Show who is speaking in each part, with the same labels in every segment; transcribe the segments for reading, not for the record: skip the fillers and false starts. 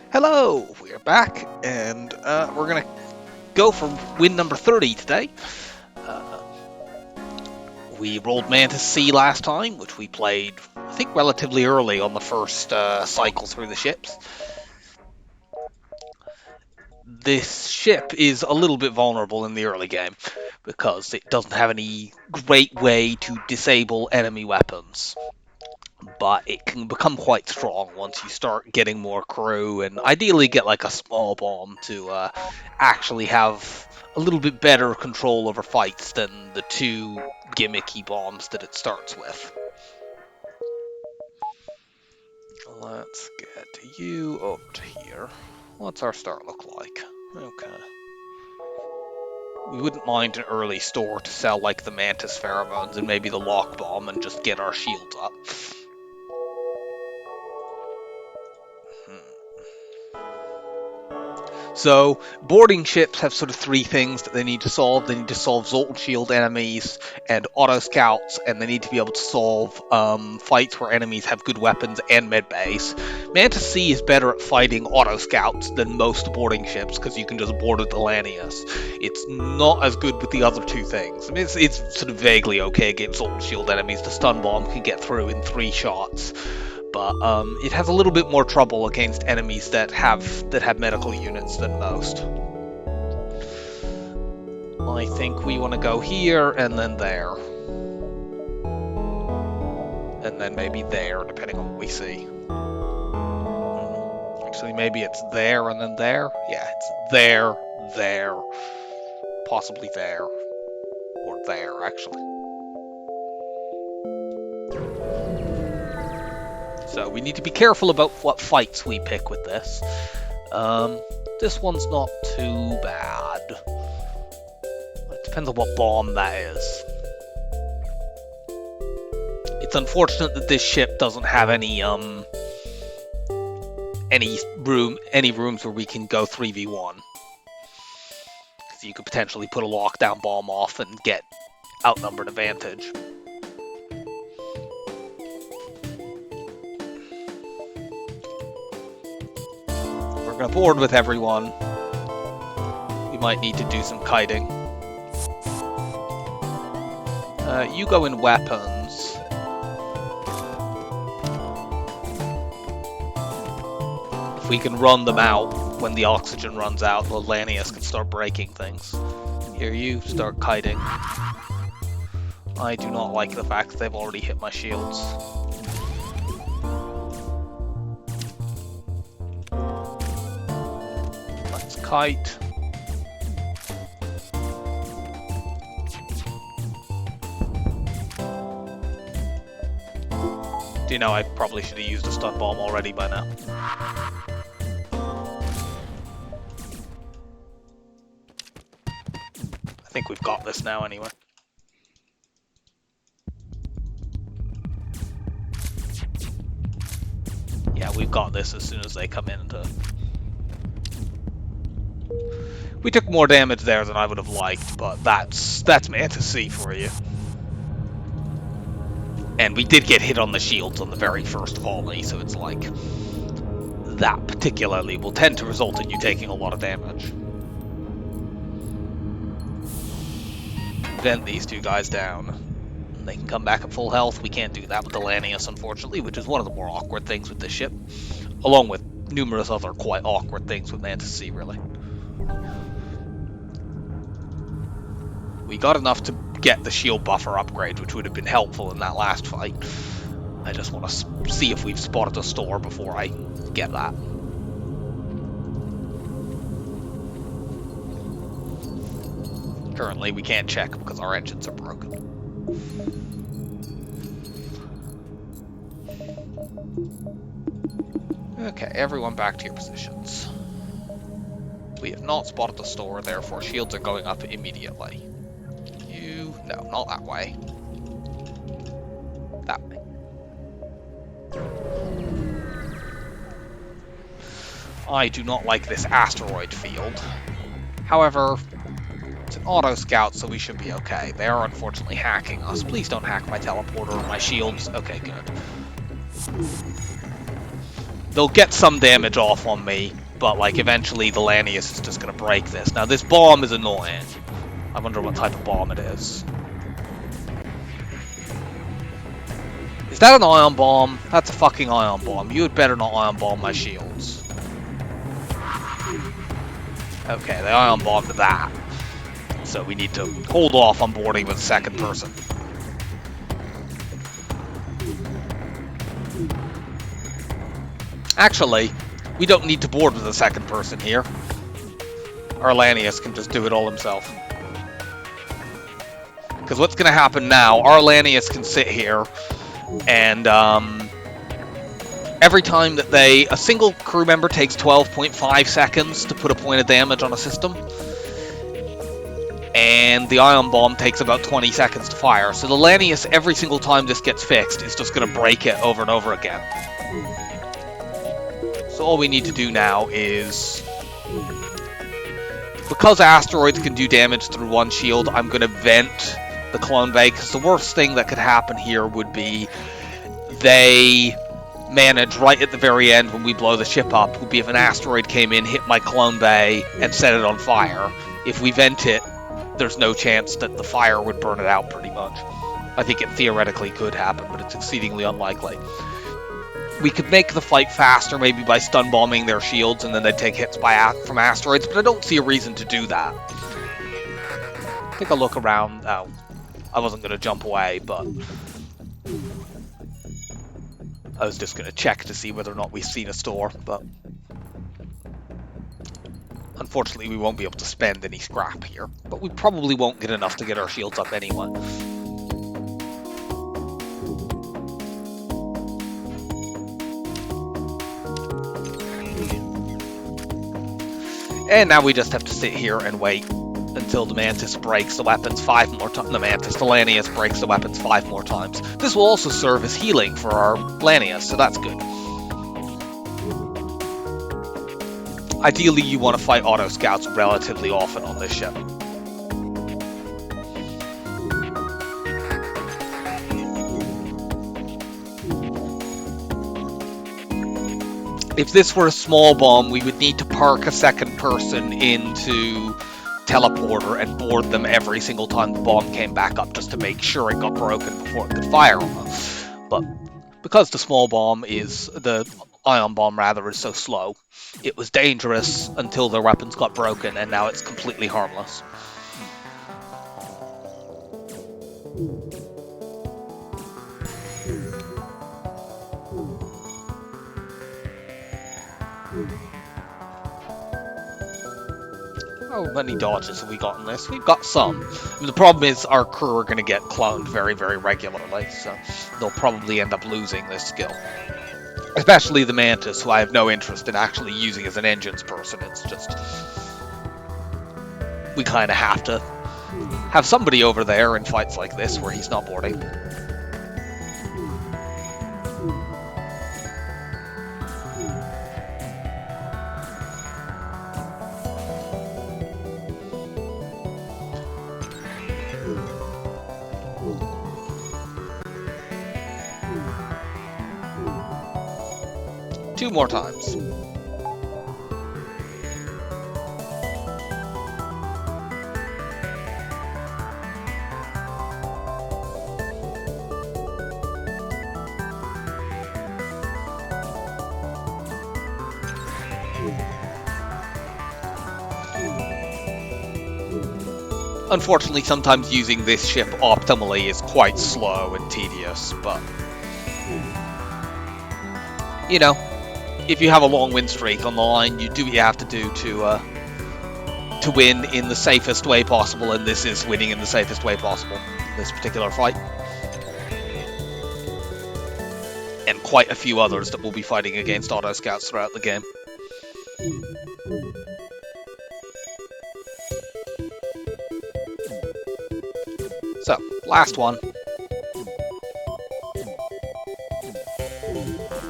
Speaker 1: Hello, we're back, and we're gonna go for win number 30 today. Uh, we rolled Mantis C last time, which we played, I think, relatively early on the first cycle through the ships. This ship is a little bit vulnerable in the early game because it doesn't have any great way to disable enemy weapons. But it can become quite strong once you start getting more crew, and ideally get like a small bomb to actually have a little bit better control over fights than the two gimmicky bombs that it starts with. Let's get you up to here. What's our start look like? Okay. We wouldn't mind an early store to sell like the Mantis pheromones and maybe the lock bomb and just get our shields up. So, boarding ships have sort of three things that they need to solve. They need to solve Zoltan Shield enemies and auto scouts, and they need to be able to solve fights where enemies have good weapons and med bays. Mantis C is better at fighting auto scouts than most boarding ships because you can just board with the Lanius. It's not as good with the other two things. I mean, it's sort of vaguely okay against Zoltan Shield enemies. The stun bomb can get through in 3 shots. But it has a little bit more trouble against enemies that have medical units than most. I think we want to go here and then there. And then maybe there, depending on what we see. Actually, maybe it's there and then there. Yeah, it's there, possibly there. Or there, actually. So we need to be careful about what fights we pick with this. This one's not too bad. It depends on what bomb that is. It's unfortunate that this ship doesn't have any rooms where we can go 3v1. Because you could potentially put a lockdown bomb off and get outnumbered advantage. We're going to board with everyone. We might need to do some kiting. You go in weapons. If we can run them out when the oxygen runs out, the Lanius can start breaking things. Here, you start kiting. I do not like the fact that they've already hit my shields. Kite. Do you know, I probably should have used a stun bomb already by now. I think we've got this now anyway. Yeah, we've got this as soon as they come in to... We took more damage there than I would have liked, but that's Mantis C for you. And we did get hit on the shields on the very first volley, so it's like... That particularly will tend to result in you taking a lot of damage. Vent these two guys down. They can come back at full health. We can't do that with the Lanius, unfortunately, which is one of the more awkward things with this ship. Along with numerous other quite awkward things with Mantis C, really. We got enough to get the shield buffer upgrade, which would have been helpful in that last fight. I just want to see if we've spotted a store before I get that. Currently, we can't check because our engines are broken. Okay, everyone back to your positions. We have not spotted the store, therefore shields are going up immediately. No, not that way. That way. I do not like this asteroid field. However, it's an auto scout, so we should be okay. They are unfortunately hacking us. Please don't hack my teleporter or my shields. Okay, good. they'll get some damage off on me, but like eventually the Lanius is just going to break this. Now this bomb is annoying. I wonder what type of bomb it is. Is that an ion bomb? That's a fucking ion bomb. You had better not ion bomb my shields. Okay, they ion bombed that. So we need to hold off on boarding with a second person. Actually, we don't need to board with a second person here. Our Lanius can just do it all himself. Because what's going to happen now, our Lanius can sit here, and every time that a single crew member takes 12.5 seconds to put a point of damage on a system, and the ion bomb takes about 20 seconds to fire. So the Lanius, every single time this gets fixed, is just going to break it over and over again. So all we need to do now is, because asteroids can do damage through one shield, I'm going to vent the clone bay, because the worst thing that could happen here would be they manage right at the very end when we blow the ship up, would be if an asteroid came in, hit my clone bay, and set it on fire. If we vent it, there's no chance that the fire would burn it out pretty much. I think it theoretically could happen, but it's exceedingly unlikely. We could make the fight faster, maybe by stun bombing their shields, and then they'd take hits from asteroids, but I don't see a reason to do that. Take a look around. Oh, I wasn't going to jump away, but I was just going to check to see whether or not we've seen a store, but unfortunately we won't be able to spend any scrap here. But we probably won't get enough to get our shields up anyway. And now we just have to sit here and wait until the Mantis breaks the weapons 5 more times. The Lanius breaks the weapons 5 more times. This will also serve as healing for our Lanius, so that's good. Ideally, you want to fight auto scouts relatively often on this ship. If this were a small bomb, we would need to park a second person into teleporter and board them every single time the bomb came back up, just to make sure it got broken before it could fire on them. But because the ion bomb rather, is so slow, it was dangerous until their weapons got broken, and now it's completely harmless. How many dodges have we got in this? We've got some. I mean, the problem is our crew are going to get cloned very, very regularly, so they'll probably end up losing this skill. Especially the Mantis, who I have no interest in actually using as an engines person. It's just, we kind of have to have somebody over there in fights like this where he's not boarding. Two more times. Unfortunately, sometimes using this ship optimally is quite slow and tedious, but you know, if you have a long win streak on the line, you do what you have to do to win in the safest way possible, and this is winning in the safest way possible in this particular fight. And quite a few others that will be fighting against auto scouts throughout the game. So, last one.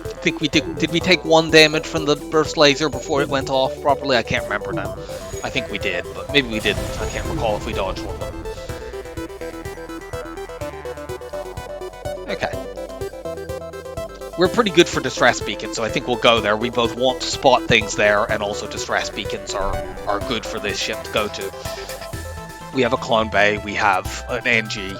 Speaker 1: I think we did we take 1 damage from the burst laser before it went off properly? I can't remember now. I think we did, but maybe we didn't. I can't recall if we dodged one. Okay. We're pretty good for distress beacons, so I think we'll go there. We both want to spot things there, and also distress beacons are good for this ship to go to. We have a clone bay, we have an NG.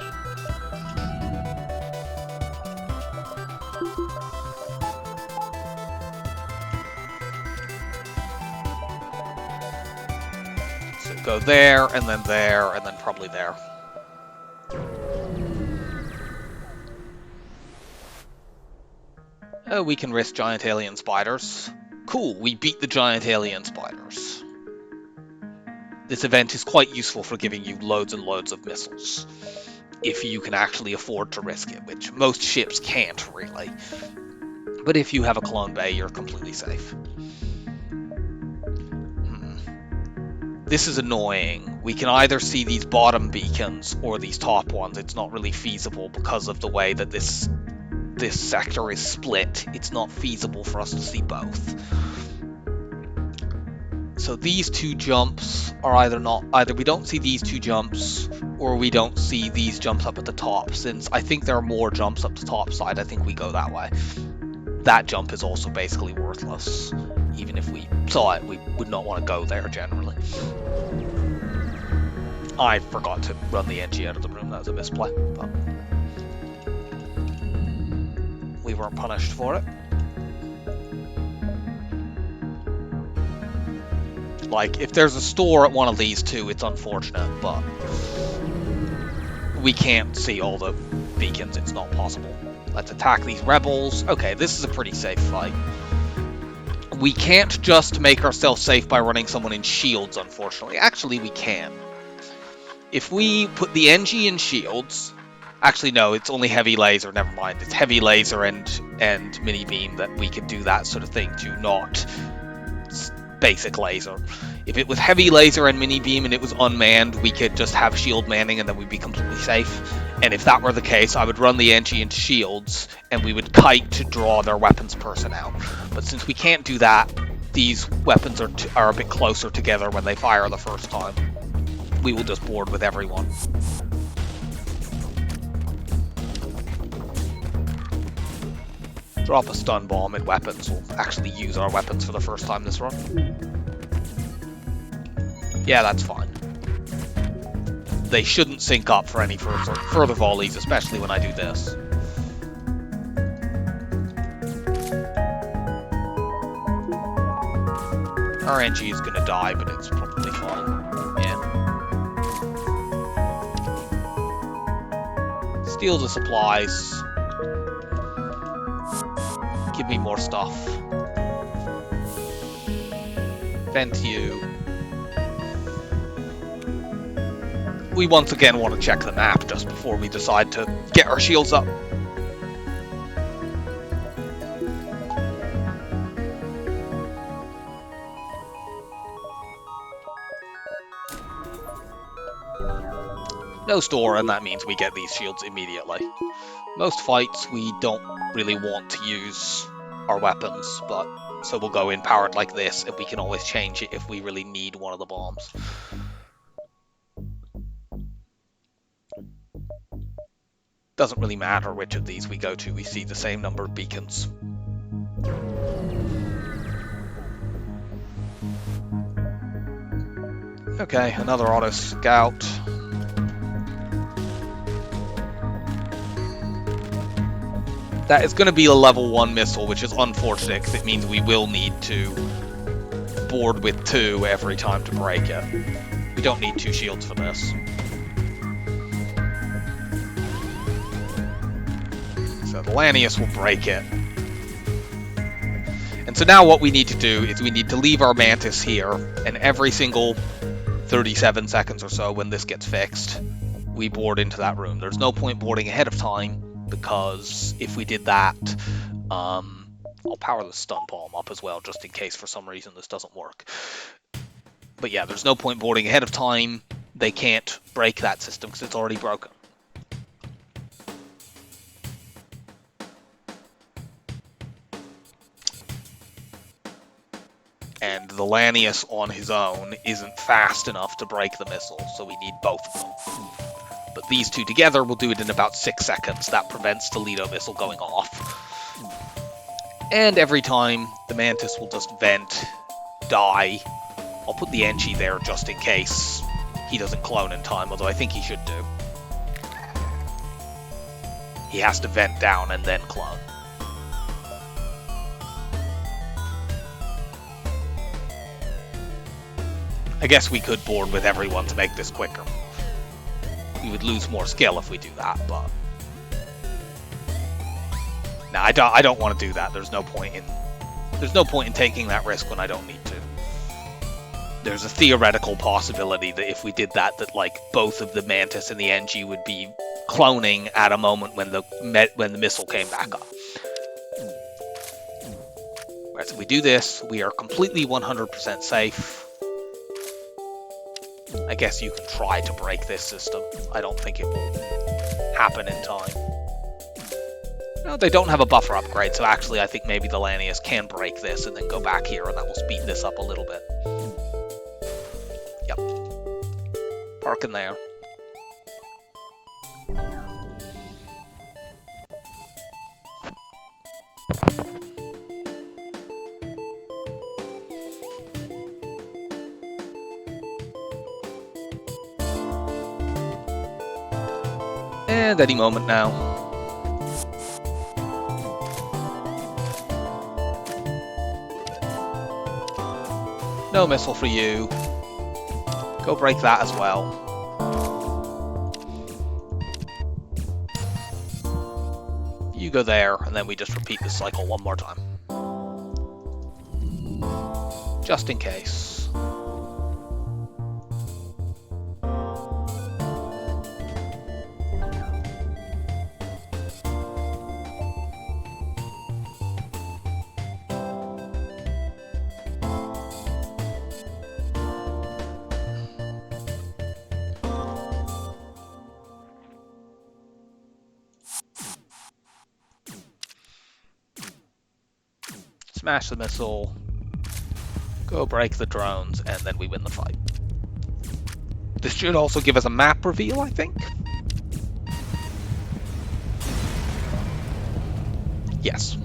Speaker 1: So go there, and then probably there. Oh, we can risk giant alien spiders. Cool, we beat the giant alien spiders. This event is quite useful for giving you loads and loads of missiles, if you can actually afford to risk it, which most ships can't, really. But if you have a clone bay, you're completely safe. This is annoying. We can either see these bottom beacons or these top ones. It's not really feasible because of the way that this sector is split. It's not feasible for us to see both. So these two jumps are either we don't see these two jumps or we don't see these jumps up at the top. Since I think there are more jumps up the top side, I think we go that way. That jump is also basically worthless. Even if we saw it, we would not want to go there generally. I forgot to run the NG out of the room. That was a misplay, but we weren't punished for it. Like, if there's a store at one of these two, it's unfortunate, but we can't see all the beacons. It's not possible. Let's attack these rebels. Okay, this is a pretty safe fight. We can't just make ourselves safe by running someone in shields, unfortunately. Actually, we can. If we put the NG in shields... Actually, no, it's only heavy laser. Never mind. It's heavy laser and mini beam that we could do that sort of thing to, not basic laser. If it was heavy laser and mini beam and it was unmanned, we could just have shield manning and then we'd be completely safe. And if that were the case, I would run the NG into shields and we would kite to draw their weapons person out. But since we can't do that, these weapons are a bit closer together when they fire the first time. We will just board with everyone. Drop a stun bomb in weapons. We'll actually use our weapons for the first time this run. Yeah, that's fine. They shouldn't sync up for any further volleys, especially when I do this. Our NG is gonna die, but it's probably fine. Yeah. Steal the supplies. Give me more stuff. Vent you. We once again want to check the map just before we decide to get our shields up. No store, and that means we get these shields immediately. Most fights we don't really want to use our weapons, but so we'll go in powered like this, and we can always change it if we really need one of the bombs. Doesn't really matter which of these we go to, we see the same number of beacons. Okay, another auto scout. That is going to be a level 1 missile, which is unfortunate because it means we will need to board with 2 every time to break it. We don't need 2 shields for this. So the Lanius will break it. And so now what we need to do is we need to leave our Mantis here, and every single 37 seconds or so when this gets fixed, we board into that room. There's no point boarding ahead of time, because if we did that, I'll power the stun bomb up as well, just in case for some reason this doesn't work. But yeah, there's no point boarding ahead of time. They can't break that system because it's already broken. And the Lanius on his own isn't fast enough to break the missile, so we need both of them. But these two together will do it in about 6 seconds. That prevents Toledo missile going off. And every time, the Mantis will just vent, die. I'll put the Enchi there just in case he doesn't clone in time, although I think he should do. He has to vent down and then clone. I guess we could board with everyone to make this quicker. We would lose more skill if we do that, but... No, I don't want to do that. There's no point in taking that risk when I don't need to. There's a theoretical possibility that if we did that, like both of the Mantis and the NG would be cloning at a moment when the missile came back up. Right, so we do this, we are completely 100% safe. I guess you can try to break this system. I don't think it will happen in time. No, they don't have a buffer upgrade, so actually I think maybe the Lanius can break this and then go back here, and that will speed this up a little bit. Yep. Park in there. And any moment now. No missile for you. Go break that as well. You go there, and then we just repeat this cycle one more time. Just in case. Smash the missile, go break the drones, and then we win the fight. This should also give us a map reveal, I think. Yes.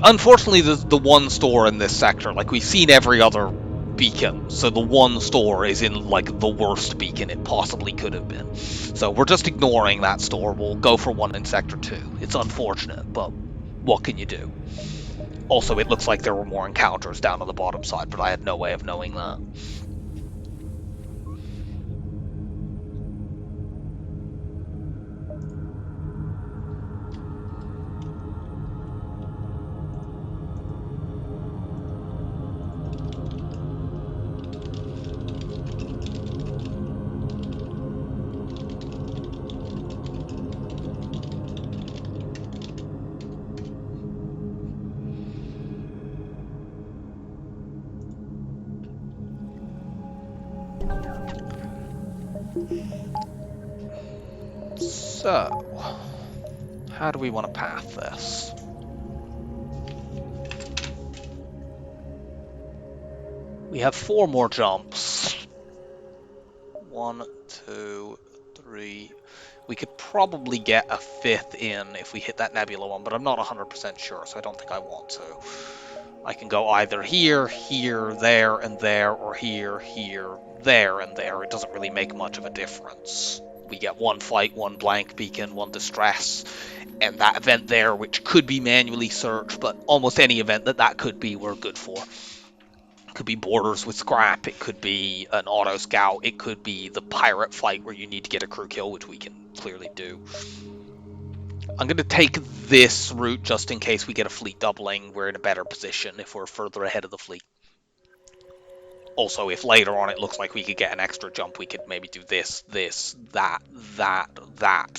Speaker 1: Unfortunately, the one store in this sector, like we've seen every other beacon, so the one store is in like the worst beacon it possibly could have been. So we're just ignoring that store. We'll go for one in Sector 2. It's unfortunate, but what can you do? Also, it looks like there were more encounters down on the bottom side, but I had no way of knowing that. So, how do we want to path this? We have 4 more jumps. 1, 2, 3. We could probably get a 5th in if we hit that nebula one, but I'm not 100% sure, so I don't think I want to. I can go either here, here, there, and there, or here, here, there, and there. It doesn't really make much of a difference. We get 1 fight, 1 blank beacon, 1 distress, and that event there, which could be manually searched, but almost any event that could be, we're good for. It could be borders with scrap, it could be an auto scout, it could be the pirate fight where you need to get a crew kill, which we can clearly do. I'm going to take this route just in case we get a fleet doubling. We're in a better position if we're further ahead of the fleet. Also, if later on it looks like we could get an extra jump, we could maybe do this, this, that,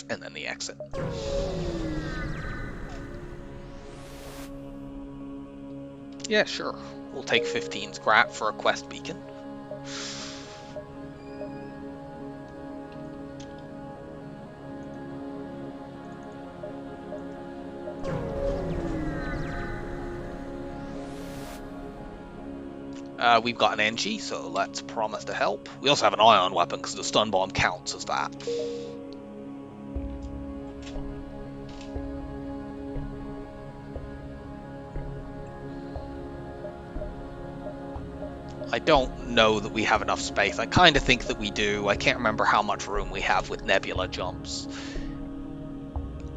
Speaker 1: and then the exit. Yeah, sure. We'll take 15 scrap for a quest beacon. We've got an NG, so let's promise to help. We also have an ion weapon because the stun bomb counts as that. I don't know that we have enough space. I kind of think that we do. I can't remember how much room we have with nebula jumps.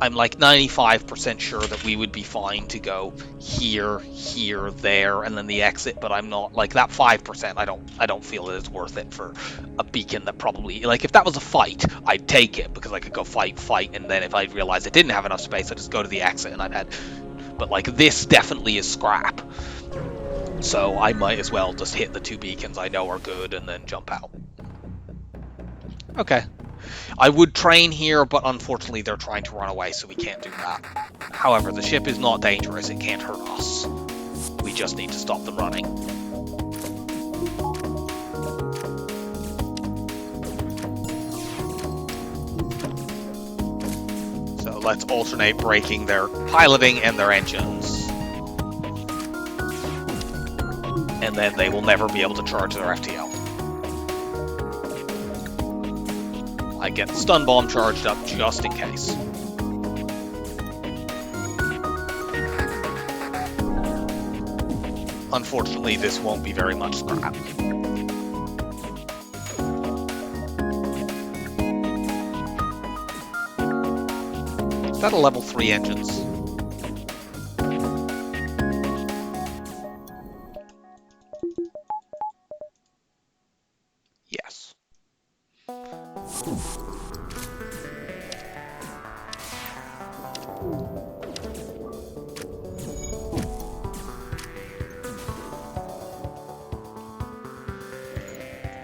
Speaker 1: I'm like 95% sure that we would be fine to go here, here, there, and then the exit, but I'm not like that 5%. I don't feel that it's worth it for a beacon that probably, like, if that was a fight, I'd take it because I could go fight, and then if I realized I didn't have enough space, I'd just go to the exit and I'd had. But like this definitely is scrap, so I might as well just hit the 2 beacons I know are good and then jump out. Okay. I would train here, but unfortunately they're trying to run away, so we can't do that. However, the ship is not dangerous, it can't hurt us. We just need to stop them running. So let's alternate braking their piloting and their engines. And then they will never be able to charge their FTL. I get the stun bomb charged up just in case. Unfortunately, this won't be very much scrap. Is that a level 3 engines? Yes.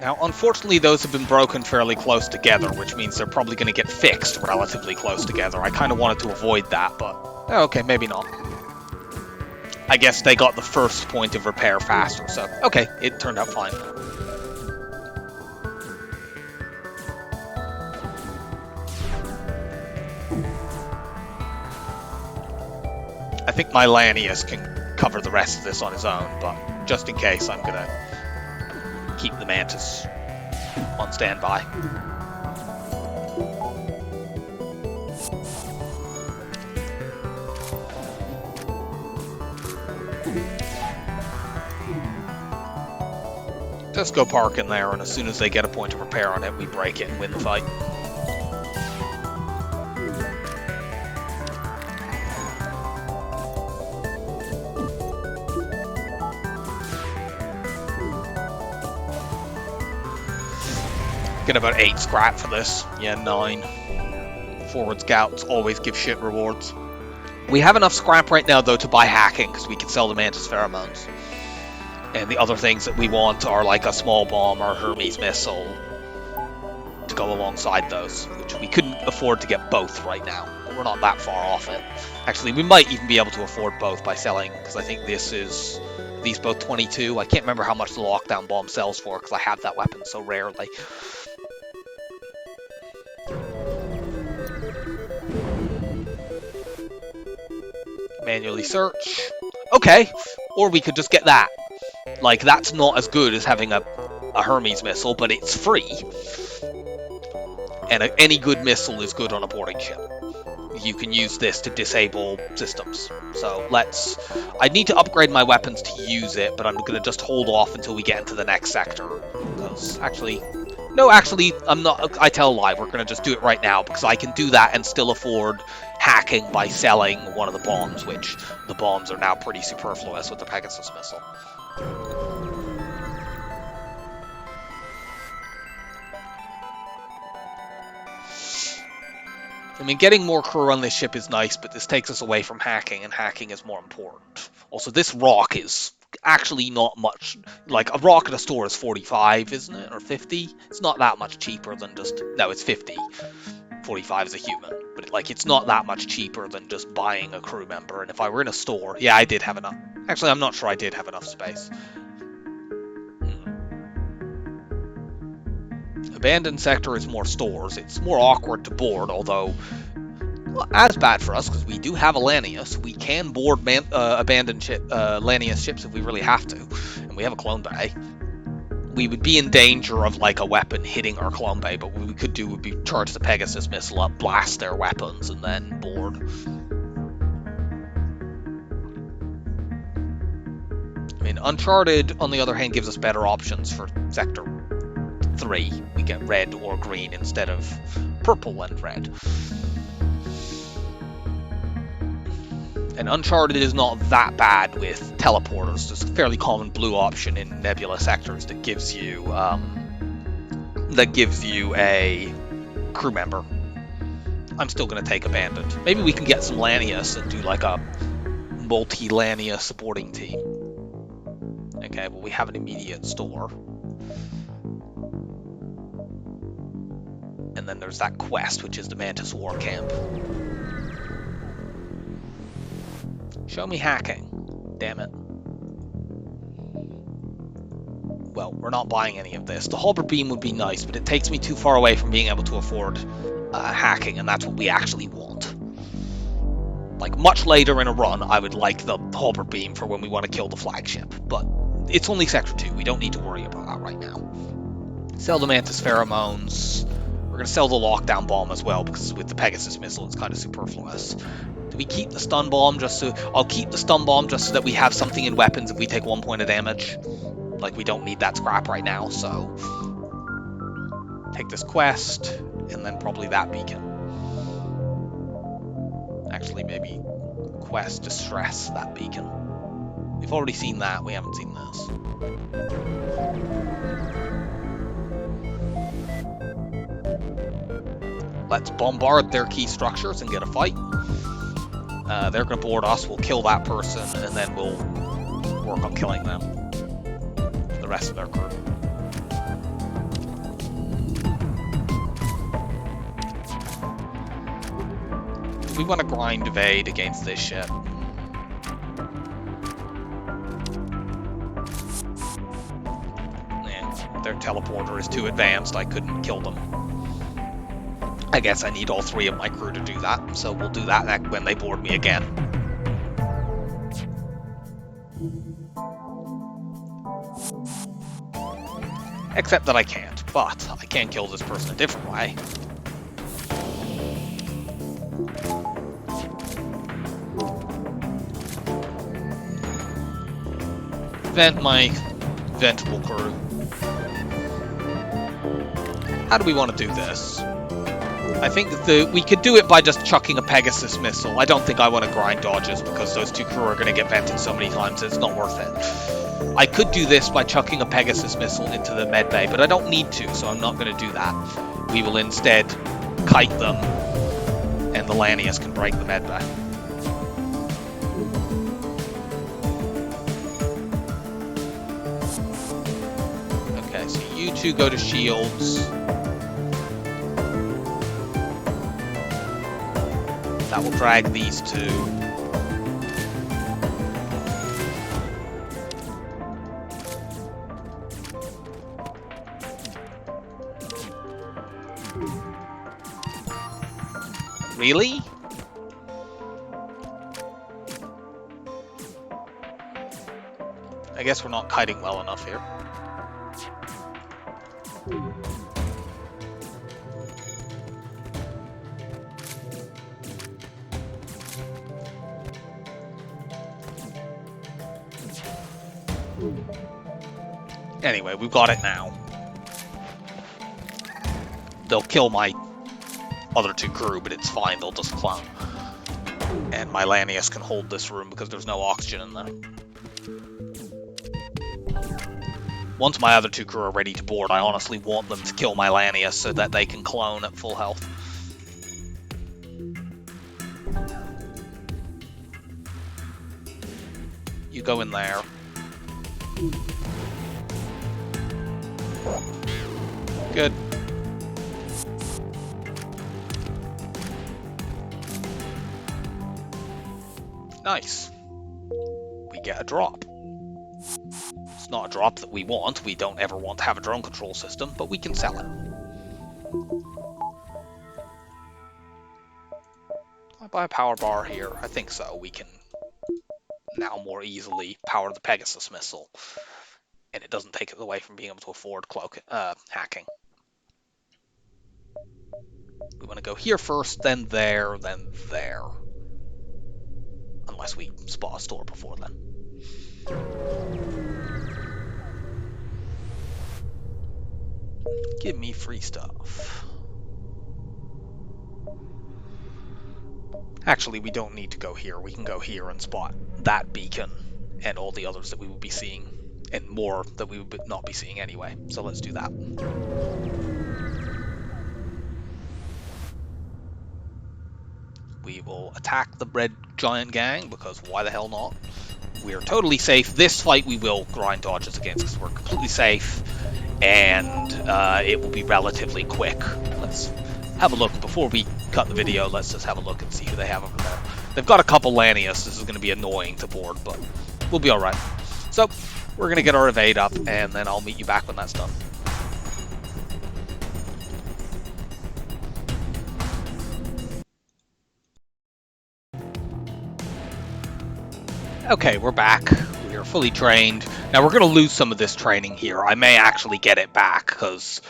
Speaker 1: Now, unfortunately, those have been broken fairly close together, which means they're probably going to get fixed relatively close together. I kind of wanted to avoid that, but okay, maybe not. I guess they got the first point of repair faster, so okay, it turned out fine. I think my Lanius can cover the rest of this on his own, but just in case, I'm gonna keep the Mantis on standby. Just go park in there, and as soon as they get a point of repair on it, we break it and win the fight. Get about 8 scrap for this. Yeah, 9. Forward scouts always give shit rewards. We have enough scrap right now, though, to buy hacking, because we can sell the Mantis pheromones. And the other things that we want are like a small bomb or Hermes missile to go alongside those, which we couldn't afford to get both right now. But we're not that far off it. Actually, we might even be able to afford both by selling, because I think these both 22. I can't remember how much the lockdown bomb sells for, because I have that weapon so rarely. Manually search. Okay, or we could just get that. Like, that's not as good as having a Hermes missile, but it's free. And any good missile is good on a boarding ship. You can use this to disable systems. So I need to upgrade my weapons to use it, but I'm going to just hold off until we get into the next sector. Because actually, I'm not. I tell a lie. We're going to just do it right now, because I can do that and still afford hacking by selling one of the bombs, which the bombs are now pretty superfluous with the Pegasus missile. I mean, getting more crew on this ship is nice, but this takes us away from hacking, and hacking is more important. Also, this rock is actually not much. Like, a rock at a store is 45, isn't it? Or 50? It's not that much cheaper than just... No, it's 50. 45 is a human. But, like, it's not that much cheaper than just buying a crew member. And if I were in a store... Yeah, I did have enough. Actually, I'm not sure I did have enough space. Abandoned sector is more stores. It's more awkward to board, although not as bad for us, because we do have a Lanius. We can board abandoned Lanius ships if we really have to, and we have a clone bay. We would be in danger of, like, a weapon hitting our clone bay, but what we could do would be charge the Pegasus missile up, blast their weapons, and then board. mean, Uncharted, on the other hand, gives us better options for Sector 3. We get red or green instead of purple and red. And Uncharted is not that bad with teleporters. There's a fairly common blue option in Nebula sectors that gives you a crew member. I'm still going to take Abandoned. Maybe we can get some Lanius and do like a multi-Lania supporting team. Okay, well we have an immediate store. And then there's that quest, which is the Mantis War Camp. Show me hacking. Damn it. Well, we're not buying any of this. The Halberd Beam would be nice, but it takes me too far away from being able to afford hacking, and that's what we actually want. Like, much later in a run, I would like the Halberd Beam for when we want to kill the flagship, but it's only Sector 2. We don't need to worry about that right now. Sell the Mantis Pheromones. We're going to sell the Lockdown Bomb as well, because with the Pegasus Missile, it's kind of superfluous. Do we keep the Stun Bomb just so... I'll keep the Stun Bomb just so that we have something in weapons if we take 1 point of damage. Like, we don't need that scrap right now, so... Take this quest, and then probably that beacon. Actually, maybe quest Distress, that beacon. We've already seen that, we haven't seen this. Let's bombard their key structures and get a fight. They're going to board us, we'll kill that person, and then we'll work on killing them. The rest of their crew. We want to grind evade against this ship. Yeah, their teleporter is too advanced, I couldn't kill them. I guess I need all 3 of my crew to do that, so we'll do that when they board me again. Except that I can't, but I can kill this person a different way. Vent my ventable crew. How do we want to do this? I think we could do it by just chucking a Pegasus missile. I don't think I want to grind dodges because those 2 crew are going to get vented so many times that it's not worth it. I could do this by chucking a Pegasus missile into the medbay, but I don't need to, so I'm not going to do that. We will instead kite them, and the Lanius can break the medbay. Okay, so you 2 go to shields. That will drag these 2. Really? I guess we're not kiting well enough here. Anyway, we've got it now. They'll kill my other 2 crew, but it's fine, they'll just clone. And my Lanius can hold this room because there's no oxygen in there. Once my other 2 crew are ready to board, I honestly want them to kill my Lanius so that they can clone at full health. You go in there. Good. Nice. We get a drop. It's not a drop that we want. We don't ever want to have a drone control system, but we can sell it. I buy a power bar here. I think so. We can now more easily power the Pegasus missile. And it doesn't take it away from being able to afford hacking. We want to go here first, then there, then there. Unless we spot a store before then. Give me free stuff. Actually, we don't need to go here. We can go here and spot that beacon and all the others that we would be seeing, and more that we would not be seeing anyway. So let's do that. We will attack the red giant gang, because why the hell not? We are totally safe. This fight we will grind dodges against, because we're completely safe, and it will be relatively quick. Let's have a look before we cut the video. Let's just have a look and see who they have over there. They've got a couple Lanius. This is going to be annoying to board, but we'll be alright. So, we're going to get our evade up, and then I'll meet you back when that's done. Okay, we're back. We are fully trained. Now, we're going to lose some of this training here. I may actually get it back, because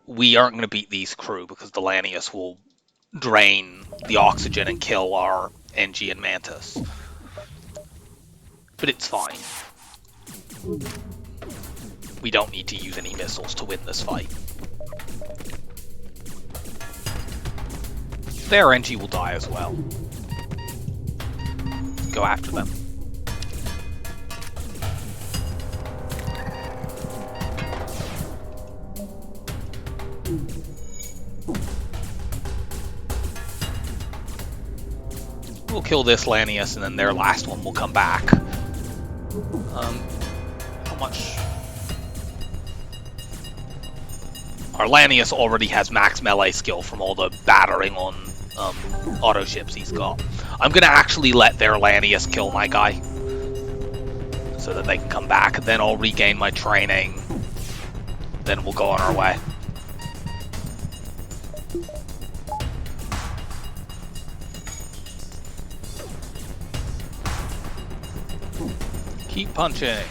Speaker 1: we aren't going to beat these crew, because the Lanius will drain the oxygen and kill our NG and Mantis. But it's fine. We don't need to use any missiles to win this fight. Their NG will die as well. Go after them. We'll kill this Lanius, and then their last one will come back. How much? Our Lanius already has max melee skill from all the battering on auto ships he's got. I'm gonna actually let their Lanius kill my guy, so that they can come back. Then I'll regain my training. Then we'll go on our way. Keep punching.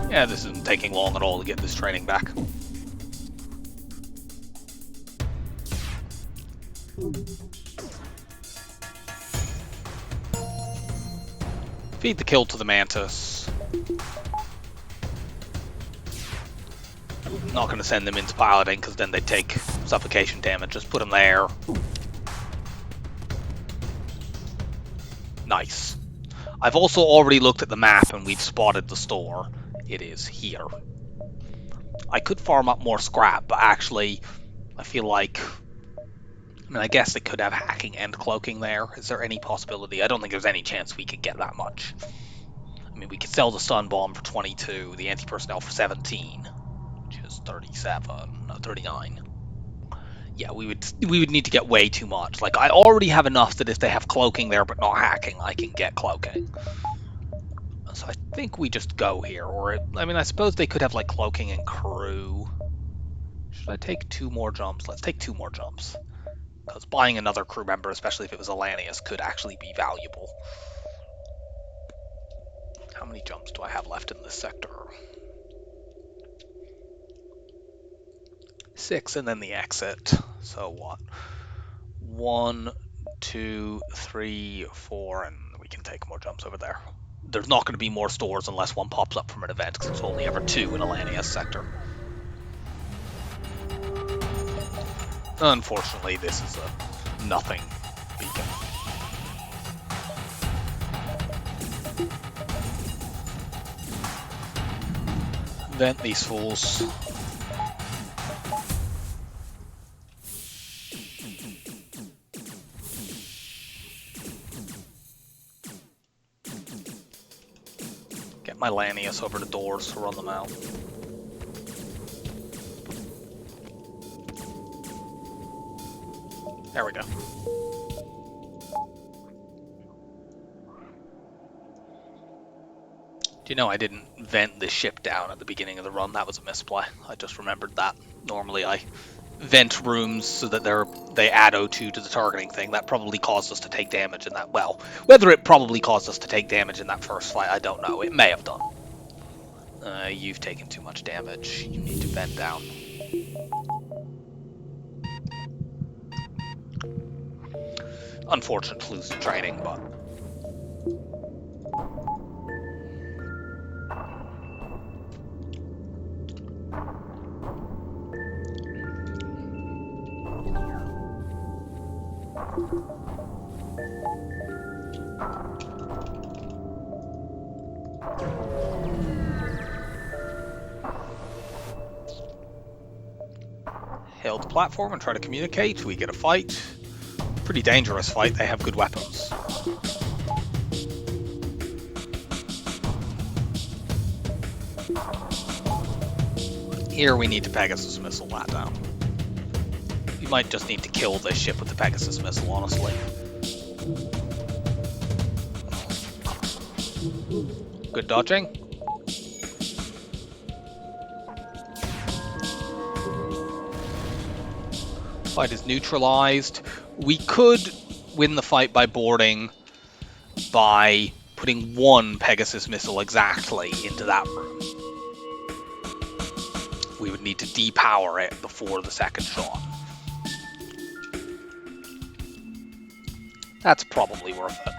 Speaker 1: Yeah, this isn't taking long at all to get this training back. Feed the kill to the Mantis. Not going to send them into piloting, because then they take suffocation damage. Just put them there. Nice. I've also already looked at the map, and we've spotted the store. It is here. I could farm up more scrap, but actually, I feel like... I mean, I guess they could have hacking and cloaking there. Is there any possibility? I don't think there's any chance we could get that much. I mean, we could sell the stun bomb for 22, the anti-personnel for 17, which is 37, no, 39. Yeah, we would need to get way too much. Like, I already have enough that if they have cloaking there but not hacking, I can get cloaking. So I think we just go here, or I mean, I suppose they could have like cloaking and crew. Should I take 2 more jumps? Let's take 2 more jumps, because buying another crew member, especially if it was a Lanius, could actually be valuable. How many jumps do I have left in this sector? 6, and then the exit. So what? 1, 2, 3, 4, and we can take more jumps over there. There's not going to be more stores unless one pops up from an event, because there's only ever 2 in a Lanius sector. Unfortunately, this is a nothing beacon. Vent these fools. Get my Lanius over the doors to run them out. There we go. Do you know I didn't vent the ship down at the beginning of the run? That was a misplay. I just remembered that. Normally I vent rooms so that they add O2 to the targeting thing. That probably caused us to take damage in that. Well, whether it probably caused us to take damage in that first fight, I don't know. It may have done. You've taken too much damage. You need to vent down. unfortunate to lose the training, but... Hail the platform and try to communicate. We get a fight. Pretty dangerous fight. They have good weapons. Here we need to Pegasus missile that down. We might just need to kill this ship with the Pegasus missile, honestly. Good dodging. Fight is neutralized. We could win the fight by boarding by putting one Pegasus missile exactly into that room. We would need to depower it before the second shot. That's probably worth it.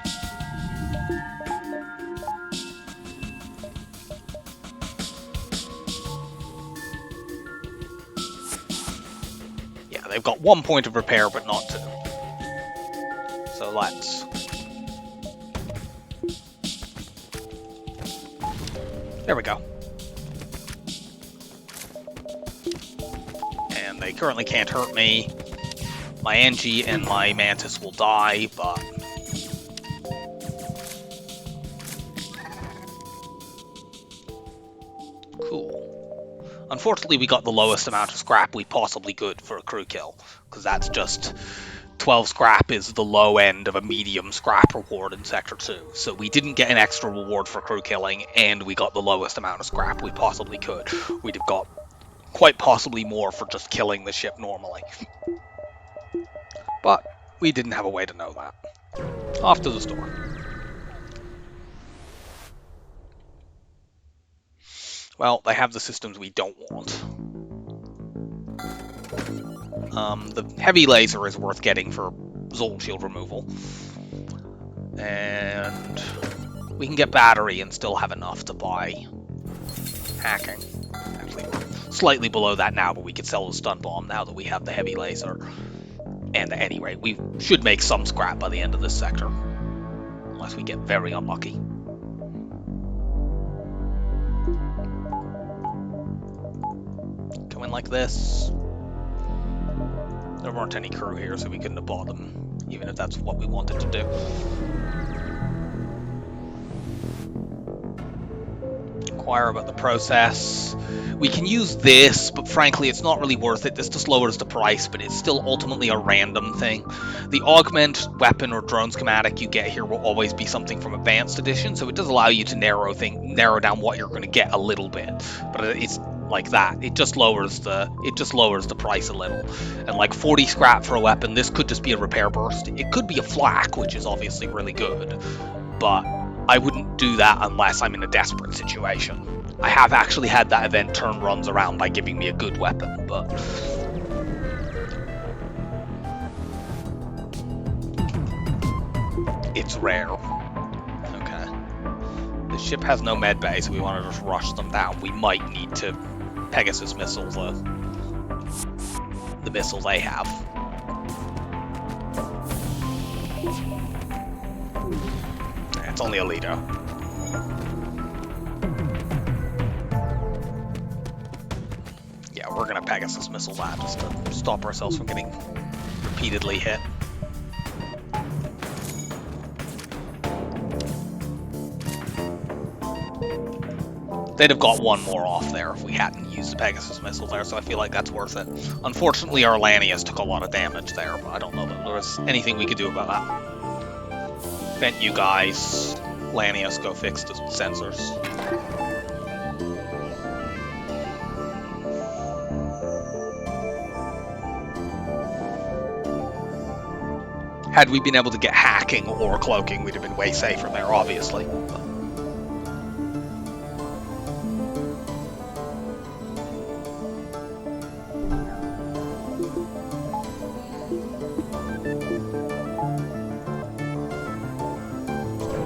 Speaker 1: They've got 1 point of repair, but not 2. So let's... There we go. And they currently can't hurt me. My Angie and my Mantis will die, but... Cool. Unfortunately, we got the lowest amount of scrap we possibly could for a crew kill, because that's just 12 scrap is the low end of a medium scrap reward in Sector 2. So we didn't get an extra reward for crew killing, and we got the lowest amount of scrap we possibly could. We'd have got quite possibly more for just killing the ship normally. But we didn't have a way to know that. Off to the store. Well, they have the systems we don't want. The heavy laser is worth getting for Zolt shield removal. And we can get battery and still have enough to buy hacking. Actually, we're slightly below that now, but we could sell the stun bomb now that we have the heavy laser. And at any rate, we should make some scrap by the end of this sector. Unless we get very unlucky. Go in like this. There weren't any crew here, so we couldn't have bought them, even if that's what we wanted to do. Inquire about the process. We can use this, but frankly, it's not really worth it. This just lowers the price, but it's still ultimately a random thing. The augment weapon or drone schematic you get here will always be something from Advanced Edition, so it does allow you to narrow down what you're going to get a little bit. But it's like that. It just lowers the price a little. And like 40 scrap for a weapon, this could just be a repair burst. It could be a flak, which is obviously really good, but I wouldn't do that unless I'm in a desperate situation. I have actually had that event turn runs around by giving me a good weapon, but... it's rare. Okay. The ship has no med bay, so we want to just rush them down. We might need to Pegasus missile the missile they have. It's only a leader. Yeah, we're gonna Pegasus missile that just to stop ourselves from getting repeatedly hit. They'd have got one more off there if we hadn't used the Pegasus missile there, so I feel like that's worth it. Unfortunately, our Lanius took a lot of damage there, but I don't know that there was anything we could do about that. Vent you guys. Lanius, go fix the sensors. Had we been able to get hacking or cloaking, we'd have been way safer there, obviously.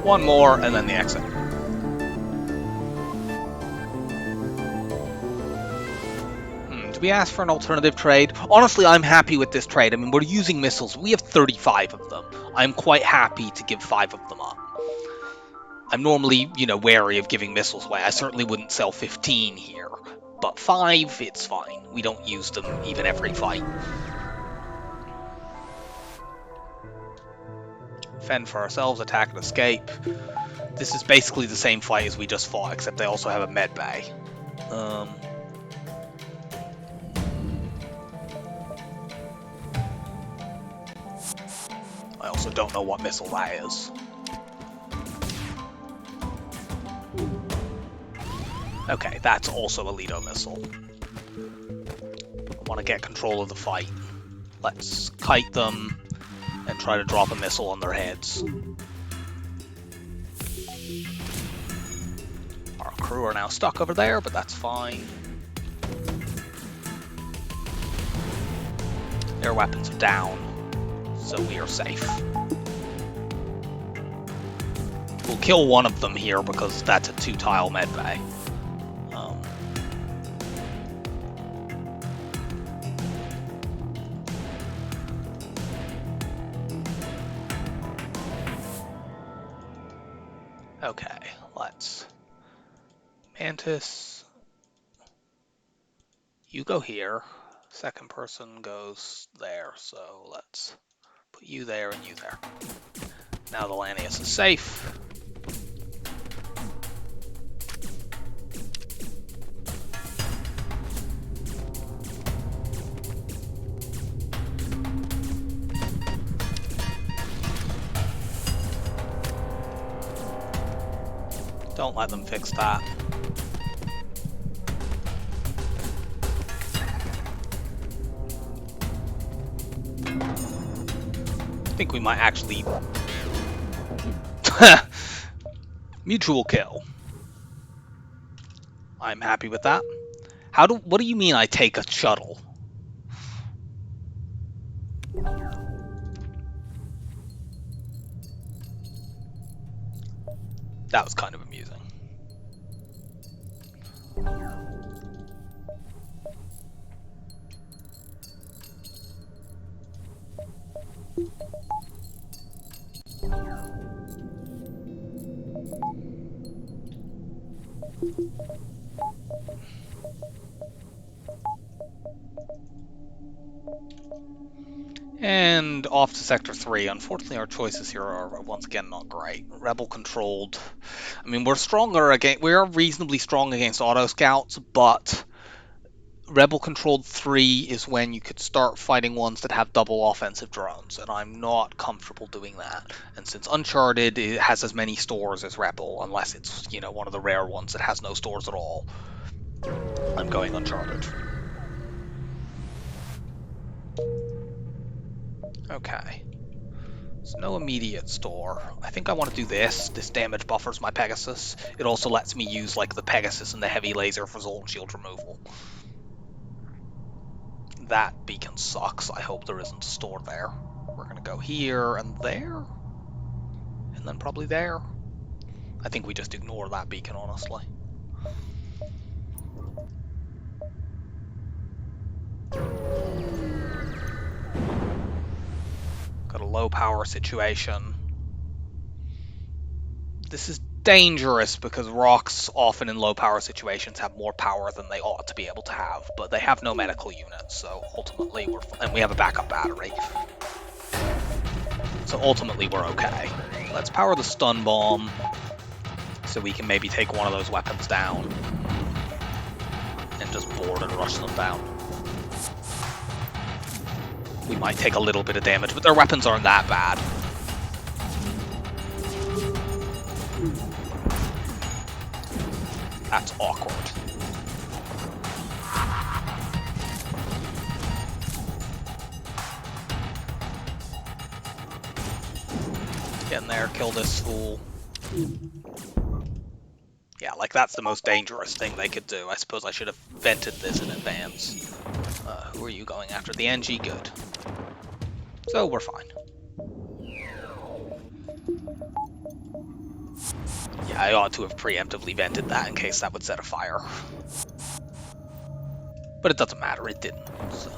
Speaker 1: One more, and then the exit. Do we ask for an alternative trade? Honestly, I'm happy with this trade. I mean, we're using missiles. We have 35 of them. I'm quite happy to give 5 of them up. I'm normally, wary of giving missiles away. I certainly wouldn't sell 15 here. But 5, it's fine. We don't use them even every fight. Fend for ourselves, attack and escape. This is basically the same fight as we just fought, except they also have a med bay. I also don't know what missile that is. Okay, that's also a Lido missile. I want to get control of the fight. Let's kite them and try to drop a missile on their heads. Our crew are now stuck over there, but that's fine. Their weapons are down, so we are safe. We'll kill one of them here because that's a 2-tile medbay. Okay, let's... Mantis... You go here. Second person goes there, so let's put you there and you there. Now the Lanius is safe. Don't let them fix that. I think we might actually... Mutual kill. I'm happy with that. What do you mean I take a shuttle? That was kind of amusing. And off to Sector 3. Unfortunately, our choices here are once again not great. Rebel controlled. I mean, we are reasonably strong against auto scouts, but Rebel controlled 3 is when you could start fighting ones that have double offensive drones, and I'm not comfortable doing that. And since Uncharted it has as many stores as Rebel, unless it's, one of the rare ones that has no stores at all, I'm going Uncharted. Okay. There's no immediate store. I think I want to do this. This damage buffers my Pegasus. It also lets me use, the Pegasus and the heavy laser for Zoltan shield removal. That beacon sucks. I hope there isn't a store there. We're going to go here and there. And then probably there. I think we just ignore that beacon, honestly. Got a low power situation. This is dangerous because rocks often in low power situations have more power than they ought to be able to have, but they have no medical units, so ultimately and we have a backup battery. So ultimately we're okay. Let's power the stun bomb so we can maybe take one of those weapons down and just board and rush them down. We might take a little bit of damage, but their weapons aren't that bad. That's awkward. Get in there, kill this fool. Yeah, that's the most dangerous thing they could do. I suppose I should have vented this in advance. Who are you going after? The NG, good. So we're fine. I ought to have preemptively vented that in case that would set a fire. But it doesn't matter, it didn't. So.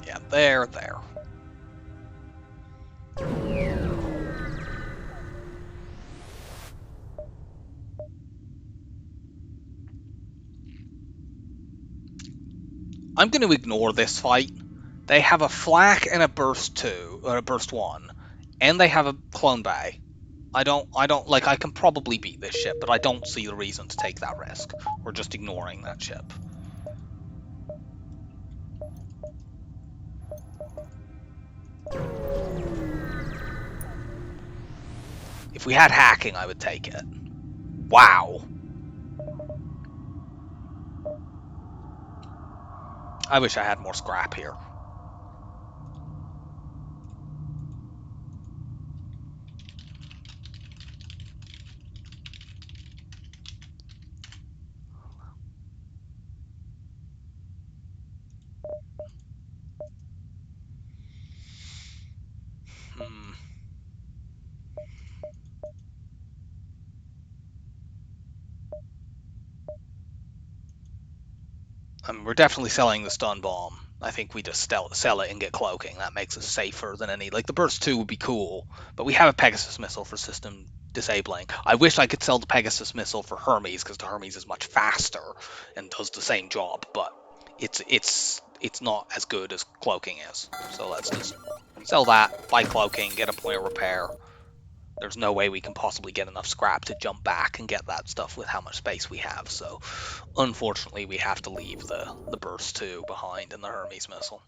Speaker 1: Yeah, there. I'm going to ignore this fight. They have a flak and a burst 2, or a burst 1, and they have a clone bay. I don't, like, I can probably beat this ship, but I don't see the reason to take that risk. We're just ignoring that ship. If we had hacking, I would take it. Wow. I wish I had more scrap here. I mean, we're definitely selling the stun bomb. I think we just sell it and get cloaking. That makes us safer than any. Like, the burst 2 would be cool, but we have a Pegasus missile for system disabling. I wish I could sell the Pegasus missile for Hermes, because the Hermes is much faster and does the same job, but it's not as good as cloaking is. So let's just sell that, buy cloaking, get a point of repair. There's no way we can possibly get enough scrap to jump back and get that stuff with how much space we have, so unfortunately we have to leave the burst 2 behind in the Hermes missile.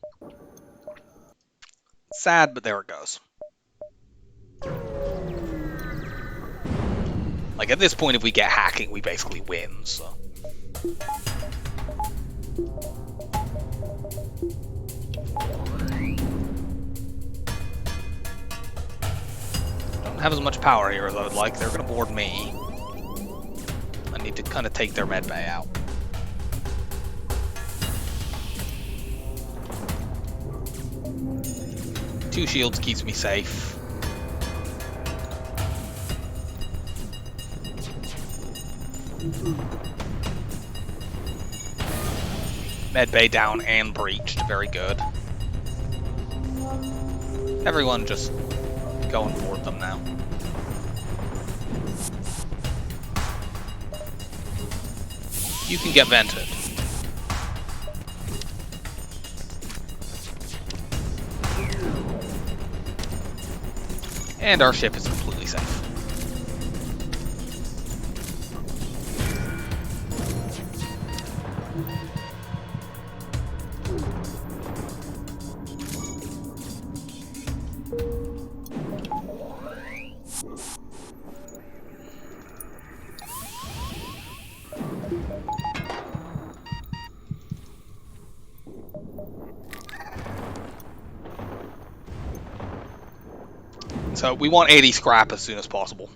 Speaker 1: Sad, but there it goes. Like, at this point, if we get hacking, we basically win, so. Don't have as much power here as I would like. They're gonna board me. I need to kind of take their med bay out. Two shields keeps me safe. Med bay down and breached. Very good. Everyone just go and board them now. You can get vented. And our ship is completely safe. So we want 80 scrap as soon as possible.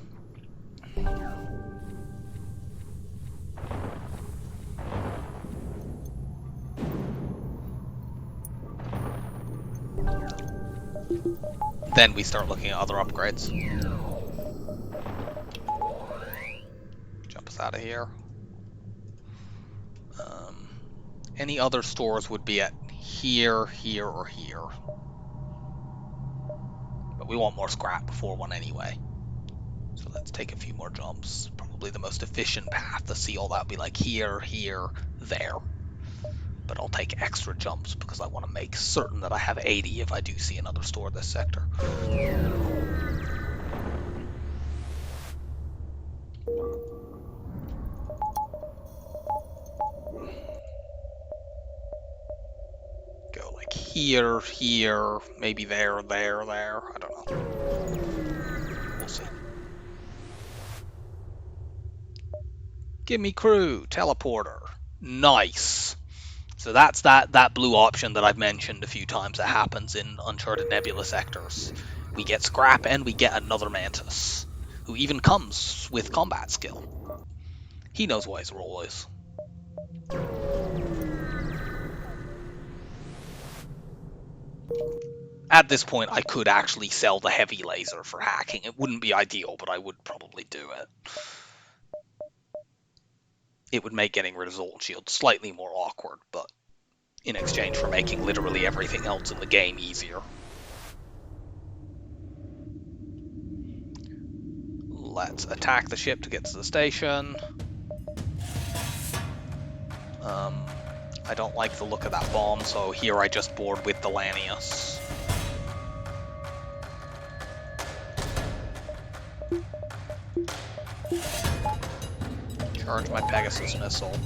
Speaker 1: Then we start looking at other upgrades. Jump us out of here. Any other stores would be at here, here, or here. But we want more scrap before one anyway. So let's take a few more jumps. Probably the most efficient path to see all that would be like here, here, there. But I'll take extra jumps because I want to make certain that I have 80 if I do see another store this sector. Go like here, here, maybe there, there, there. I don't know. We'll see. Give me crew, teleporter. Nice. So that's that blue option that I've mentioned a few times that happens in Uncharted Nebula sectors. We get scrap and we get another Mantis, who even comes with combat skill. He knows what his role is. At this point, I could actually sell the heavy laser for hacking. It wouldn't be ideal, but I would probably do it. It would make getting rid of Zoltan Shield slightly more awkward, but in exchange for making literally everything else in the game easier. Let's attack the ship to get to the station. I don't like the look of that bomb, so here I just board with the Lanius. Charge my Pegasus missile.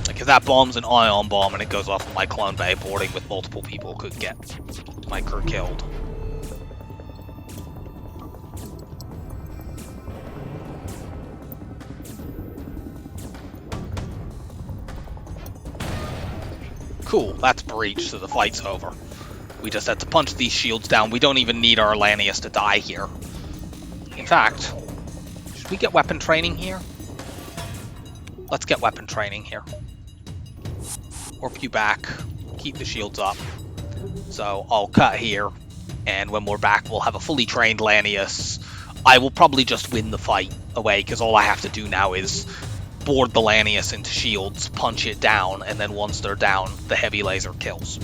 Speaker 1: Like, if that bomb's an ion bomb and it goes off of my clone bay, boarding with multiple people could get my crew killed. Cool, that's breach, so the fight's over. We just had to punch these shields down. We don't even need our Lanius to die here. In fact, should we get weapon training here? Let's get weapon training here. Warp you back, keep the shields up. So I'll cut here, and when we're back, we'll have a fully trained Lanius. I will probably just win the fight away, because all I have to do now is board the Lanius into shields, punch it down, and then once they're down, the heavy laser kills.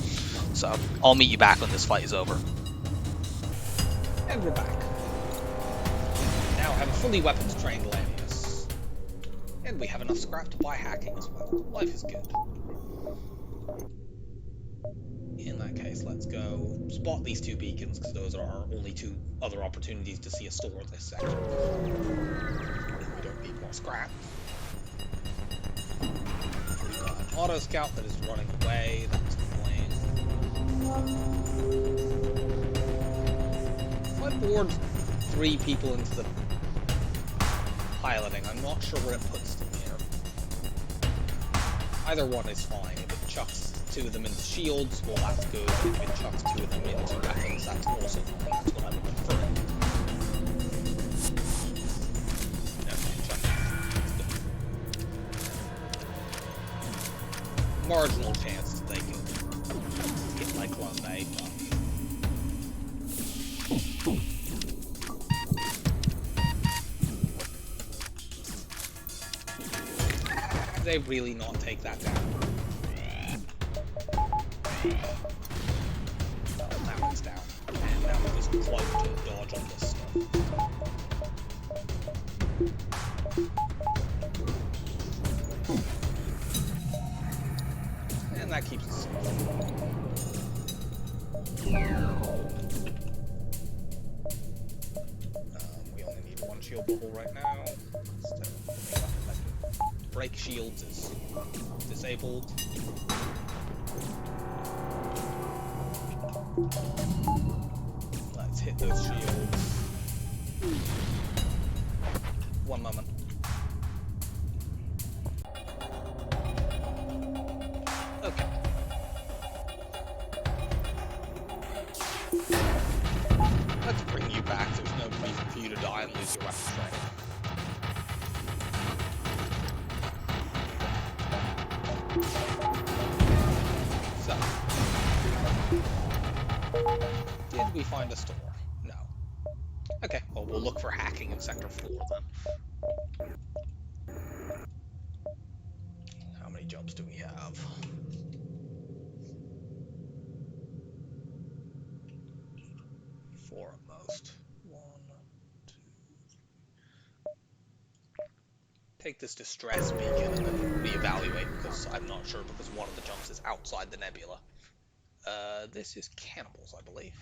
Speaker 1: So I'll meet you back when this fight is over. And we're back. Now I have a fully weapons trained Lanius. And we have enough scrap to buy hacking as well. Life is good. In that case, let's go spot these two beacons, because those are our only two other opportunities to see a store in this sector. We don't need more scrap. We've got an auto scout that is running away. That's annoying. If I board 3 people into the piloting, I'm not sure where it puts them here. Either one is fine. If it chucks 2 of them into shields, well, that's good. If it chucks 2 of them into weapons, that's also fine. That's what I would prefer. Marginal chance that they can get my clone bay, but they really not take that down. That one's down. And now we're just cloaked to dodge on this stuff. And that keeps us safe. We only need 1 shield bubble right now. Break shields is disabled. Let's hit those shields. 1 moment. Okay. Let's bring you back. There's no reason for you to die and lose your weapon training. So, did we find a store? No. Okay, well, we'll look for hacking in Sector 4 then. How many jumps do we have? 4 at most. 1, 2. Take this distress beacon and then reevaluate, because I'm not sure, because one of the jumps is outside the nebula. This is cannibals, I believe.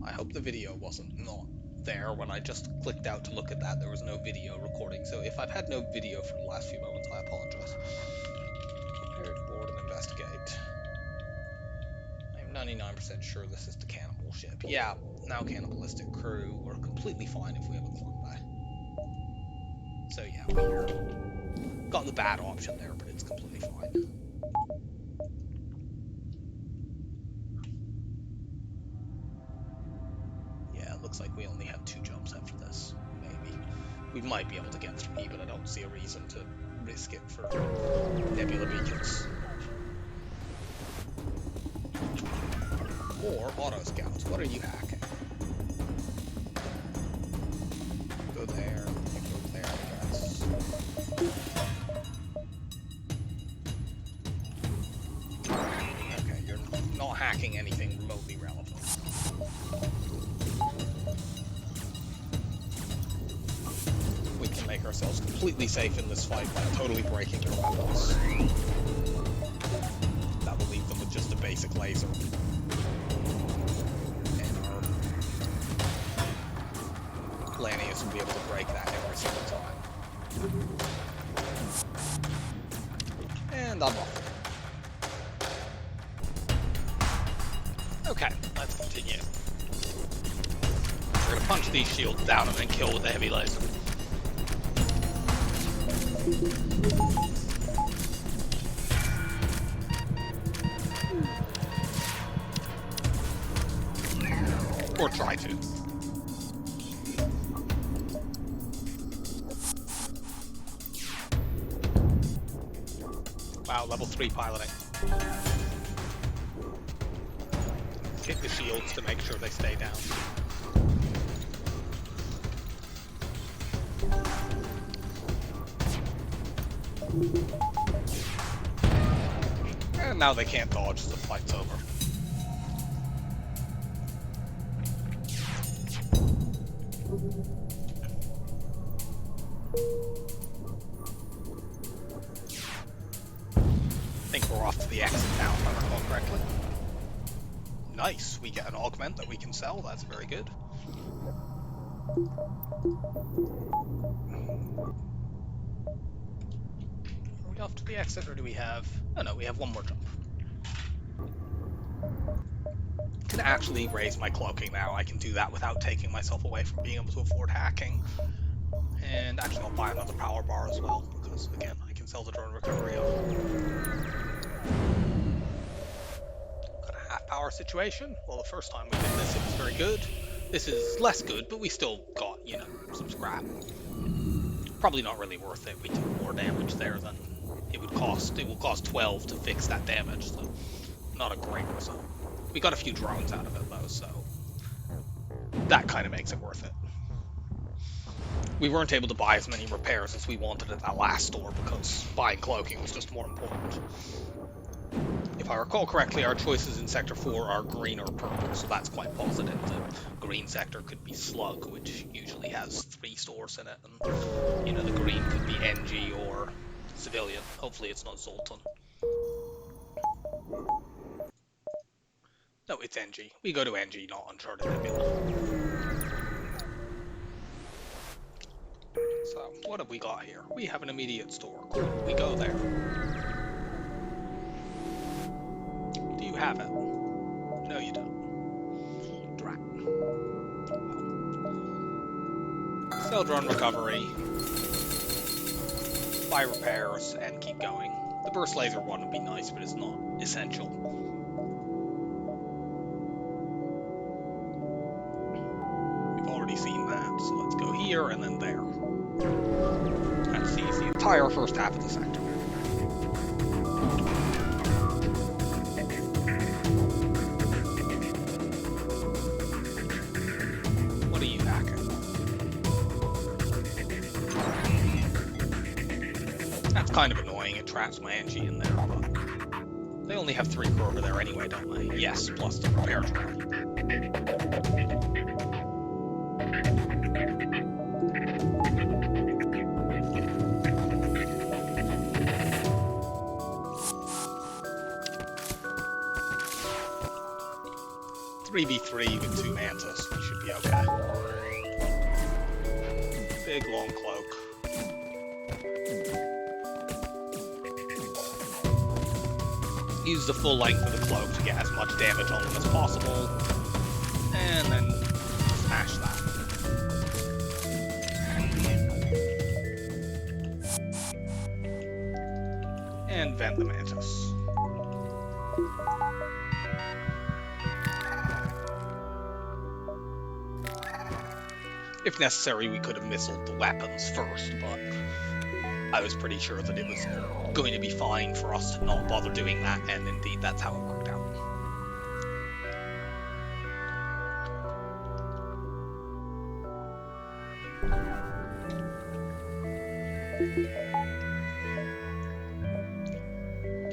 Speaker 1: I hope the video wasn't not there when I just clicked out to look at that. There was no video recording, so if I've had no video for the last few moments, I apologize. Clear to board and investigate. I'm 99% sure this is the cannibal ship. Yeah, now cannibalistic crew. We're completely fine if we have a clone bay. So yeah, we're got the bad option there, but it's completely fine. Yeah, it looks like we only have 2 jumps after this. Maybe. We might be able to get 3, but I don't see a reason to risk it for nebula beacons. Or auto scouts. What are you hacking? Go there. You go there, I guess. Okay, you're not hacking anything remotely relevant. We can make ourselves completely safe in this fight by totally breaking their weapons. That will leave them with just a basic laser. Lanius will be able to break that every single time. And I'm off. Okay, let's continue. We're gonna punch these shields down and then kill with the heavy laser. Or try to. Wow, level 3 piloting. Hit the shields to make sure they stay down. And now they can't dodge, so the fight's over. I think we're off to the exit now, if I recall correctly. Nice, we get an augment that we can sell, that's very good. Are we off to the exit, or do we have... Oh no, we have one more jump. I can actually raise my cloaking now, I can do that without taking myself away from being able to afford hacking. And actually I'll buy another power bar as well, because again, I can sell the drone recovery up. Got a half power situation. Well, the first time we did this, it was very good. This is less good, but we still got, you know, some scrap. Probably not really worth it. We took more damage there than it would cost. It will cost 12 to fix that damage, so not a great result. We got a few drones out of it though, so that kind of makes it worth it. We weren't able to buy as many repairs as we wanted at that last store because buying cloaking was just more important. If I recall correctly, our choices in Sector 4 are green or purple, so that's quite positive. The green sector could be Slug, which usually has 3 stores in it, and, you know, the green could be NG or Civilian. Hopefully it's not Zoltan. No, it's NG. We go to NG, not Uncharted Nebula. So, what have we got here? We have an immediate store. Cool, we go there. Do you have it? No, you don't. Drat. Well. Sell drone recovery. Buy repairs, and keep going. The burst laser one would be nice, but it's not essential. We've already seen that, so let's go here and then there. That sees the entire first half of the sector. What are you hacking? That's kind of annoying, it traps my NG in there, but they only have 3 crew over there anyway, don't they? Yes, plus the repair drone. 3v3 with 2 Mantis, we should be okay. Big long cloak. use the full length of the cloak to get as much damage on them as possible, and then smash that. And vent the Mantis. If necessary, we could have missiled the weapons first, but I was pretty sure that it was going to be fine for us to not bother doing that, and indeed that's how it worked out.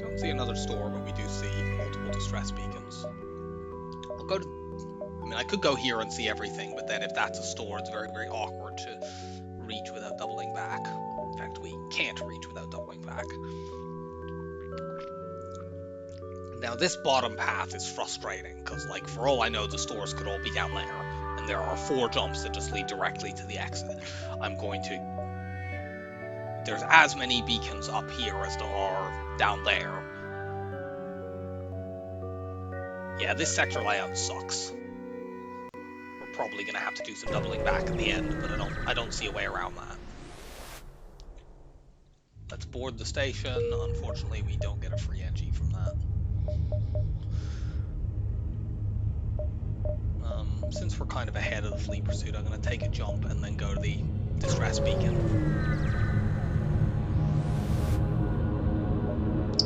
Speaker 1: Don't see another store, but we do see multiple distress beacons. I'll go to... I mean, I could go here and see everything, but then if that's a store, it's very, very awkward to reach without doubling back. In fact, we can't reach without doubling back. Now, this bottom path is frustrating, because, like, for all I know, the stores could all be down there, and there are 4 jumps that just lead directly to the exit. I'm going to... There's as many beacons up here as there are down there. Yeah, this sector layout sucks. We're probably going to have to do some doubling back at the end, but I don't see a way around that. Let's board the station. Unfortunately, we don't get a free NG from that. Since we're kind of ahead of the fleet pursuit, I'm going to take a jump and then go to the distress beacon.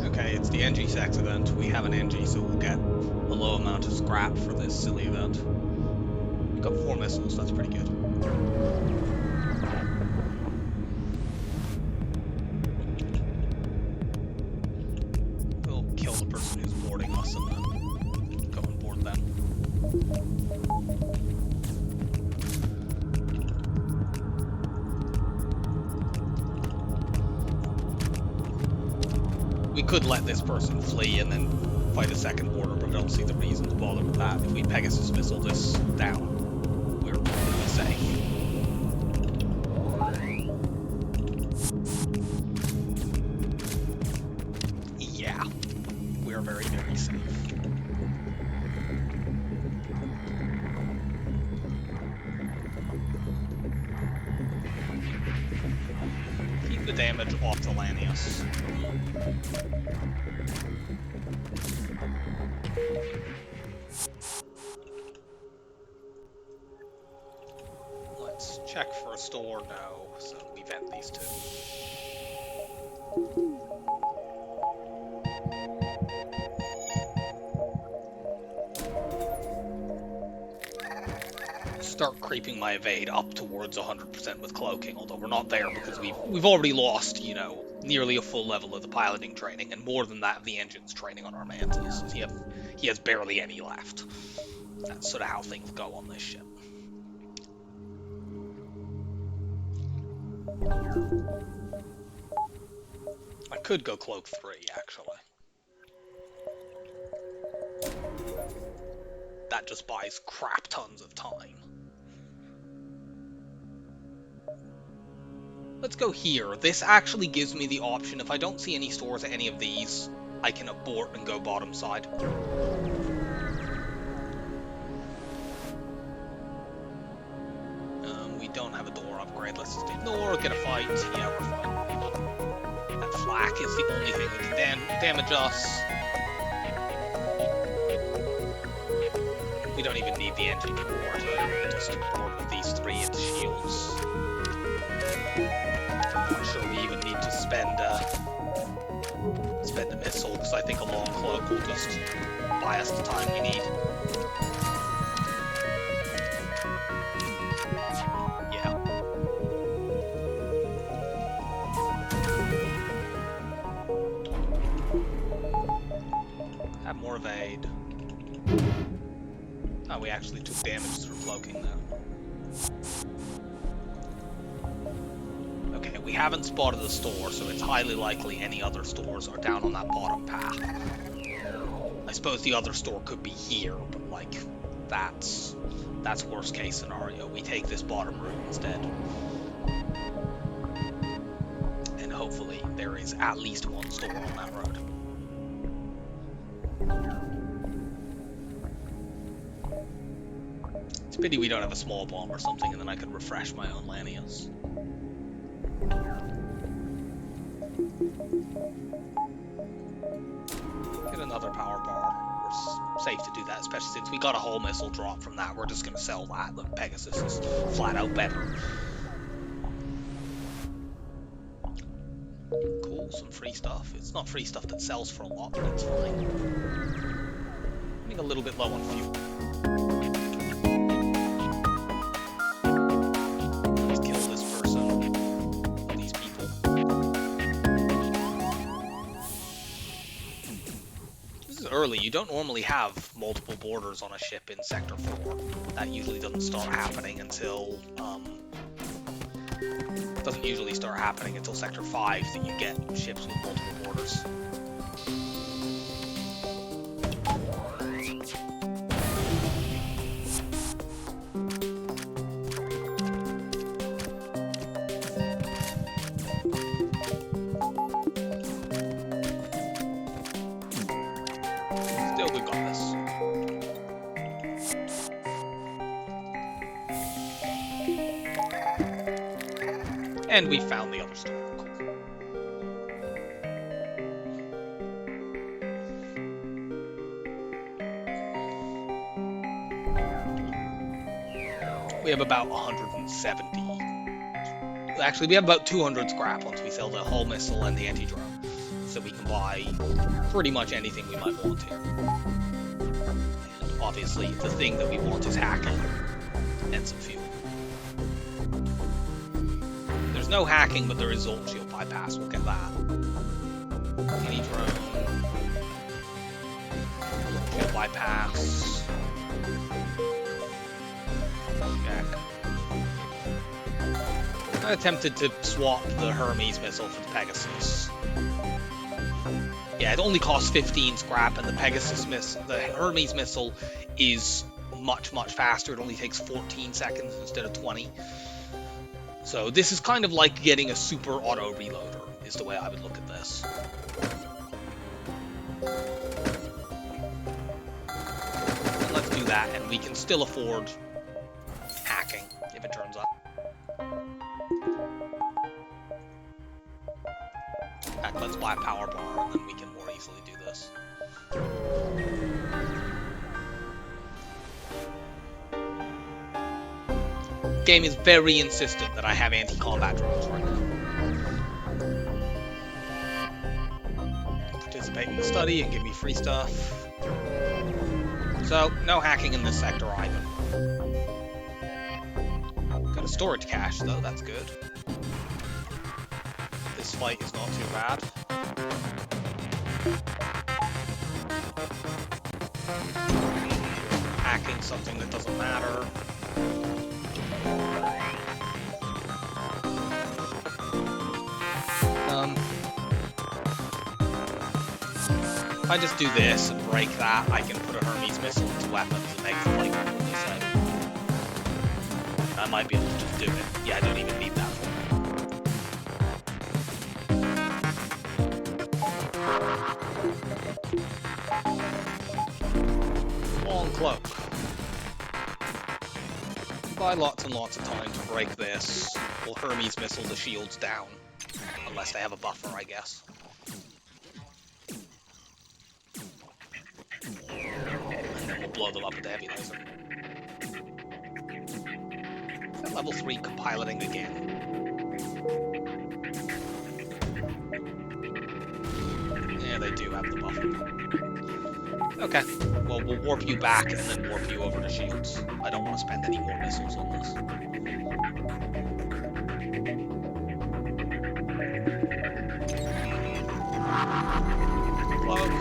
Speaker 1: Okay, it's the NG accident. We have an NG, so we'll get a low amount of scrap for this silly event. We've got 4 missiles, that's pretty good. We'll kill the person who's boarding us and then go and board them. We could let this person flee and then fight a second border, but I don't see the reason to bother with that. If we Pegasus missile this down, we're probably safe. Yeah, we're very, very safe. Keep the damage off the Lanius. Let's check for a store now, so we vent these 2. Start creeping my evade up towards 100% with cloaking, although we're not there because we've already lost, you know, nearly a full level of the piloting training, and more than that, the engine's training on our Mantis. He has barely any left. That's sort of how things go on this ship. I could go cloak 3, actually. That just buys crap tons of time. Let's go here. This actually gives me the option, if I don't see any stores at any of these, I can abort and go bottom side. We don't have a door upgrade. Let's just ignore, get a fight. Yeah, we're fine. That flak is the only thing that can damage us. We don't even need the engine to board. Just board with these 3 into shields. I'm not sure we even need to spend a missile, because I think a long cloak will just buy us the time we need. Yeah. Have more evade. Oh, we actually took damage through cloaking though. Okay, we haven't spotted the store, so it's highly likely any other stores are down on that bottom path. I suppose the other store could be here, but like, that's worst case scenario. We take this bottom route instead. And hopefully there is at least one store on that road. Pity we don't have a small bomb or something, and then I could refresh my own Lanius. Get another power bar. We're safe to do that, especially since we got a whole missile drop from that. We're just going to sell that. The Pegasus is flat out better. Cool, some free stuff. It's not free stuff that sells for a lot, but it's fine. Running a little bit low on fuel. Let's kill this person. These people. This is early. You don't normally have multiple borders on a ship in Sector 4. That usually doesn't start happening until doesn't usually start happening until Sector 5 that you get ships with multiple borders. Still, we've got this. And we found the other store. Cool. We have about 170. Actually, we have about 200 scrap once we sell the hull missile and the anti-drone. So we can buy pretty much anything we might want to. And obviously, the thing that we want is hacking and some fuel. There's no hacking, but there is Zolt Shield bypass. We'll get that. Anti-drone. Shield bypass. Check. I attempted to swap the Hermes missile for the Pegasus. Yeah, it only costs 15 scrap, and the Hermes missile is much faster. It only takes 14 seconds instead of 20. So this is kind of like getting a super auto reloader, is the way I would look at this. And let's do that, and we can still afford hacking if it turns up. In fact, let's buy a power bar, and then we can more easily do this. Game is very insistent that I have anti-combat drones right now. Participate in the study and give me free stuff. So, no hacking in this sector either. Got a storage cache though, that's good. This fight is not too bad. Hacking something that doesn't matter. If I just do this and break that, I can put a Hermes missile into weapons and make the fight completely safe. I might be able to just do it. Yeah, I don't even need that for it. Long cloak. Buy lots and lots of time to break this. Will Hermes missile the shields down. Unless they have a buffer, I guess. And then we'll blow them up with the heavy laser. Is that level 3 compiloting again? Yeah, they do have the buffer. Okay, well, we'll warp you back and then warp you over to shields. I don't want to spend any more missiles on this. Cloak.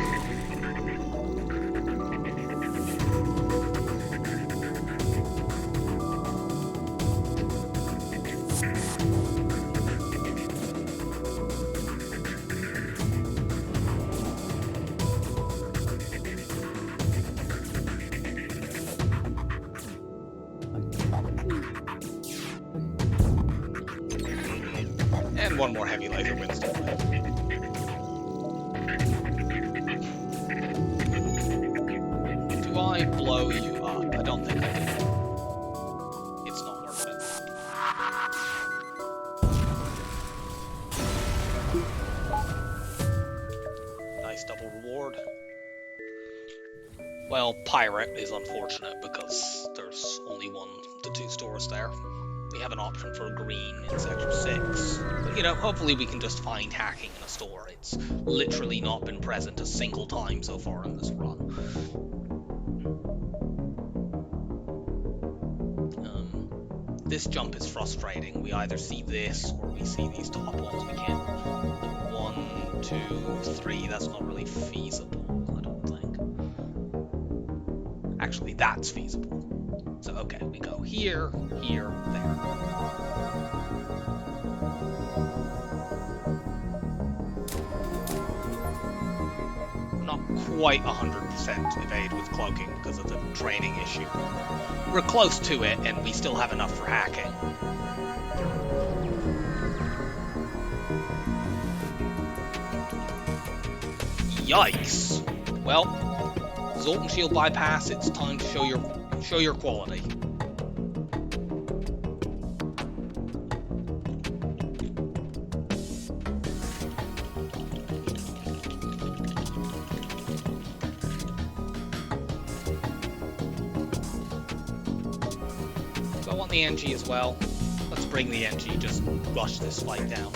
Speaker 1: And one more heavy laser wins the fight. Do I blow you up? I don't think I do. Well, Pirate is unfortunate because there's only one to two stores there. We have an option for green in Sector 6. But, hopefully we can just find hacking in a store. It's literally not been present a single time so far in this run. This jump is frustrating. We either see this or we see these top ones. We can't. 1, 2, 3. That's not really feasible, I don't think. Actually, that's feasible. So, okay, we go here, here, there. I'm not quite 100% evade with cloaking because of the training issue. We're close to it, and we still have enough for hacking. Yikes! Well, Zoltan Shield bypass. It's time to show your quality. So I want the NG as well. Let's bring the NG. Just rush this fight down.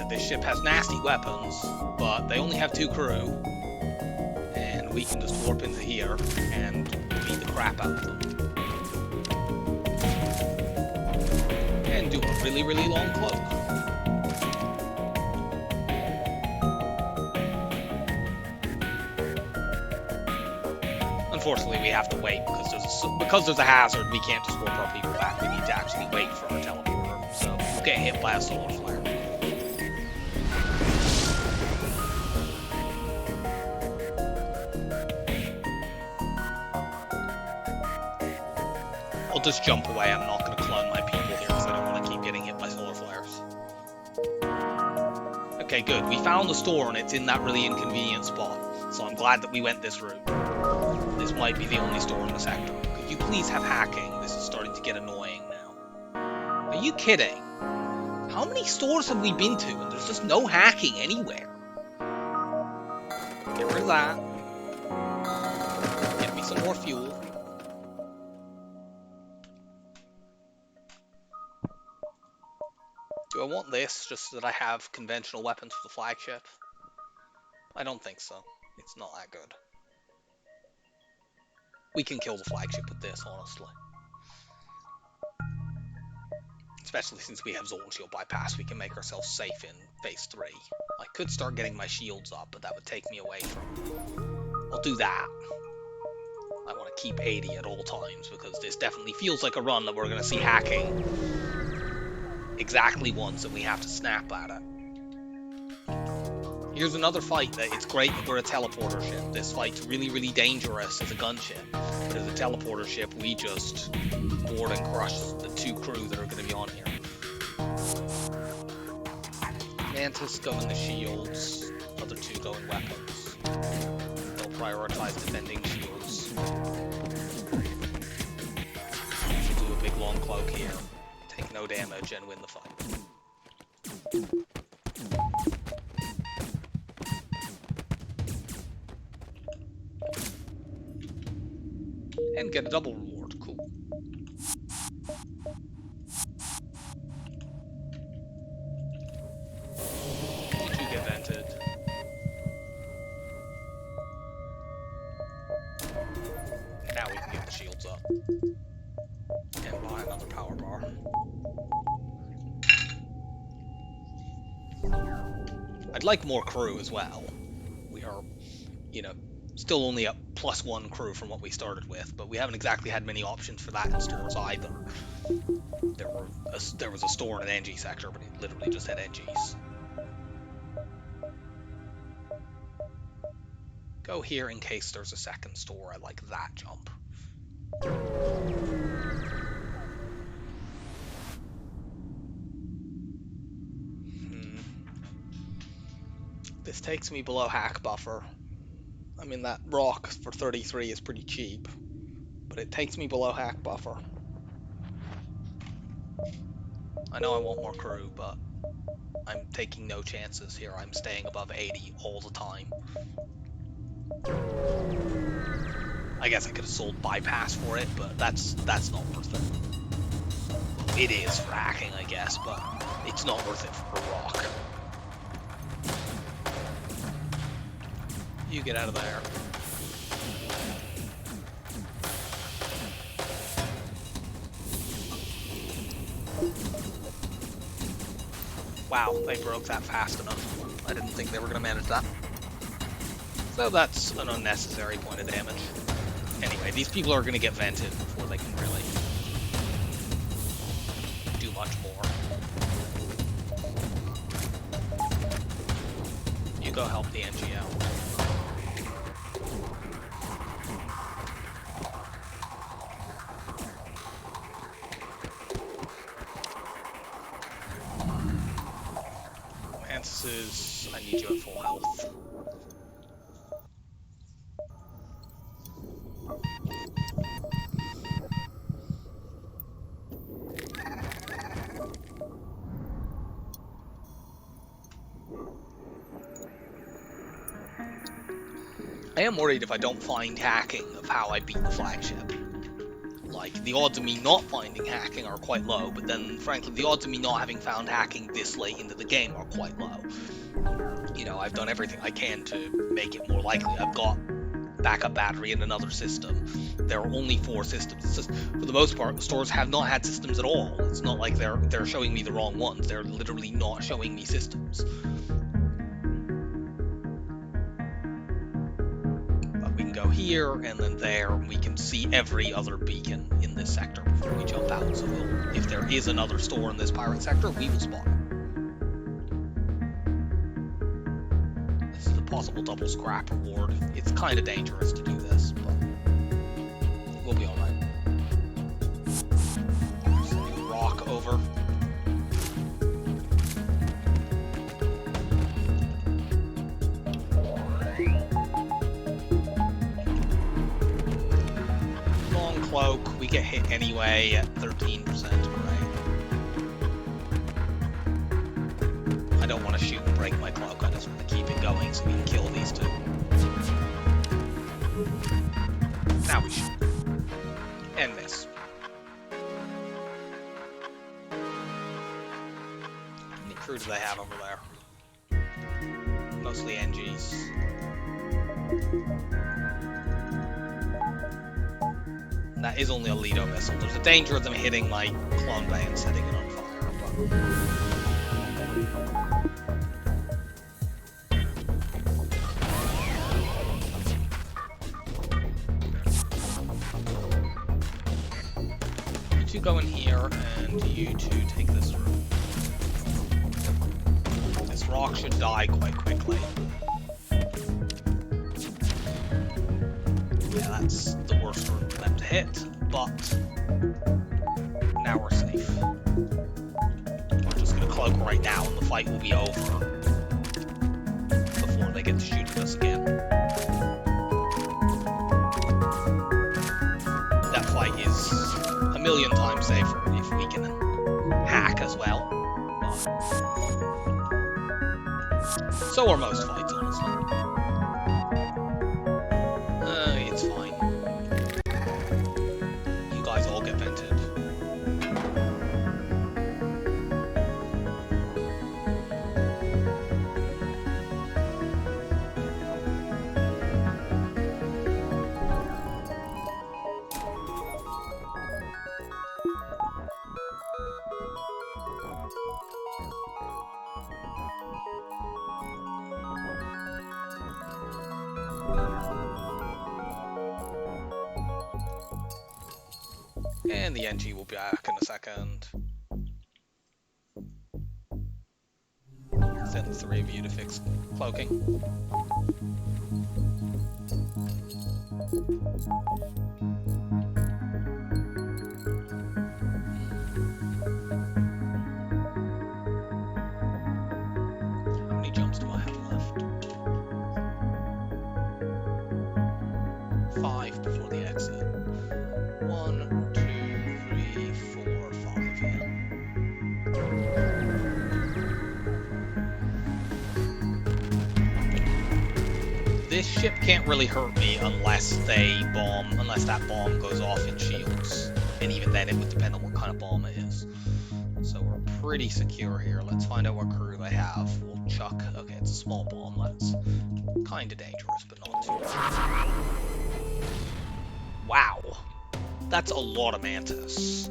Speaker 1: This ship has nasty weapons, but they only have 2 crew, and we can just warp into here and beat the crap out of them. And do a really, really long cloak. Unfortunately, we have to wait because there's a hazard. We can't just warp our people back. We need to actually wait for our teleporter, so we'll get hit by a solar flare. I'll just jump away. I'm not going to clone my people here because I don't want to keep getting hit by solar flares. Okay, good. We found the store and it's in that really inconvenient spot. So I'm glad that we went this route. This might be the only store in the sector. Could you please have hacking? This is starting to get annoying now. Are you kidding? How many stores have we been to and there's just no hacking anywhere? Get rid of that. Get me some more fuel. Do I want this just so that I have conventional weapons for the flagship? I don't think so. It's not that good. We can kill the flagship with this, honestly. Especially since we have Zoltan Shield bypass, we can make ourselves safe in phase 3. I could start getting my shields up, but that would take me away from... I'll do that. I want to keep 80 at all times, because this definitely feels like a run that we're going to see hacking exactly once, and we have to snap at it. Here's another fight that it's great that we're a teleporter ship. This fight's really, really dangerous as a gunship. But as a teleporter ship, we just board and crush the 2 crew that are going to be on here. Mantis go in the shields, other 2 go in weapons. They'll prioritize defending shields. We'll do a big long cloak here, take no damage, and win the fight. And get a double reward. Cool. You 2 get vented. Now we can get the shields up. And buy another power bar. I'd like more crew as well. We are, still only a +1 crew from what we started with, but we haven't exactly had many options for that in stores either. There was a store in an NG sector, but it literally just had NGs. Go here in case there's a second store. I like that jump. This takes me below hack buffer. I mean, that rock for 33 is pretty cheap. but it takes me below hack buffer. I know I want more crew, but I'm taking no chances here. I'm staying above 80 all the time. I guess I could have sold bypass for it, but that's not worth it. Well, it is for hacking, I guess, but it's not worth it for a rock. You get out of there. Wow, they broke that fast enough. I didn't think they were going to manage that. So that's an unnecessary point of damage. Anyway, these people are going to get vented before they can really do much more. You go help the NG out. Mantis, I need you at full health. I am worried if I don't find hacking of how I beat the flagship. Like, the odds of me not finding hacking are quite low, but then, frankly, the odds of me not having found hacking this late into the game are quite low. You know, I've done everything I can to make it more likely. I've got backup battery in another system. There are only 4 systems. It's just, for the most part, stores have not had systems at all. It's not like they're showing me the wrong ones. They're literally not showing me systems. We can go here and then there, and we can see every other beacon in this sector before we jump out. So if there is another store in this pirate sector, we will spot it. This is a possible double scrap reward. It's kind of dangerous to do this, but we'll be alright. Sending a rock over. Cloak, we get hit anyway at 13%, right? I don't want to shoot and break my cloak, I just want to keep it going so we can kill these two. Now we shoot. And miss. How many crew do they have over there? Mostly NGs. That is only a Lido missile. There's a danger of them hitting my clone bay and setting it on fire, but... You two go in here, and you two take this room. This rock should die quite quickly. Yeah, that's the worst room for them to hit, but now we're safe. We're just gonna cloak right now and the fight will be over before they get to shoot at us again. That fight is a million times safer if we can hack as well. So are most fights, honestly. It's fine. You guys all get vented. And the NG will be back in a second. Send the 3 of you to fix cloaking. How many jumps do I have left? 5 before the exit. this ship can't really hurt me unless that bomb goes off in shields. And even then, it would depend on what kind of bomb it is. So we're pretty secure here. Let's find out what crew they have. We'll chuck... Okay, it's a small bomb. That's kind of dangerous, but not too bad. Wow. That's a lot of Mantis.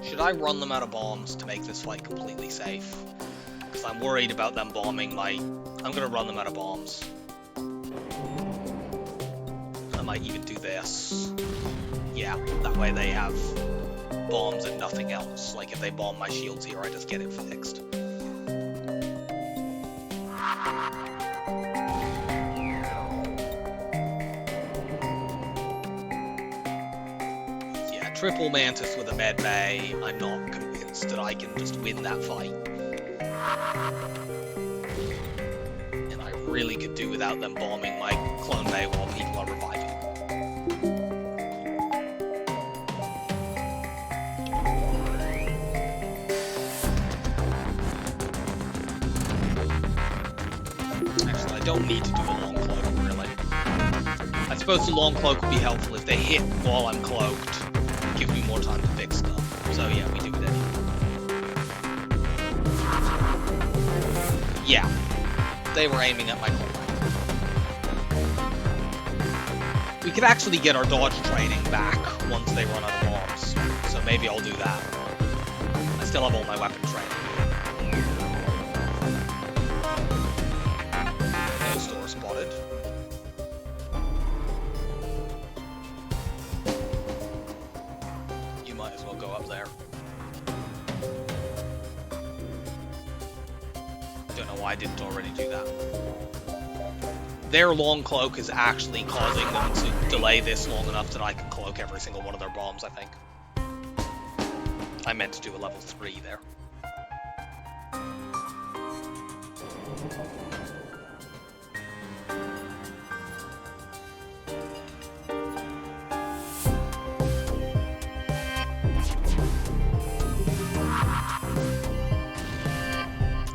Speaker 1: Should I run them out of bombs to make this fight completely safe? Because I'm worried about them bombing my... I'm going to run them out of bombs. I might even do this. Yeah, that way they have bombs and nothing else. Like, if they bomb my shields here, I just get it fixed. Yeah, triple Mantis with a med bay. I'm not convinced that I can just win that fight. And I really could do without them bombing my clone bay while people are reviving. Actually, I don't need to do a long cloak, really. I suppose the long cloak would be helpful if they hit while I'm cloaked. It gives me more time to fix stuff. So yeah, we do it anyway. Yeah, they were aiming at my clone. We could actually get our dodge training back once they run out of bombs, so maybe I'll do that. I still have all my weapon training. No store spotted. You might as well go up there. Don't know why I didn't already do that. Their long cloak is actually causing them to delay this long enough that I can cloak every single one of their bombs, I think. I meant to do a level 3 there.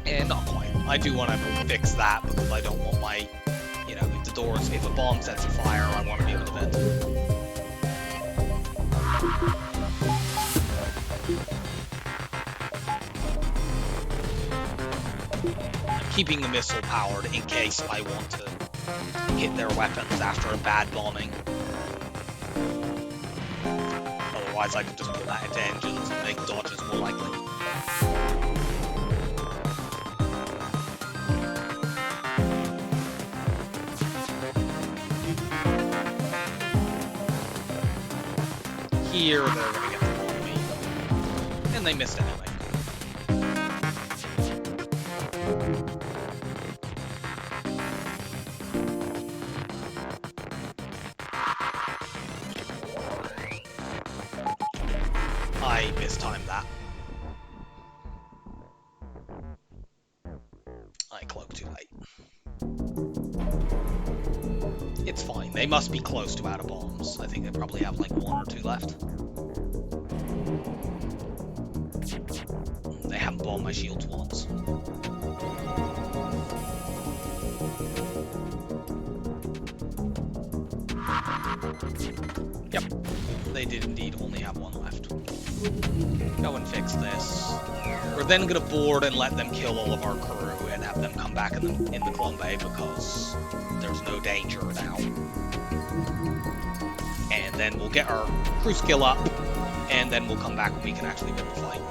Speaker 1: And not quite. I do want to fix that because I don't want my... You know, if the doors, if a bomb sets a fire, I want to be able to vent it. I'm keeping the missile powered in case I want to hit their weapons after a bad bombing. Otherwise, I could just put that into engines and make dodges more likely. Here, they're gonna get the ball me. And they missed anyway. I mistimed that. I cloaked too late. It's fine. They must be close to out of bombs. I think they probably have like 1 or 2 left. They haven't bombed my shields once. Yep, they did indeed only have 1 left. Go and fix this. We're then gonna board and let them kill all of our crew and have them come back in the clone bay because there's no danger now. And then we'll get our crew skill up, and then we'll come back when we can actually win the fight.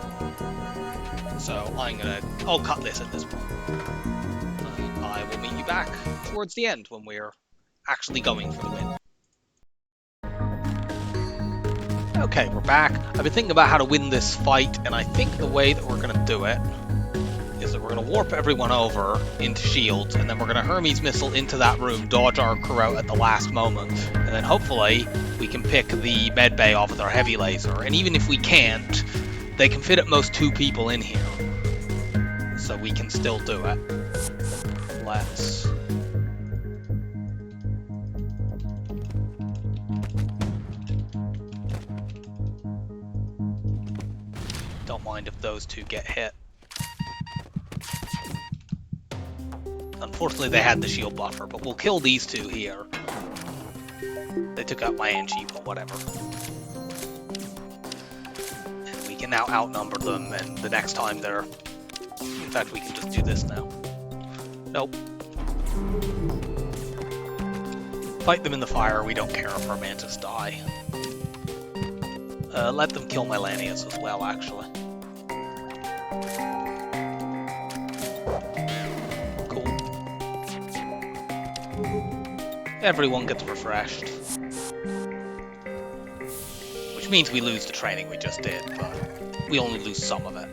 Speaker 1: So I'll cut this at this point. I will meet you back towards the end when we're actually going for the win. Okay, we're back. I've been thinking about how to win this fight, and I think the way that we're going to do it is that we're going to warp everyone over into shields, and then we're going to Hermes missile into that room, dodge our crew out at the last moment, and then hopefully we can pick the med bay off with our heavy laser. And even if we can't, they can fit at most 2 people in here, so we can still do it. Let's... Don't mind if those 2 get hit. Unfortunately, they had the shield buffer, but we'll kill these two here. They took out my NG, but whatever. And we can now outnumber them, and the next time they're... In fact, we can just do this now. Nope. Fight them in the fire, we don't care if our Mantis die. Let them kill my Lanius as well, actually. Cool. Everyone gets refreshed. Which means we lose the training we just did, but we only lose some of it.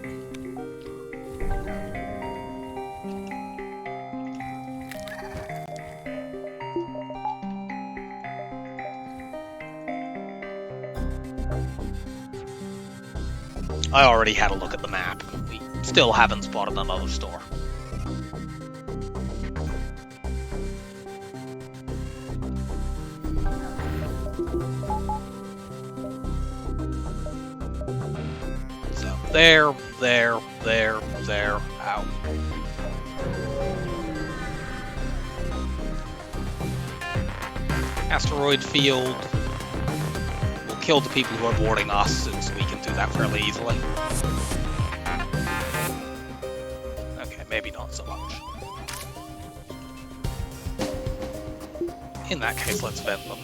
Speaker 1: I already had a look at the map. We still haven't spotted another store. So, there, out. Asteroid field. We'll kill the people who are boarding us, since we can do that fairly easily. Okay, maybe not so much. In that case, let's vent them.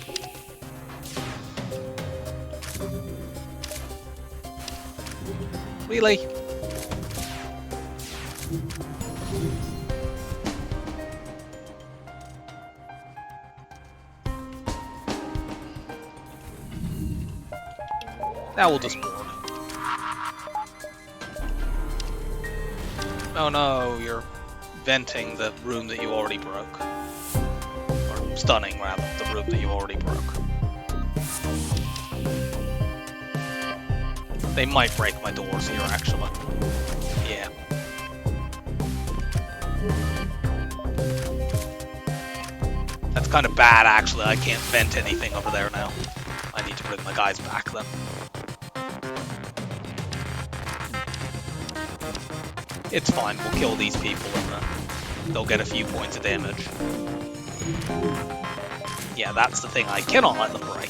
Speaker 1: Really? Now we'll just board. Oh no, you're venting the room that you already broke. Or stunning, rather, the room that you already broke. They might break my doors here, actually. Yeah. That's kind of bad, actually. I can't vent anything over there now. I need to bring my guys back, then. It's fine, we'll kill these people and they'll get a few points of damage. Yeah, that's the thing, I cannot let them break.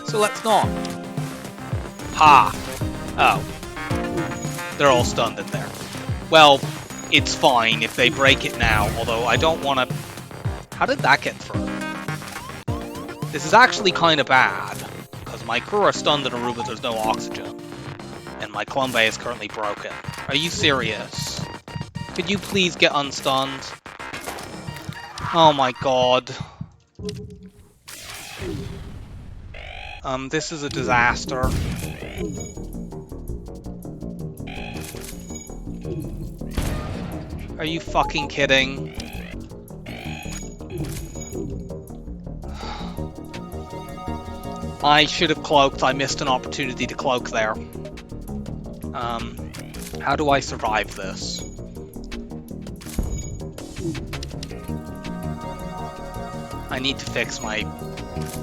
Speaker 1: So let's not. Ha! Oh. They're all stunned in there. Well, it's fine if they break it now, although I don't want to... How did that get through? This is actually kind of bad. My crew are stunned in a room, but there's no oxygen. And my Clumbe is currently broken. Are you serious? Could you please get unstunned? Oh my god. This is a disaster. Are you fucking kidding? I should have cloaked. I missed an opportunity to cloak there. How do I survive this? I need to fix my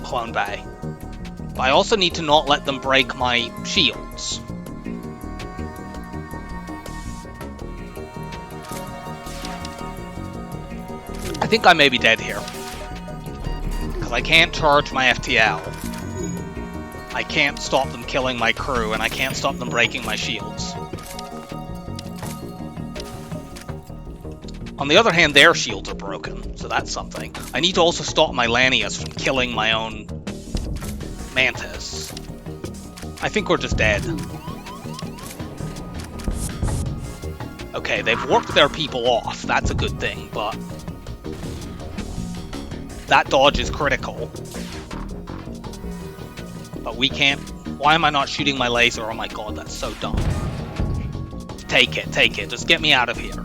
Speaker 1: Clone Bay. But I also need to not let them break my shields. I think I may be dead here. Because I can't charge my FTL. I can't stop them killing my crew, and I can't stop them breaking my shields. On the other hand, their shields are broken, so that's something. I need to also stop my Lanius from killing my own Mantis. I think we're just dead. Okay, they've worked their people off, that's a good thing, but... that dodge is critical. But we can't... Why am I not shooting my laser? Oh my god, that's so dumb. Take it, take it. Just get me out of here.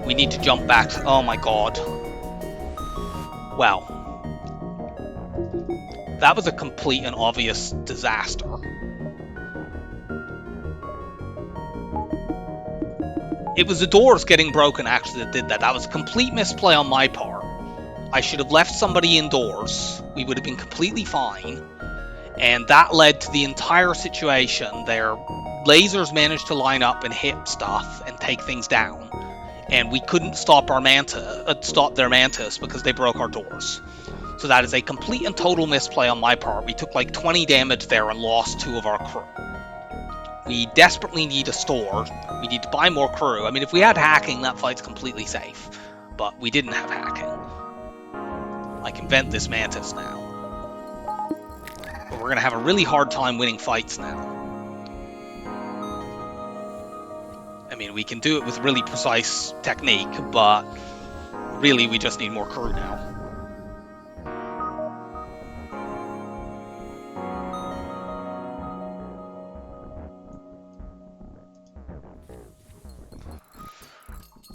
Speaker 1: We need to jump back. Oh my god. Wow. That was a complete and obvious disaster. It was the doors getting broken actually that did that. That was a complete misplay on my part. I should have left somebody indoors. We would have been completely fine. And that led to the entire situation. Their lasers managed to line up and hit stuff and take things down, and we couldn't stop stop their Mantis because they broke our doors. So that is a complete and total misplay on my part. We took like 20 damage there and lost 2 of our crew. We desperately need a store. We need to buy more crew. I mean, if we had hacking, that fight's completely safe. But we didn't have hacking. I can vent this Mantis now. But we're going to have a really hard time winning fights now. I mean, we can do it with really precise technique, but really we just need more crew now.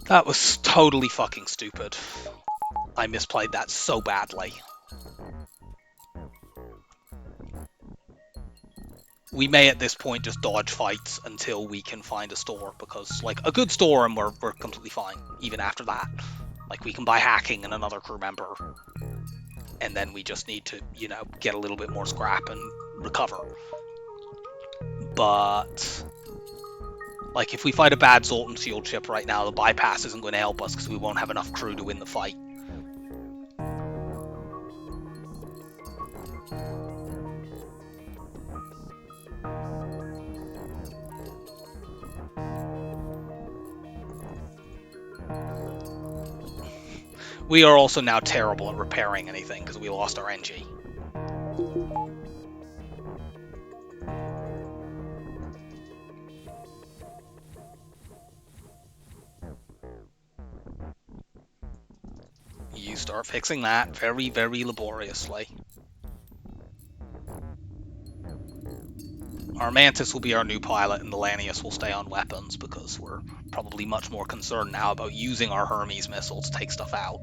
Speaker 1: That was totally fucking stupid. I misplayed that so badly. We may at this point just dodge fights until we can find a store, because like a good store and we're completely fine even after that. Like we can buy hacking and another crew member, and then we just need to, you know, get a little bit more scrap and recover. But like if we fight a bad Zoltan shield ship right now, the bypass isn't going to help us because we won't have enough crew to win the fight. We are also now terrible at repairing anything because we lost our NG. You start fixing that very, very laboriously. Our Mantis will be our new pilot, and the Lanius will stay on weapons because we're probably much more concerned now about using our Hermes missile to take stuff out.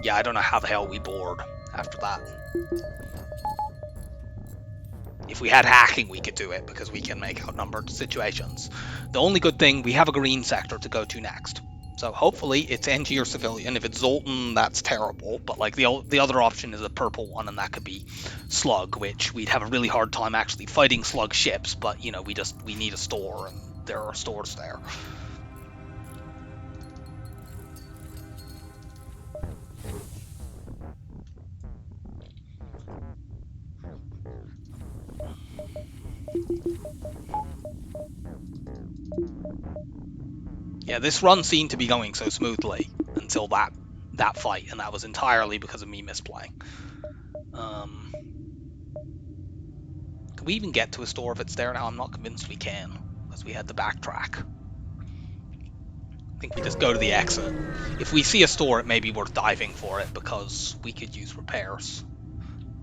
Speaker 1: Yeah, I don't know how the hell we bored after that. If we had hacking, we could do it because we can make outnumbered situations. The only good thing, we have a green sector to go to next. So hopefully it's NG or civilian. If it's Zoltan, that's terrible. But like the other option is a purple one, and that could be Slug, which we'd have a really hard time actually fighting Slug ships. But you know, we need a store, and there are stores there. Yeah, this run seemed to be going so smoothly until that fight, and that was entirely because of me misplaying. Can we even get to a store if it's there now? I'm not convinced we can, because we had to backtrack. I think we just go to the exit. If we see a store, it may be worth diving for it, because we could use repairs.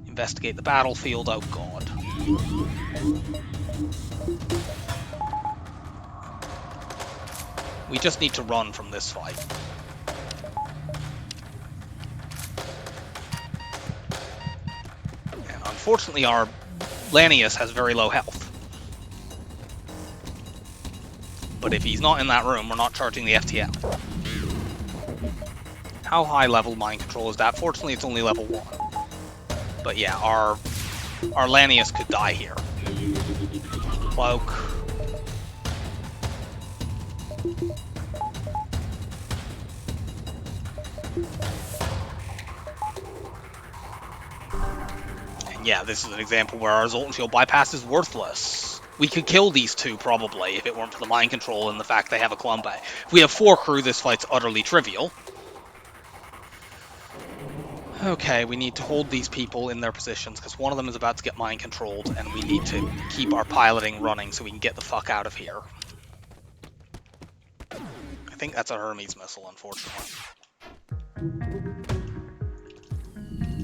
Speaker 1: Investigate the battlefield, oh god. We just need to run from this fight. And unfortunately, our Lanius has very low health. But if he's not in that room, we're not charging the FTL. How high level mind control is that? Fortunately, it's only level 1. But yeah, our Lanius could die here. Cloak. And yeah, this is an example where our Zoltan Shield bypass is worthless. We could kill these two, probably, if it weren't for the mind control and the fact they have a clump. If we have 4 crew, this fight's utterly trivial. Okay, we need to hold these people in their positions, because one of them is about to get mind controlled, and we need to keep our piloting running so we can get the fuck out of here. I think that's a Hermes missile, unfortunately.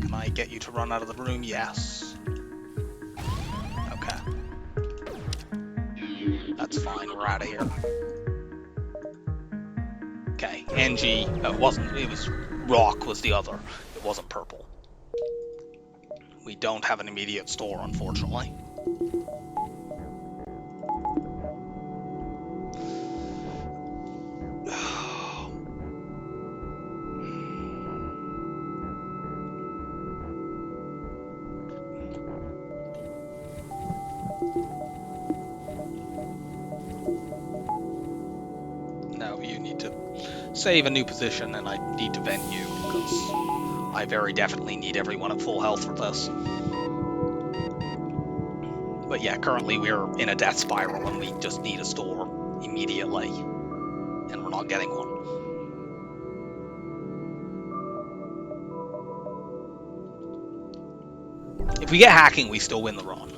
Speaker 1: Can I get you to run out of the room? Yes. Okay. That's fine, we're out of here. Okay, NG, it was Rock was the other. It wasn't purple. We don't have an immediate store, unfortunately. save a new position, and I need to vent you, because I very definitely need everyone at full health for this. But yeah, currently we're in a death spiral, and we just need a store immediately, and we're not getting one. If we get hacking, we still win the run.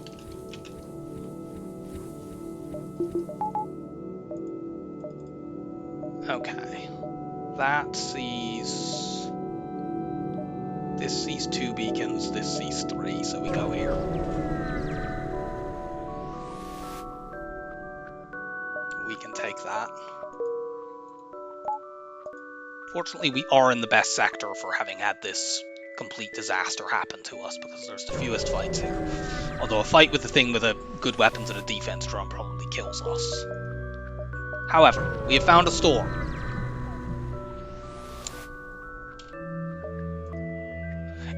Speaker 1: Okay. That sees... This sees 2 beacons, this sees 3, so we go here. We can take that. Fortunately, we are in the best sector for having had this complete disaster happen to us, because there's the fewest fights here. Although a fight with the thing with a good weapons and a defense drone probably kills us. However, we have found a store.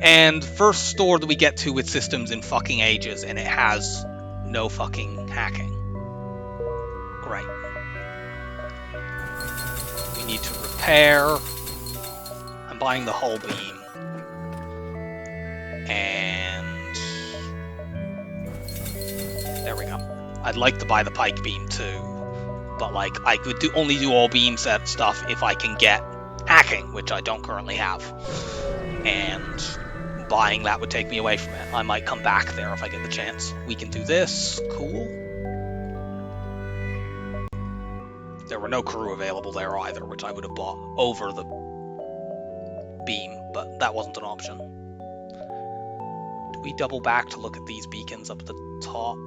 Speaker 1: And first store that we get to with systems in fucking ages, and it has no fucking hacking. Great. We need to repair. I'm buying the hull beam. And there we go. I'd like to buy the pike beam too, but like I could only do all beam set stuff if I can get hacking, which I don't currently have. And buying that would take me away from it. I might come back there if I get the chance. We can do this. Cool. There were no crew available there either, which I would have bought over the beam, but that wasn't an option. Do we double back to look at these beacons up at the top?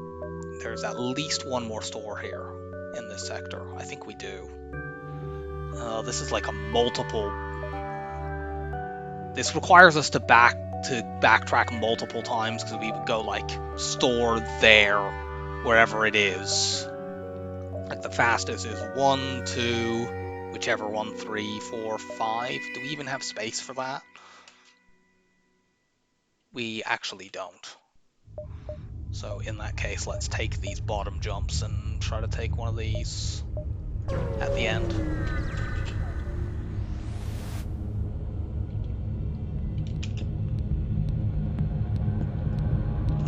Speaker 1: There's at least one more store here in this sector. I think we do. This is like a multiple... This requires us to backtrack multiple times, because we would go like store there, wherever it is. Like the fastest is 1, 2, whichever 1, 3, 4, 5. Do we even have space for that? We actually don't. So in that case, let's take these bottom jumps and try to take one of these at the end.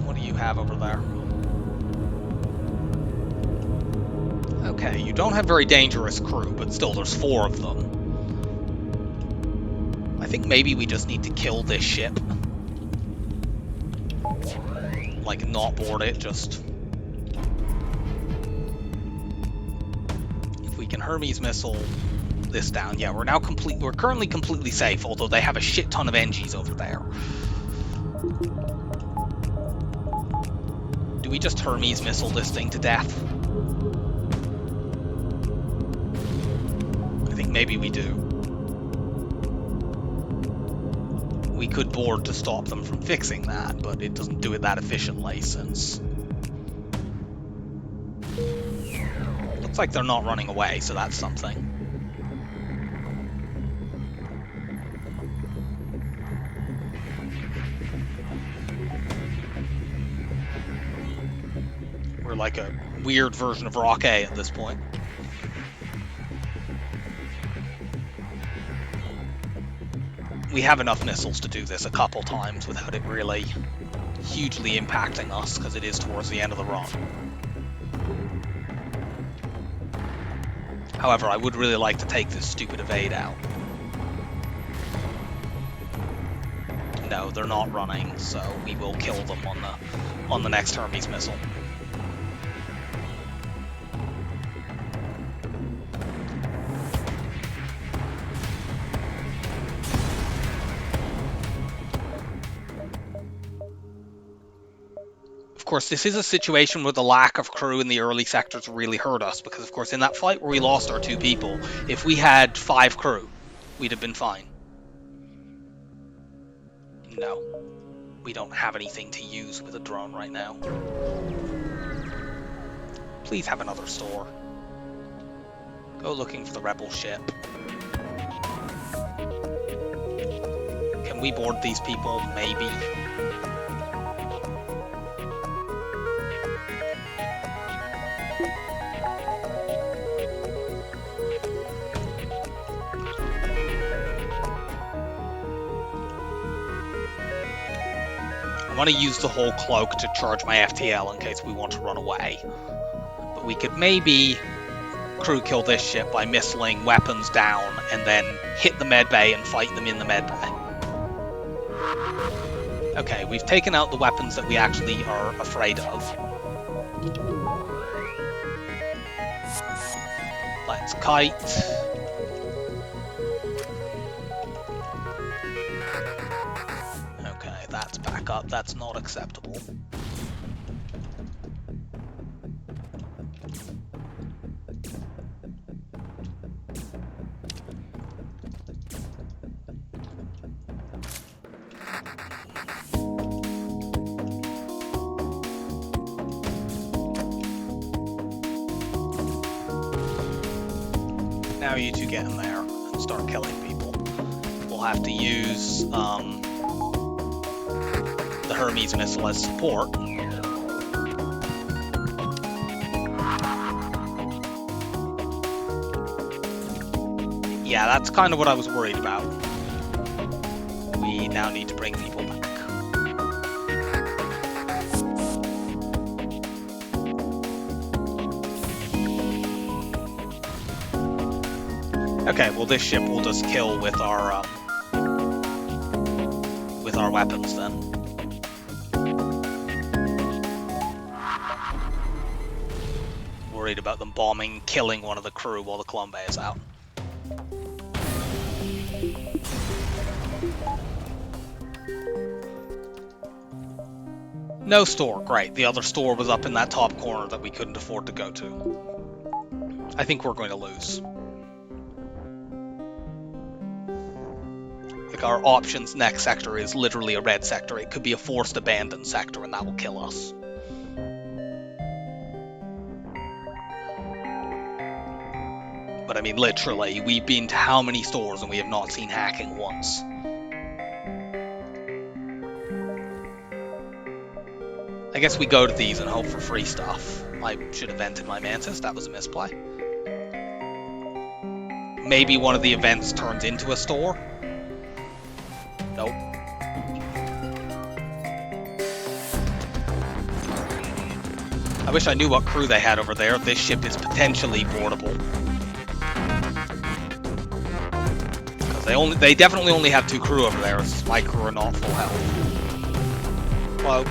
Speaker 1: What do you have over there? Okay, you don't have very dangerous crew, but still there's 4 of them. I think maybe we just need to kill this ship. Like, not board it, just... If we can Hermes missile this down. Yeah, we're currently completely safe, although they have a shit ton of NGs over there. Do we just Hermes missile this thing to death? I think maybe we do. We could board to stop them from fixing that, but it doesn't do it that efficiently, since... Looks like they're not running away, so that's something. We're like a weird version of Rock A at this point. We have enough missiles to do this a couple times without it really hugely impacting us, because it is towards the end of the run. However, I would really like to take this stupid evade out. No, they're not running, so we will kill them on the next Hermes missile. Of course, this is a situation where the lack of crew in the early sectors really hurt us, because of course in that fight where we lost our 2 people, if we had 5 crew, we'd have been fine. No. We don't have anything to use with a drone right now. Please have another store. Go looking for the rebel ship. Can we board these people? Maybe. want to use the whole cloak to charge my FTL in case we want to run away. But we could maybe crew kill this ship by missiling weapons down and then hit the medbay and fight them in the medbay. Okay, we've taken out the weapons that we actually are afraid of. Let's kite. Okay, that's back up. That's not acceptable. Now you two get in there and start killing people. We'll have to use the Hermes missile as support. Yeah, that's kind of what I was worried about. We now need to bring people back. Okay, well this ship will just kill with our weapons then. Worried about them bombing, killing one of the crew while the clone bay is out. No store, great. The other store was up in that top corner that we couldn't afford to go to. I think we're going to lose. Our options next sector is literally a red sector. It could be a forced abandoned sector and that will kill us. But I mean literally, we've been to how many stores and we have not seen hacking once. I guess we go to these and hope for free stuff. I should have vented my Mantis, that was a misplay. Maybe one of the events turns into a store. Nope. I wish I knew what crew they had over there. This ship is potentially boardable. Because they definitely only have 2 crew over there. My crew are not full health. Cloak.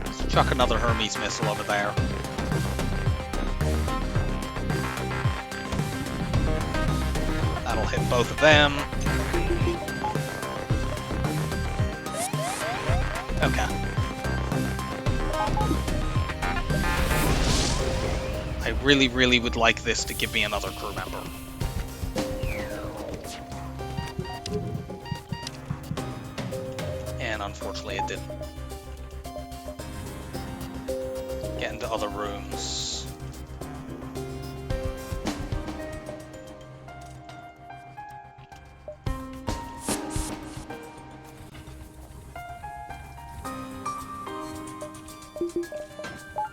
Speaker 1: Let's chuck another Hermes missile over there. That'll hit both of them. Okay. I really, really would like this to give me another crew member. And unfortunately it didn't. Get into other rooms.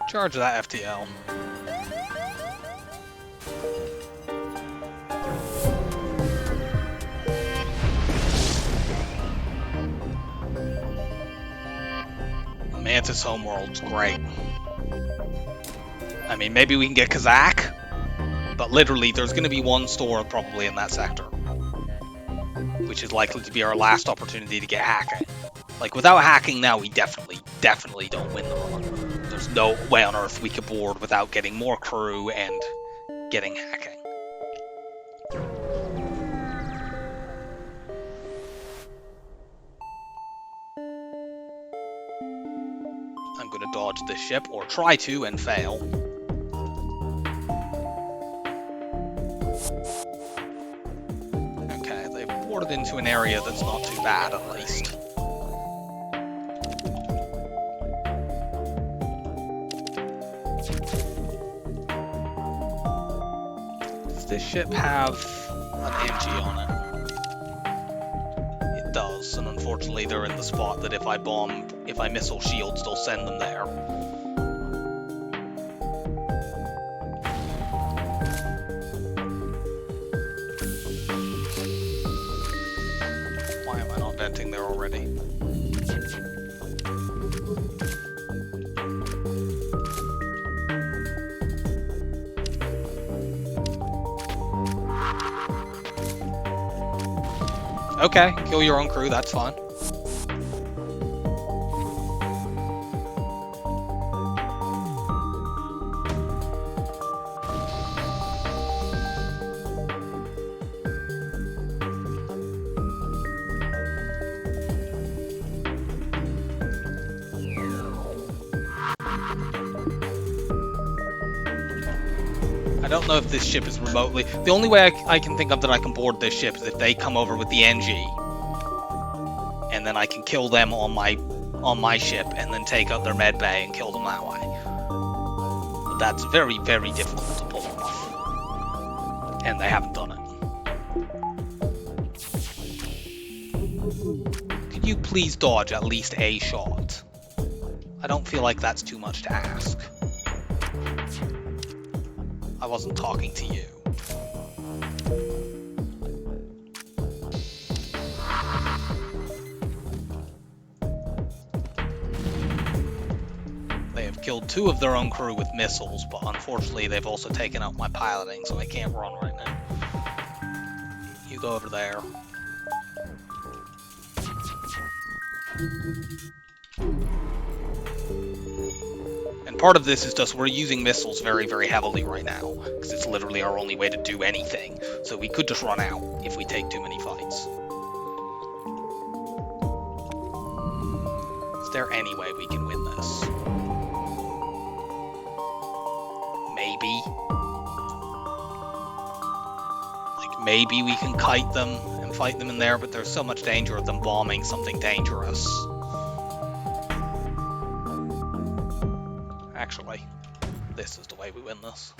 Speaker 1: Charge that FTL. Mantis homeworld's great. I mean, maybe we can get Kazakh, but literally there's going to be one store probably in that sector, which is likely to be our last opportunity to get hacking. Like, without hacking now, we definitely don't win the run. There's no way on earth we could board without getting more crew and getting hacking. I'm going to dodge this ship, or try to, and fail. Okay, they've boarded into an area that's not too bad, at least. Does this ship have an MG on it? It does, and unfortunately they're in the spot that if I missile shields, they'll send them there. Why am I not venting there already? Okay, kill your own crew, that's fine. I don't know if this ship is remotely... The only way I can think of that I can board this ship is if they come over with the NG. And then I can kill them on my ship and then take out their med bay and kill them that way. But that's very, very difficult to pull off. And they haven't done it. Could you please dodge at least a shot? I don't feel like that's too much to ask. I wasn't talking to you. They have killed 2 of their own crew with missiles, but unfortunately they've also taken out my piloting, so I can't run right now. You go over there. And part of this is just we're using missiles very, very heavily right now, because it's literally our only way to do anything. So we could just run out if we take too many fights. Is there any way we can win this? Maybe. Like, maybe we can kite them and fight them in there, but there's so much danger of them bombing something dangerous. Actually, this is the way we win this.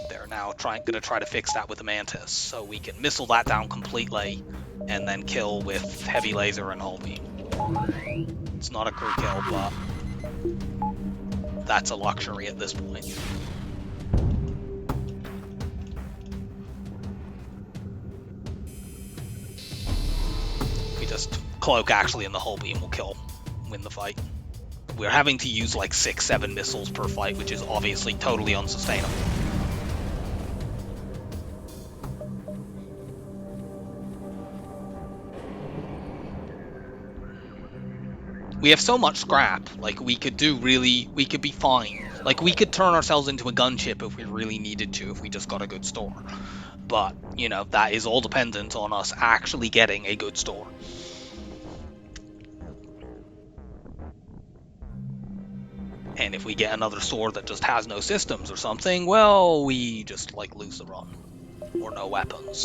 Speaker 1: They're now gonna try to fix that with the Mantis, so we can missile that down completely, and then kill with heavy laser and hull beam. It's not a crew kill, but that's a luxury at this point. We just cloak actually in the hull beam will win the fight. We're having to use like 6-7 missiles per fight, which is obviously totally unsustainable. We have so much scrap, like we could be fine. Like we could turn ourselves into a gunship if we really needed to, if we just got a good store. But, you know, that is all dependent on us actually getting a good store. And if we get another store that just has no systems or something, well, we just, like, lose the run. Or no weapons.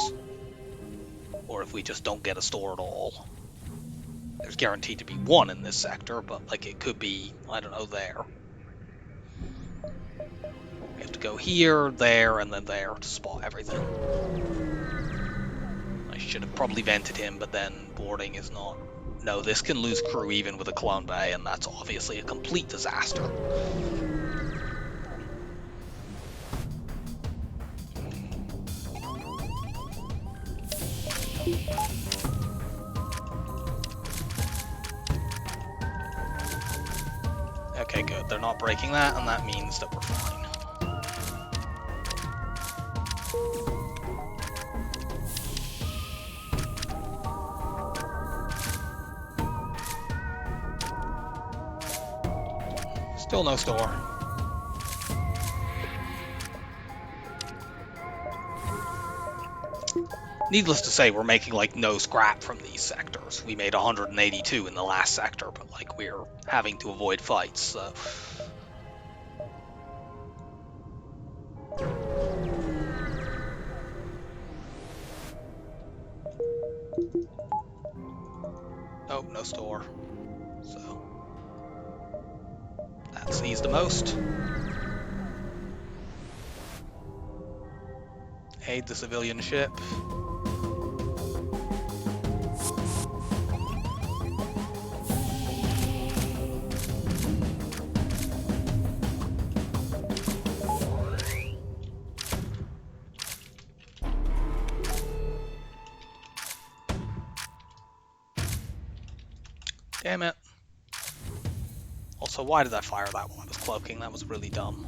Speaker 1: Or if we just don't get a store at all. There's guaranteed to be one in this sector, but, like, it could be, I don't know, there. We have to go here, there, and then there to spot everything. I should have probably vented him, but then boarding is not... No, this can lose crew even with a clone bay, and that's obviously a complete disaster. Okay, good. They're not breaking that, and that means that we're fine. Still no store. Needless to say, we're making, like, no scrap from these sectors. We made 182 in the last sector, but, like, we're having to avoid fights, so... Oh, no store. So... that sees the most. Aid the civilian ship. Damn it. Also, why did I fire that while I was cloaking? That was really dumb.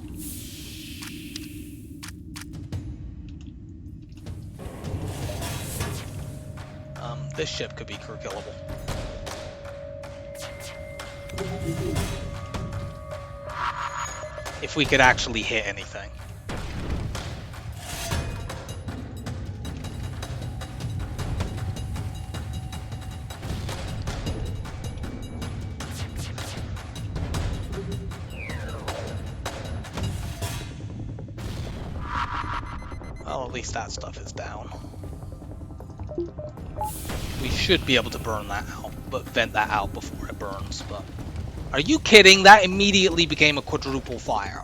Speaker 1: This ship could be crew killable. If we could actually hit anything. Well, at least that stuff is down. We should be able to burn that out, but vent that out before it burns, but... Are you kidding? That immediately became a quadruple fire.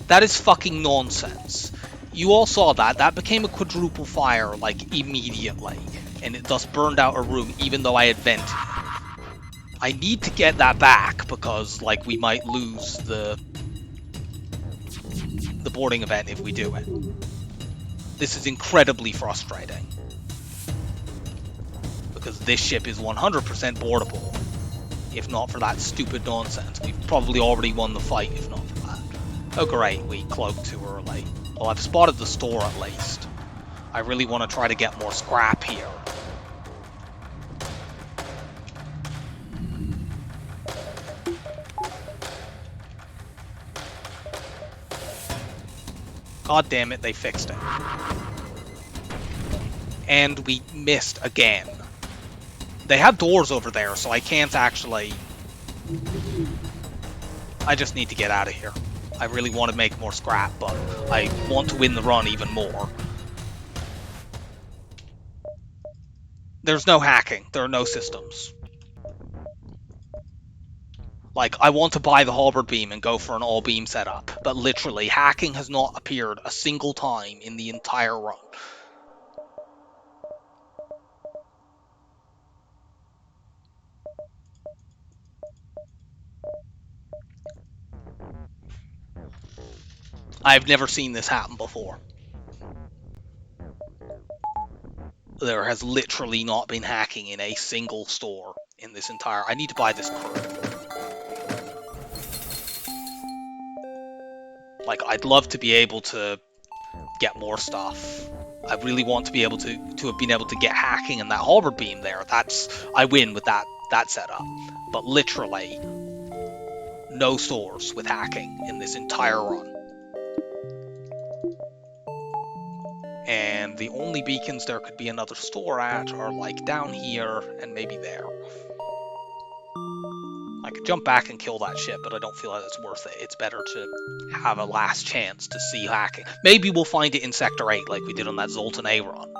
Speaker 1: That is fucking nonsense. You all saw that. That became a quadruple fire, like, immediately. And it thus burned out a room, even though I had vented. I need to get that back, because, like, we might lose the boarding event if we do it. This is incredibly frustrating. Because this ship is 100% boardable. If not for that stupid nonsense. We've probably already won the fight, if not for that. Oh great, we cloaked too early. Well, I've spotted the store at least. I really want to try to get more scrap here. God damn it, they fixed it. And we missed again. They have doors over there, so I can't actually... I just need to get out of here. I really want to make more scrap, but I want to win the run even more. There's no hacking. There are no systems. Like, I want to buy the halberd beam and go for an all-beam setup, but literally, hacking has not appeared a single time in the entire run. I've never seen this happen before. There has literally not been hacking in a single store in this entire... I need to buy this crew. Like, I'd love to be able to get more stuff. I really want to be able to have been able to get hacking and that halberd beam there. I win with that setup. But literally, no stores with hacking in this entire run. And the only beacons there could be another store at are like down here and maybe there. I could jump back and kill that ship, but I don't feel like it's worth it. It's better to have a last chance to see hacking. Maybe we'll find it in Sector 8 like we did on that Zoltan A run.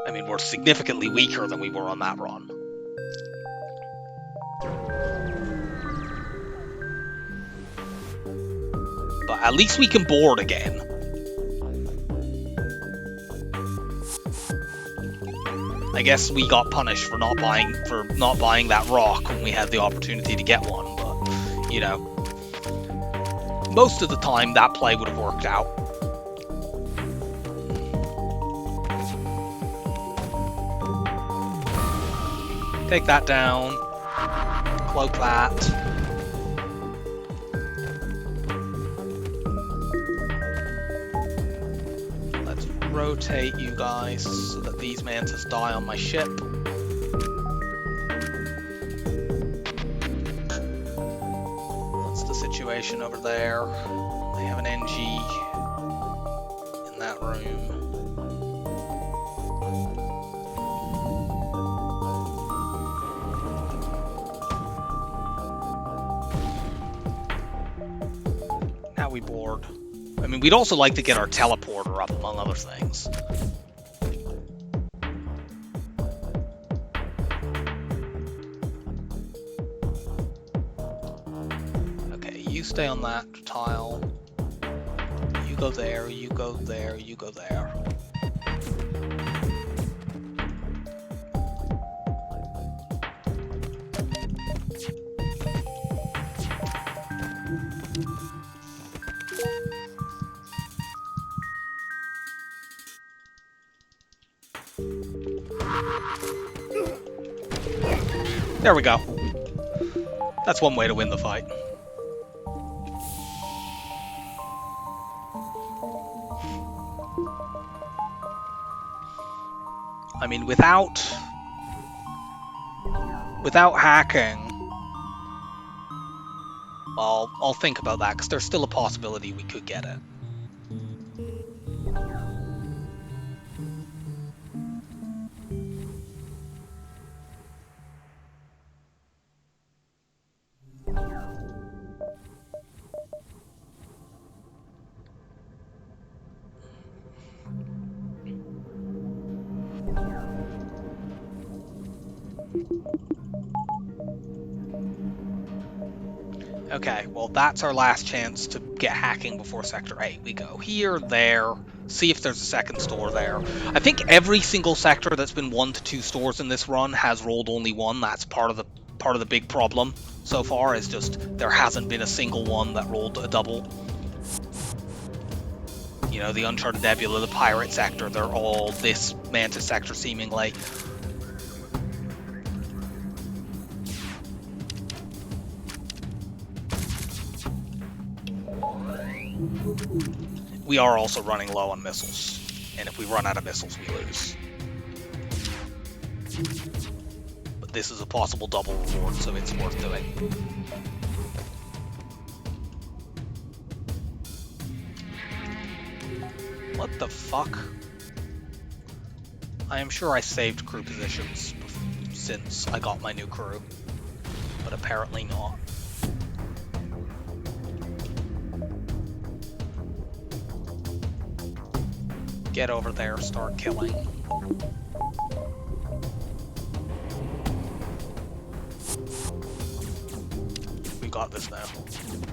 Speaker 1: I mean, we're significantly weaker than we were on that run. But at least we can board again. I guess we got punished for not buying that rock when we had the opportunity to get one, but you know, most of the time that play would have worked out. Take that down, cloak that. Rotate you guys so that these mantis die on my ship. What's the situation over there? They have an NG in that room. Now we board. I mean, we'd also like to get our teleporter up, among other things. Okay, you stay on that tile. You go there, you go there, you go there. There we go. That's one way to win the fight. I mean, without hacking, well, I'll think about that, because there's still a possibility we could get it. Okay, well, that's our last chance to get hacking before Sector 8. We go here, there, see if there's a second store there. I think every single sector that's been 1 to 2 stores in this run has rolled only one. That's part of the big problem so far, is just there hasn't been a single one that rolled a double. You know, the Uncharted Nebula, the Pirate sector, they're all this Mantis sector seemingly. We are also running low on missiles, and if we run out of missiles, we lose. But this is a possible double reward, so it's worth doing. What the fuck? I am sure I saved crew positions since I got my new crew, but apparently not. Get over there, start killing. We got this now.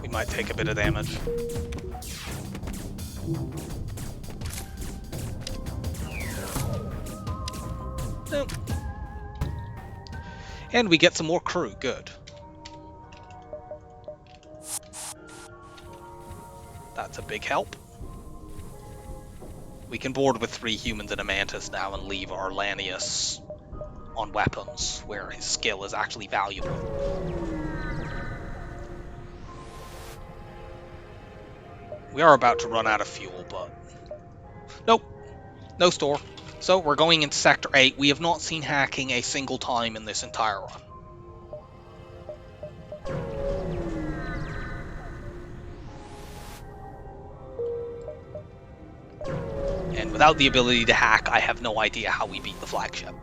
Speaker 1: We might take a bit of damage. Nope. And we get some more crew, good. That's a big help. We can board with 3 humans and a Mantis now and leave our Lanius on weapons, where his skill is actually valuable. We are about to run out of fuel, but... Nope. No store. So we're going into Sector 8. We have not seen hacking a single time in this entire run. And without the ability to hack, I have no idea how we beat the flagship.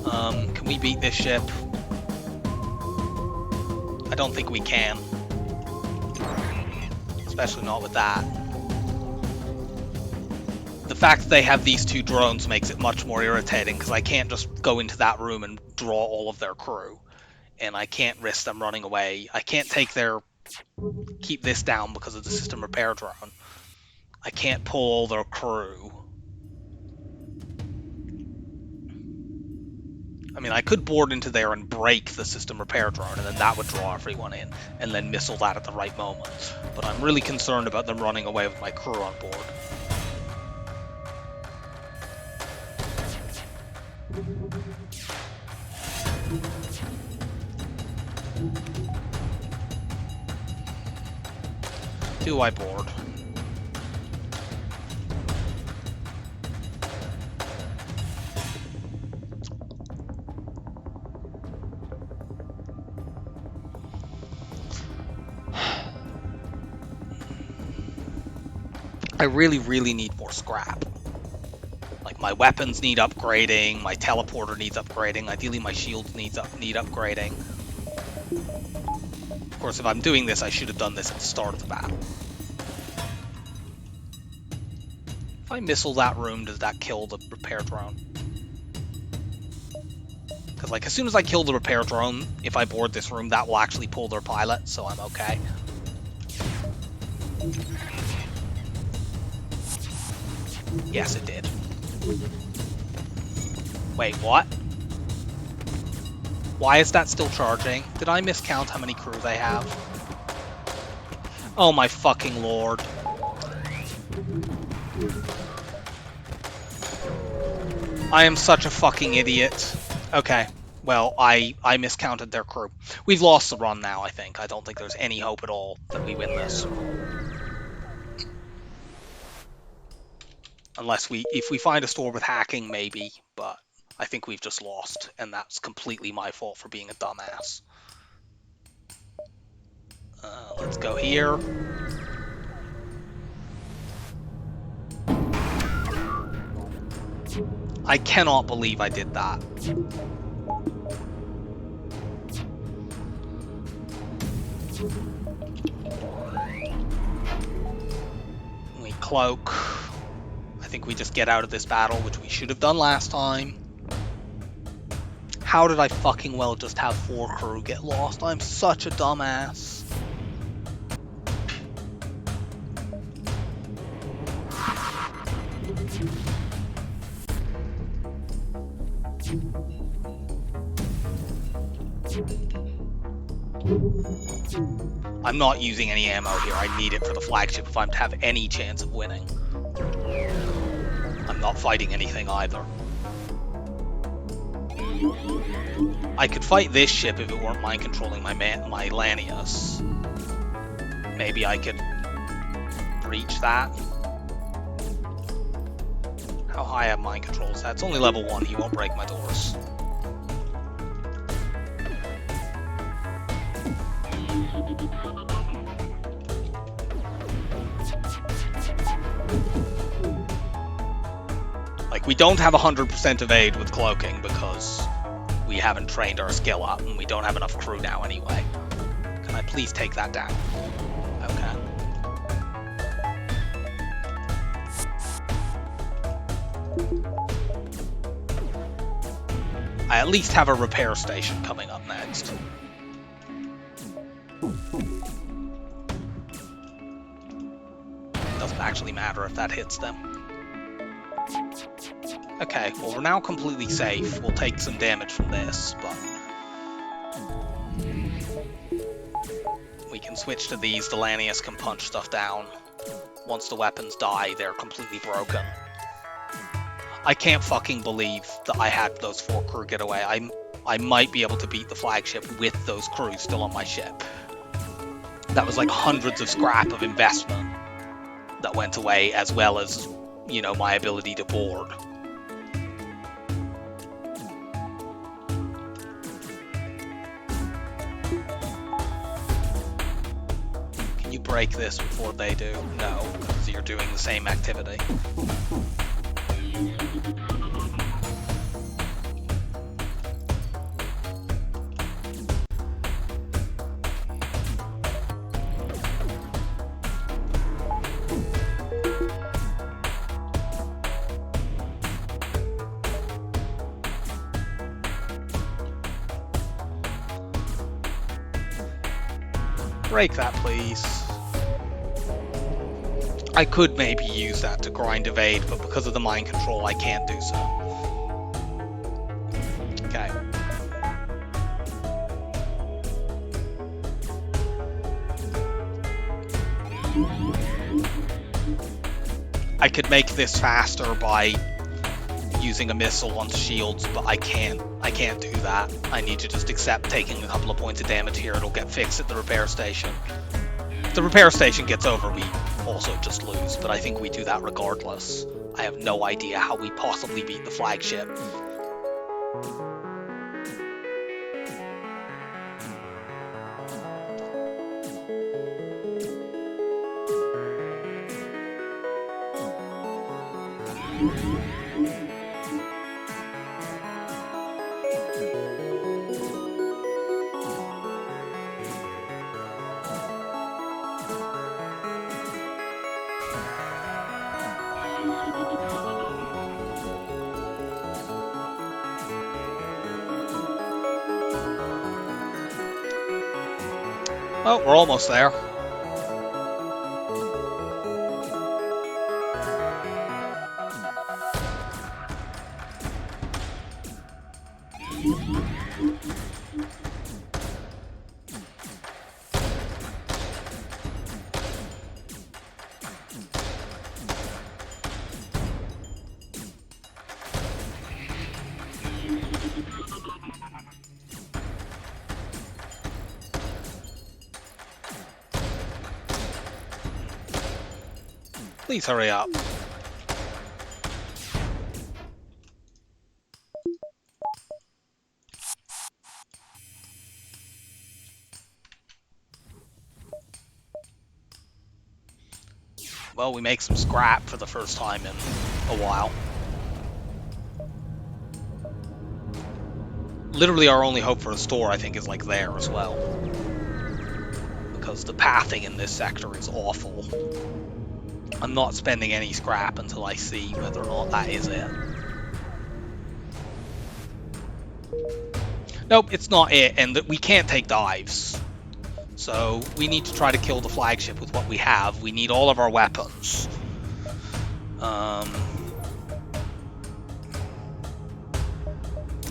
Speaker 1: Can we beat this ship? I don't think we can. Especially not with that. The fact that they have these 2 drones makes it much more irritating, because I can't just go into that room and draw all of their crew. And I can't risk them running away. I can't keep this down because of the system repair drone. I can't pull all their crew. I mean, I could board into there and break the system repair drone, and then that would draw everyone in, and then missile that at the right moment. But I'm really concerned about them running away with my crew on board. Do I board? I really, really need more scrap. Like, my weapons need upgrading, my teleporter needs upgrading, ideally my shields need upgrading. Of course, if I'm doing this, I should have done this at the start of the battle. If I missile that room, does that kill the repair drone? Because, like, as soon as I kill the repair drone, if I board this room, that will actually pull their pilot, so I'm okay. Yes, it did. Wait, what? Why is that still charging? Did I miscount how many crew they have? Oh my fucking lord. I am such a fucking idiot. Okay, Well, I miscounted their crew. We've lost the run now, I think. I don't think there's any hope at all that we win this. Unless if we find a store with hacking, maybe, but I think we've just lost, and that's completely my fault for being a dumbass. Let's go here. I cannot believe I did that. We cloak. I think we just get out of this battle, which we should have done last time. How did I fucking well just have 4 crew get lost? I'm such a dumbass. I'm not using any ammo here. I need it for the flagship if I'm to have any chance of winning. I'm not fighting anything either. I could fight this ship if it weren't mind controlling my Lanius. Maybe I could breach that. How high have mind controls? That's only level 1. He won't break my doors. Like, we don't have 100% evade with cloaking because we haven't trained our skill up, and we don't have enough crew now anyway. Can I please take that down? Okay. I at least have a repair station coming up next. Doesn't actually matter if that hits them. Okay, well, we're now completely safe. We'll take some damage from this, but we can switch to these. The Lanius can punch stuff down. Once the weapons die, they're completely broken. I can't fucking believe that I had those 4 crew get away. I might be able to beat the flagship with those crews still on my ship. That was like hundreds of scrap of investment that went away, as well as, you know, my ability to board. Can you break this before they do? No, because you're doing the same activity. Break that, please. I could maybe use that to grind evade, but because of the mind control, I can't do so. Okay. I could make this faster by using a missile onto shields, but I can't do that. I need to just accept taking a couple of points of damage here. It'll get fixed at the repair station. If the repair station gets over, we also just lose, but I think we do that regardless. I have no idea how we possibly beat the flagship. Well, we're almost there. Please hurry up. Well, we make some scrap for the first time in a while. Literally our only hope for a store, I think, is like there as well. Because the pathing in this sector is awful. I'm not spending any scrap until I see whether or not that is it. Nope, it's not it, and we can't take dives. So we need to try to kill the flagship with what we have. We need all of our weapons.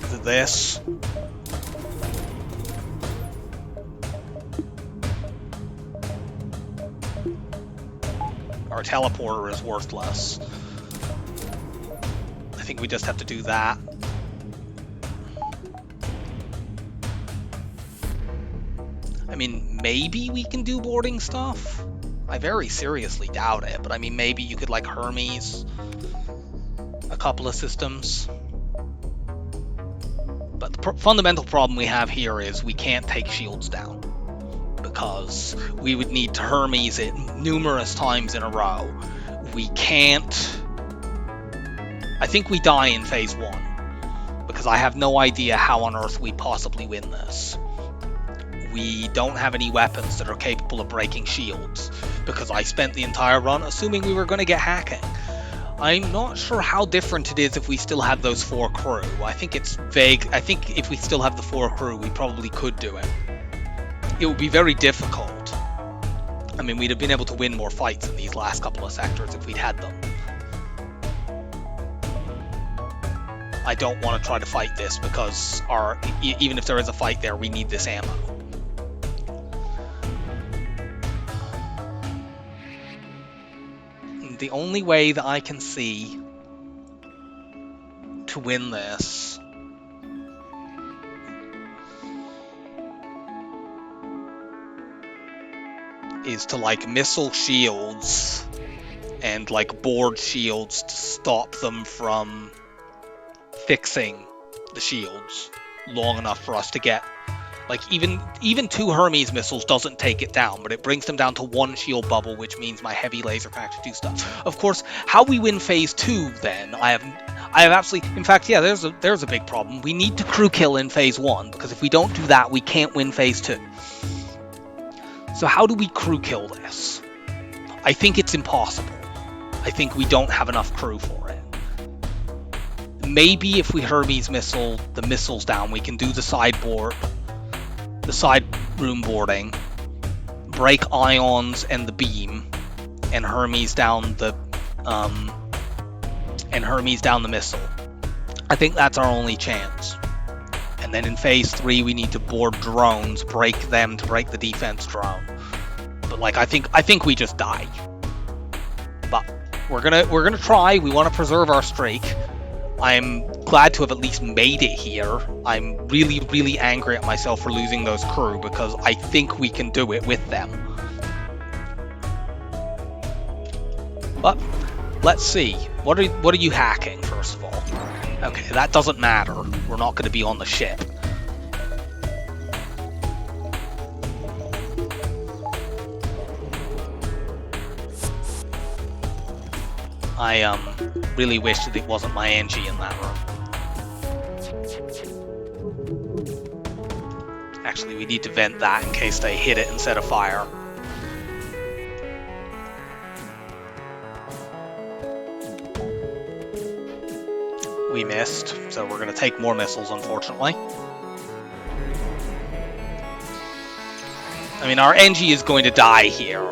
Speaker 1: Is it this? Our teleporter is worthless. I think we just have to do that. I mean, maybe we can do boarding stuff? I very seriously doubt it, but I mean, maybe you could, like, Hermes a couple of systems. But the fundamental problem we have here is we can't take shields down, because we would need to Hermes it numerous times in a row. We can't... I think we die in phase 1, because I have no idea how on earth we possibly win this. We don't have any weapons that are capable of breaking shields, because I spent the entire run assuming we were going to get hacking. I'm not sure how different it is if we still have those 4 crew. I think it's vague. I think if we still have the 4 crew, we probably could do it. It would be very difficult. I mean, we'd have been able to win more fights in these last couple of sectors if we'd had them. I don't want to try to fight this because even if there is a fight there, we need this ammo. The only way that I can see to win this is to, like, missile shields and, like, board shields to stop them from fixing the shields long enough for us to get, like, even 2 Hermes missiles doesn't take it down, but it brings them down to 1 shield bubble, which means my heavy laser can actually do stuff. Of course, how we win phase 2 then, I have absolutely, in fact, yeah, there's a big problem. We need to crew kill in phase 1, because if we don't do that, we can't win phase 2. So how do we crew kill this? I think it's impossible. I think we don't have enough crew for it. Maybe if we Hermes missile the missiles down, we can do the side room boarding, break ions and the beam, and Hermes down the missile. I think that's our only chance. And then in phase 3 we need to board drones, break them to break the defense drone. But, like, I think we just die. But we're gonna try. We want to preserve our streak. I'm glad to have at least made it here. I'm really, really angry at myself for losing those crew, because I think we can do it with them. But let's see. What are you hacking, first of all? Okay, that doesn't matter. We're not going to be on the ship. I really wish that it wasn't my NG in that room. Actually, we need to vent that in case they hit it and set a fire. We missed, so we're going to take more missiles, unfortunately. I mean, our NG is going to die here.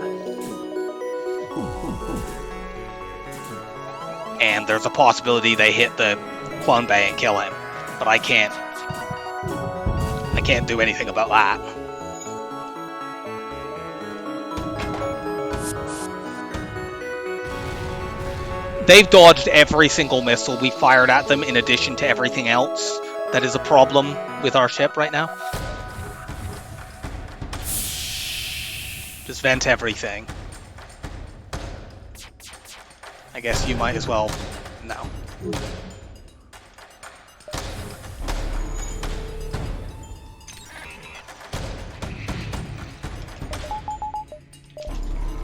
Speaker 1: And there's a possibility they hit the clone bay and kill him. But I can't do anything about that. They've dodged every single missile we fired at them in addition to everything else. That is a problem with our ship right now. Just vent everything. I guess you might as well... No.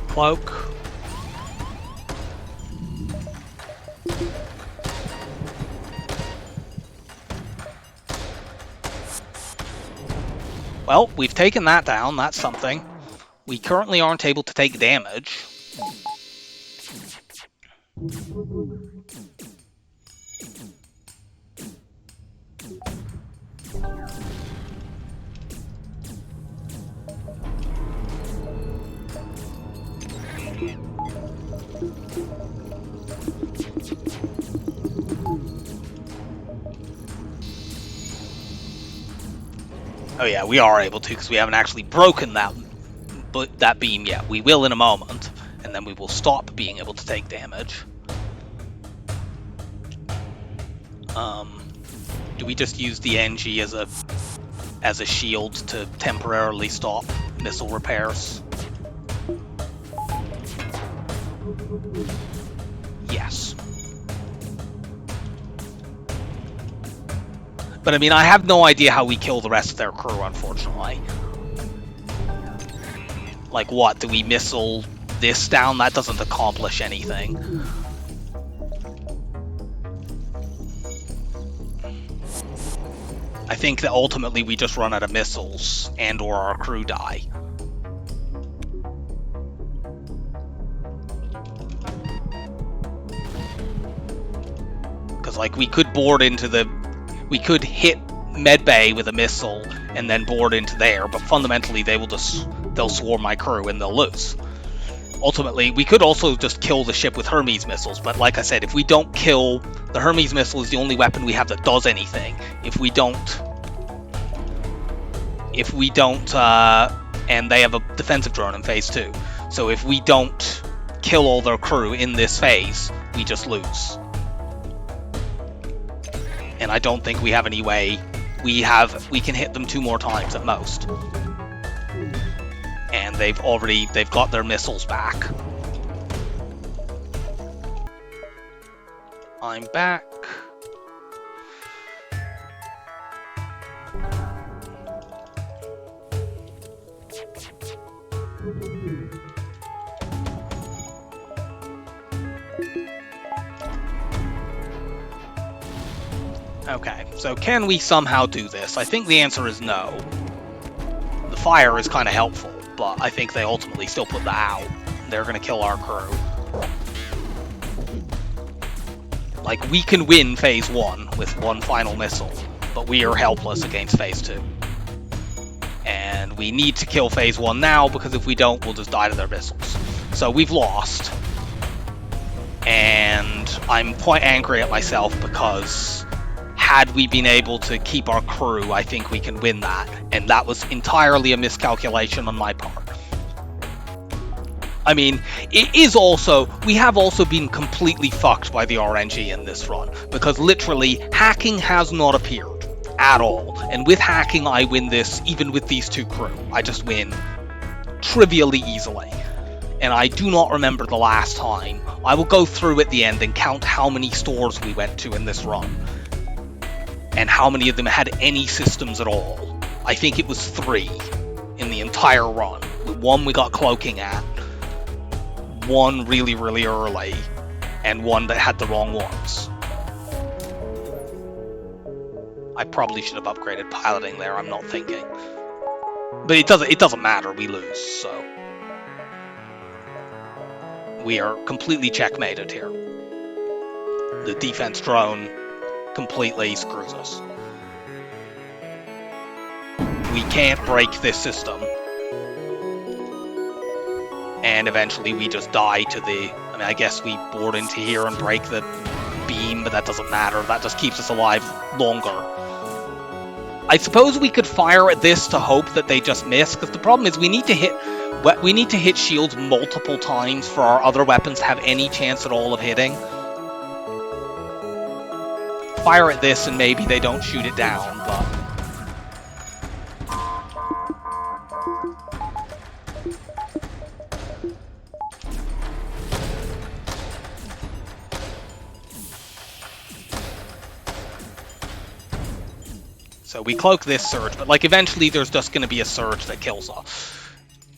Speaker 1: Cloak. Well, we've taken that down, that's something. We currently aren't able to take damage. Oh yeah, we are able to because we haven't actually broken that beam yet. We will in a moment, and then we will stop being able to take damage. Do we just use the NG as a shield to temporarily stop missile repairs? Yes. But I mean, I have no idea how we kill the rest of their crew, unfortunately. Like what? Do we missile this down? That doesn't accomplish anything. I think that ultimately we just run out of missiles and or our crew die. Because like we could board into we could hit medbay with a missile and then board into there, but fundamentally they'll swarm my crew and they'll lose. Ultimately, we could also just kill the ship with Hermes missiles, but like I said, if we don't kill... The Hermes missile is the only weapon we have that does anything. If we don't, and they have a defensive drone in phase 2. So if we don't kill all their crew in this phase, we just lose. And I don't think we have any way. We can hit them 2 more times at most. And they've got their missiles back. I'm back. Okay, so can we somehow do this? I think the answer is no. The fire is kind of helpful, but I think they ultimately still put that out. They're going to kill our crew. Like, we can win phase 1 with 1 final missile, but we are helpless against phase 2. And we need to kill phase 1 now, because if we don't, we'll just die to their missiles. So we've lost. And I'm quite angry at myself because had we been able to keep our crew, I think we can win that. And that was entirely a miscalculation on my part. I mean, we have also been completely fucked by the RNG in this run, because literally, hacking has not appeared at all. And with hacking, I win this, even with these 2 crew. I just win trivially easily. And I do not remember the last time. I will go through at the end and count how many stores we went to in this run. And how many of them had any systems at all. I think it was 3 in the entire run. 1 we got cloaking at, 1 really, really early, and 1 that had the wrong ones. I probably should have upgraded piloting there, I'm not thinking. But it doesn't matter, we lose, so. We are completely checkmated here. The defense drone completely screws us. We can't break this system. And eventually we just die to the... I mean, I guess we board into here and break the beam, but that doesn't matter. That just keeps us alive longer. I suppose we could fire at this to hope that they just miss, because the problem is we need to hit shields multiple times for our other weapons to have any chance at all of hitting. Fire at this and maybe they don't shoot it down, but... So we cloak this surge, but like eventually there's just going to be a surge that kills us.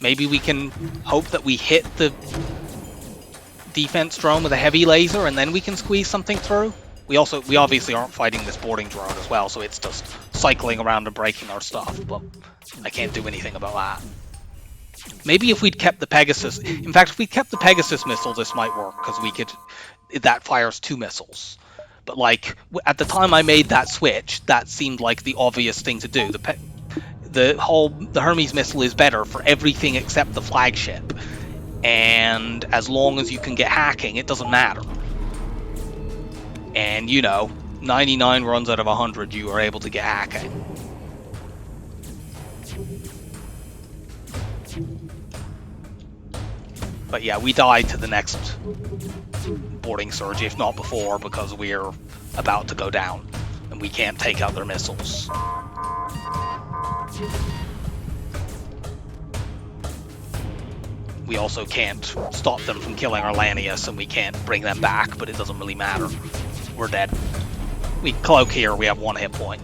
Speaker 1: Maybe we can hope that we hit the defense drone with a heavy laser and then we can squeeze something through. We obviously aren't fighting this boarding drone as well, so it's just cycling around and breaking our stuff, but I can't do anything about that. Maybe if we'd kept the Pegasus... In fact, if we kept the Pegasus missile, this might work, because we could... That fires 2 missiles. But, like, at the time I made that switch, that seemed like the obvious thing to do. The Hermes missile is better for everything except the flagship. And as long as you can get hacking, it doesn't matter. And, you know, 99 runs out of 100 you are able to get hacking. But yeah, we died to the next boarding surge, if not before, because we're about to go down. And we can't take out their missiles. We also can't stop them from killing our Lanius, and we can't bring them back, but it doesn't really matter. We're dead. We cloak here, we have 1 hit point.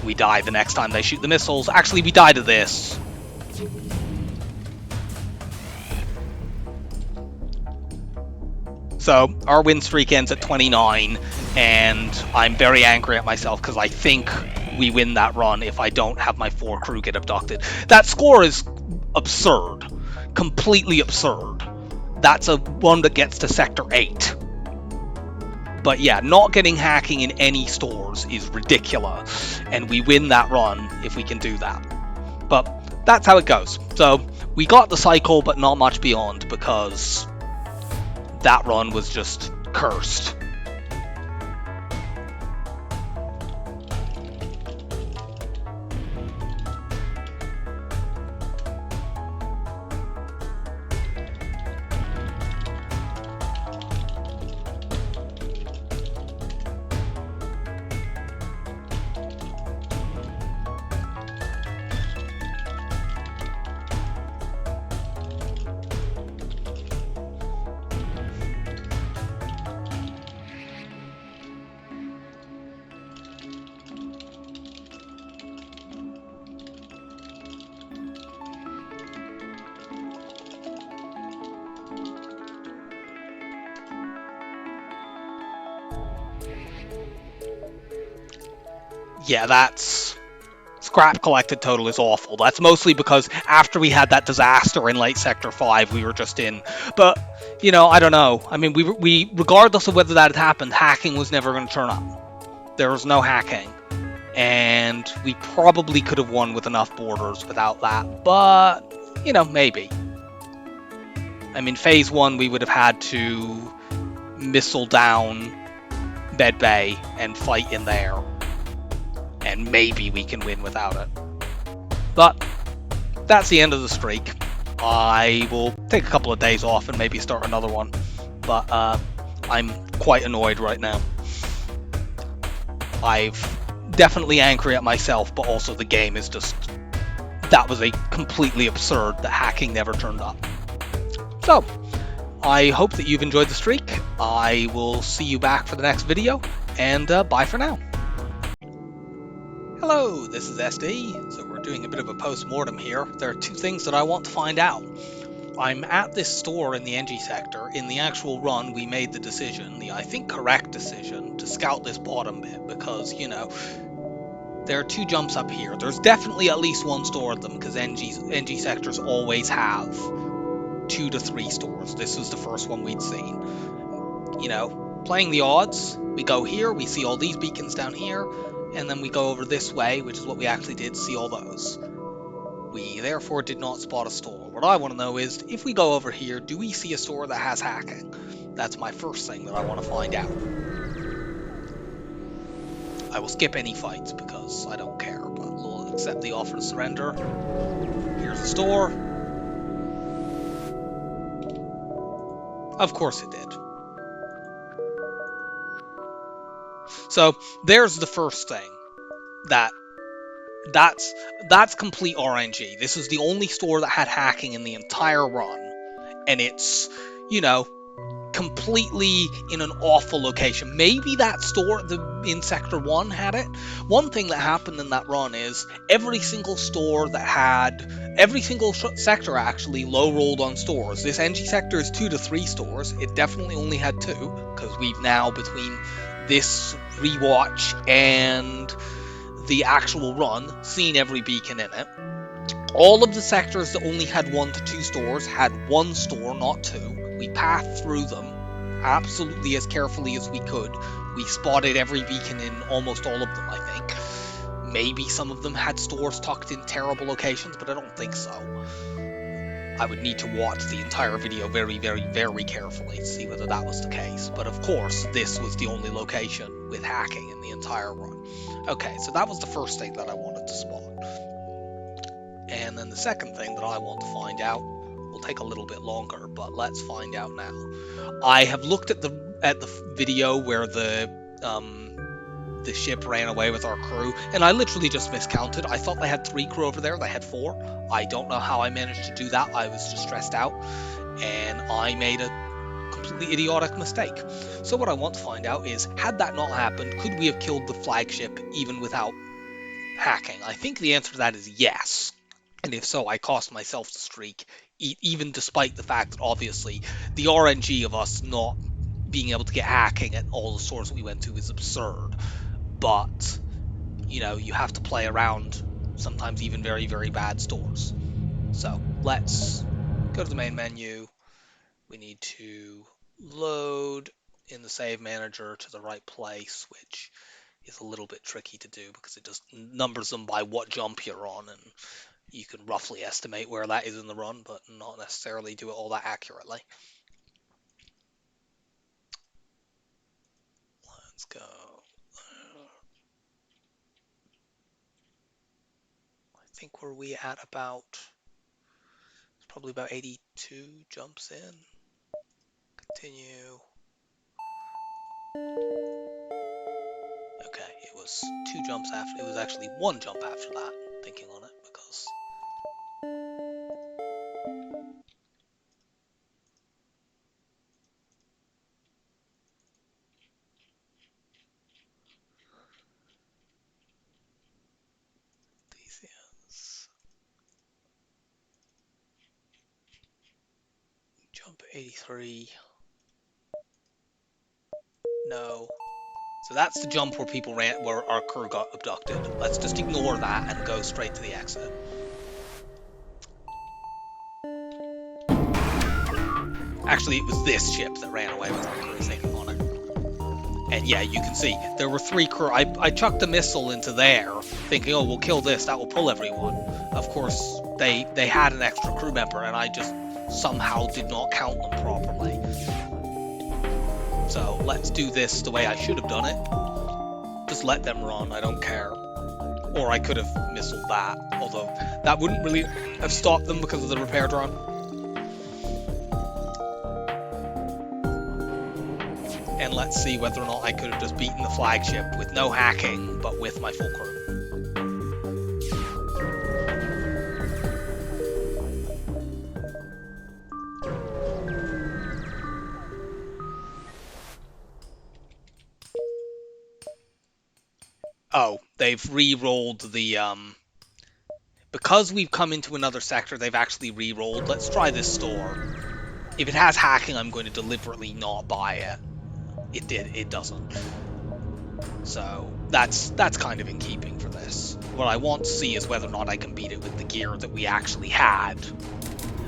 Speaker 1: We die the next time they shoot the missiles. Actually, we die to this. So, our win streak ends at 29, and I'm very angry at myself because I think we win that run if I don't have my 4 crew get abducted. That score is absurd. Completely absurd. That's a one that gets to Sector 8. But yeah, not getting hacking in any stores is ridiculous, and we win that run if we can do that. But that's how it goes. So, we got the cycle, but not much beyond, because that run was just cursed. Yeah, that's... Scrap collected total is awful. That's mostly because after we had that disaster in late Sector 5, we were just in. But, you know, I don't know. I mean, we regardless of whether that had happened, hacking was never going to turn up. There was no hacking. And we probably could have won with enough borders without that. But, you know, maybe. I mean, Phase 1, we would have had to missile down Med Bay and fight in there. And maybe we can win without it. But that's the end of the streak. I will take a couple of days off and maybe start another one. But I'm quite annoyed right now. I've definitely angry at myself, but also the game is just... That was a completely absurd that hacking never turned up. So, I hope that you've enjoyed the streak. I will see you back for the next video, and bye for now. Hello, this is SD, so we're doing a bit of a post-mortem here. There are 2 things that I want to find out. I'm at this store in the NG sector. In the actual run, we made the decision, the I think correct decision, to scout this bottom bit because, you know, there are 2 jumps up here. There's definitely at least 1 store at them because NG sectors always have 2 to 3 stores. This was the first one we'd seen. You know, playing the odds, we go here, we see all these beacons down here, and then we go over this way, which is what we actually did, see all those. We therefore did not spot a store. What I want to know is, if we go over here, do we see a store that has hacking? That's my first thing that I want to find out. I will skip any fights because I don't care, but we'll accept the offer to surrender. Here's the store. Of course it did. So there's the first thing. That's complete RNG. This is the only store that had hacking in the entire run, and it's, you know, completely in an awful location. Maybe that store in Sector 1 had it. One thing that happened in that run is every single store that had, every single sector actually low rolled on stores. This NG sector is 2 to 3 stores. It definitely only had 2, because we've now, between this rewatch and the actual run, seen every beacon in it. All of the sectors that only had 1 to 2 stores had 1 store, not 2. We passed through them absolutely as carefully as we could. We spotted every beacon in almost all of them, I think. Maybe some of them had stores tucked in terrible locations, but I don't think so. I would need to watch the entire video very, very, very carefully to see whether that was the case. But of course, this was the only location with hacking in the entire run. Okay, so that was the first thing that I wanted to spot. And then the second thing that I want to find out will take a little bit longer, but let's find out now. I have looked at the video where the ship ran away with our crew, and I literally just miscounted. I thought they had 3 crew over there, they had 4. I don't know how I managed to do that. I was just stressed out, and I made a completely idiotic mistake. So what I want to find out is, had that not happened, could we have killed the flagship even without hacking? I think the answer to that is yes. And if so, I cost myself the streak, even despite the fact that obviously the RNG of us not being able to get hacking at all the stores we went to is absurd. But, you know, you have to play around sometimes even very, very bad stores. So let's go to the main menu. We need to load in the save manager to the right place, which is a little bit tricky to do because it just numbers them by what jump you're on, and you can roughly estimate where that is in the run, but not necessarily do it all that accurately. Let's go. I think where we at about, it's probably about 82 jumps in. Continue. Okay, it was 2 jumps after, it was actually 1 jump after that, thinking on it, because jump 83. No. So that's the jump where people ran, where our crew got abducted. Let's just ignore that and go straight to the exit. Actually, it was this ship that ran away with our crew thinking on it. And yeah, you can see there were 3 crew. I chucked a missile into there, thinking, oh, we'll kill this, that will pull everyone. Of course, they had an extra crew member, and I just somehow did not count them properly. So let's do this the way I should have done it. Just let them run, I don't care. Or I could have missiled that, although that wouldn't really have stopped them because of the repair drone. And let's see whether or not I could have just beaten the flagship with no hacking, but with my full crew. Oh, they've re-rolled the, because we've come into another sector, they've actually re-rolled. Let's try this store. If it has hacking, I'm going to deliberately not buy it. It doesn't. So that's kind of in keeping for this. What I want to see is whether or not I can beat it with the gear that we actually had.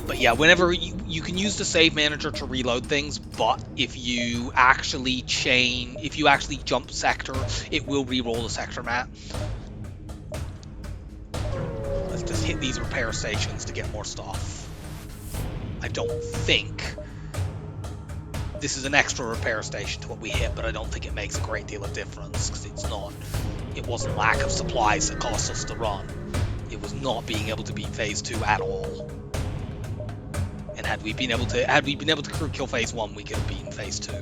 Speaker 1: But yeah, whenever you can use the save manager to reload things, but if you actually jump sector, it will re-roll the sector map. Let's just hit these repair stations to get more stuff. I don't think this is an extra repair station to what we hit, but I don't think it makes a great deal of difference, because it wasn't lack of supplies that cost us the run. It was not being able to beat phase 2 at all. And had we been able to crew kill phase 1, we could have beaten phase 2.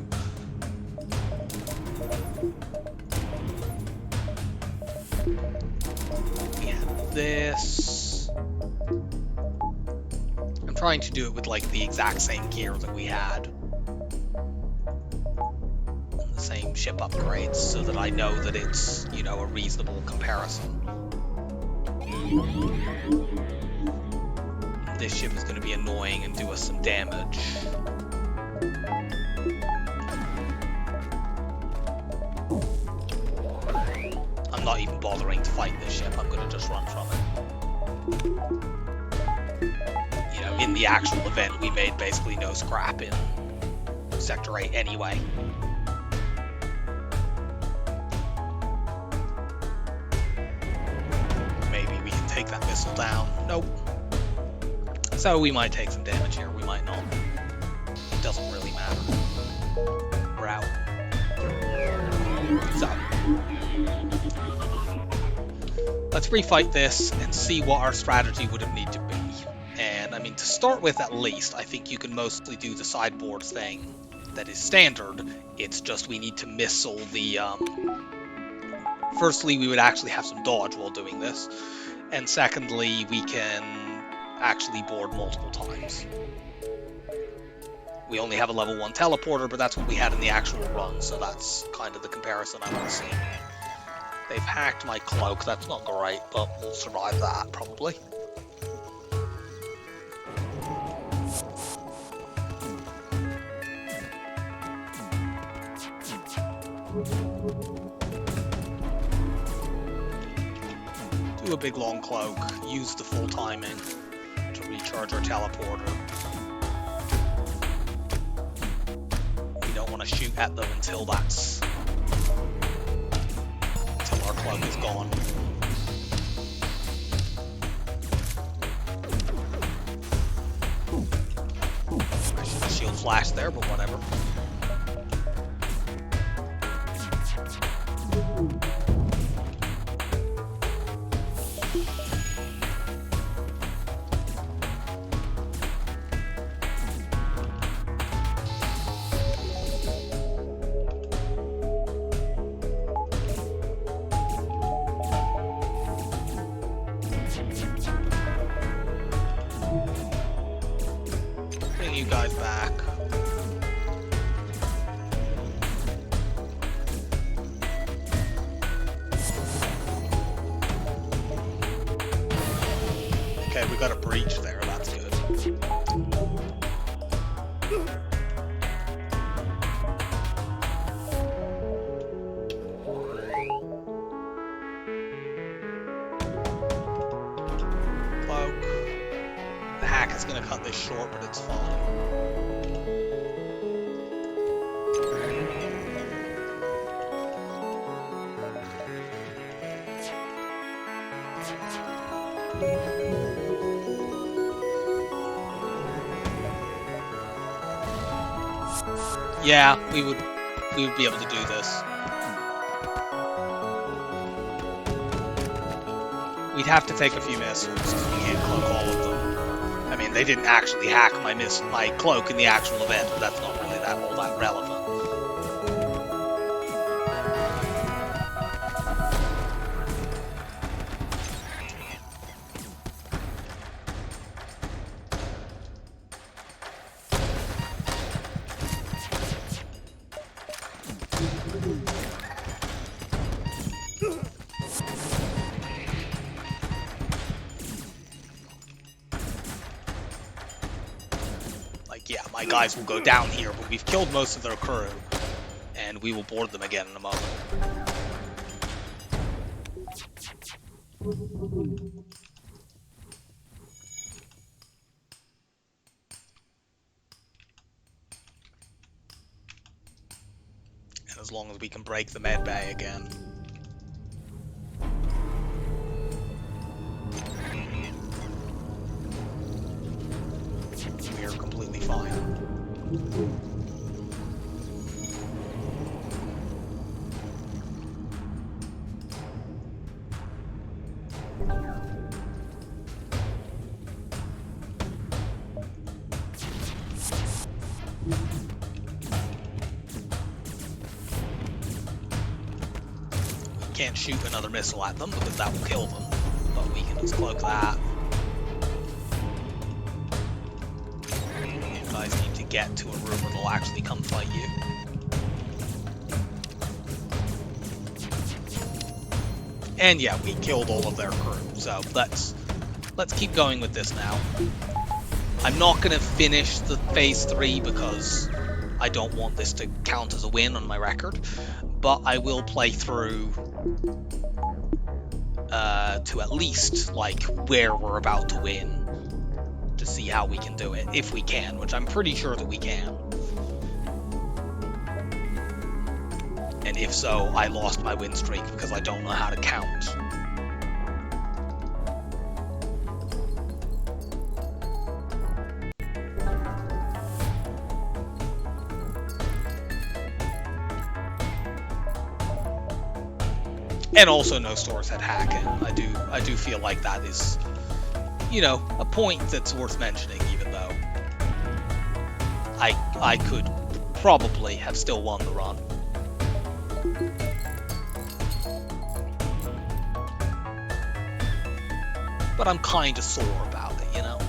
Speaker 1: We have this. I'm trying to do it with like the exact same gear that we had. same ship upgrades so that I know that it's, you know, a reasonable comparison. This ship is going to be annoying and do us some damage. I'm not even bothering to fight this ship, I'm going to just run from it. You know, in the actual event, we made basically no scrap in Sector 8 anyway. Maybe we can take that missile down. Nope. So we might take some damage here, we might not. It doesn't really matter. We're out. So, let's refight this and see what our strategy would have needed to be. And I mean, to start with at least, I think you can mostly do the sideboard thing that is standard. It's just we need to missile the... Firstly, we would actually have some dodge while doing this. And secondly, we can actually board multiple times. We only have a level 1 teleporter, but that's what we had in the actual run, so that's kind of the comparison I want to see. They've hacked my cloak, that's not great, but we'll survive that, probably. Do a big long cloak, use the full timing to recharge our teleporter. We don't want to shoot at them until our cloak is gone. I should have shield flash there, but whatever. Bring you guys back. Okay, we got a breach there, that's good. Cloak. The hack is going to cut this short, but it's fine. Yeah, we would be able to do this. We'd have to take a few missiles because we can't cloak all of them. I mean, they didn't actually hack my cloak in the actual event, but that's not really all that relevant. Yeah, my guys will go down here, but we've killed most of their crew, and we will board them again in a moment. And as long as we can break the med bay again. We are completely fine. We can't shoot another missile at them because that will kill them, but we can just cloak that. You guys need to get to a room where they'll actually come fight you. And yeah, we killed all of their crew, so let's keep going with this now. I'm not going to finish the Phase 3 because I don't want this to count as a win on my record, but I will play through to at least, like, where we're about to win to see how we can do it, if we can, which I'm pretty sure that we can. And if so, I lost my win streak because I don't know how to count. And also no stores had hacking. I do feel like that is, you know, a point that's worth mentioning, even though I could probably have still won the run. But I'm kind of sore about it, you know?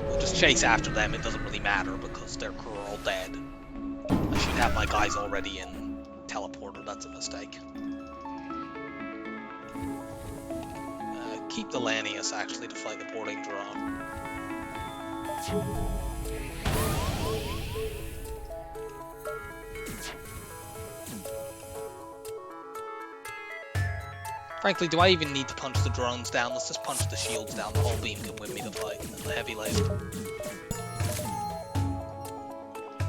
Speaker 1: We'll just chase after them, it doesn't really matter because their crew are all dead. I should have my guys already in teleporter, that's a mistake. Keep the Lanius actually to fight the boarding drone. Frankly, do I even need to punch the drones down? Let's just punch the shields down. The whole beam can win me the fight. And the heavy laser.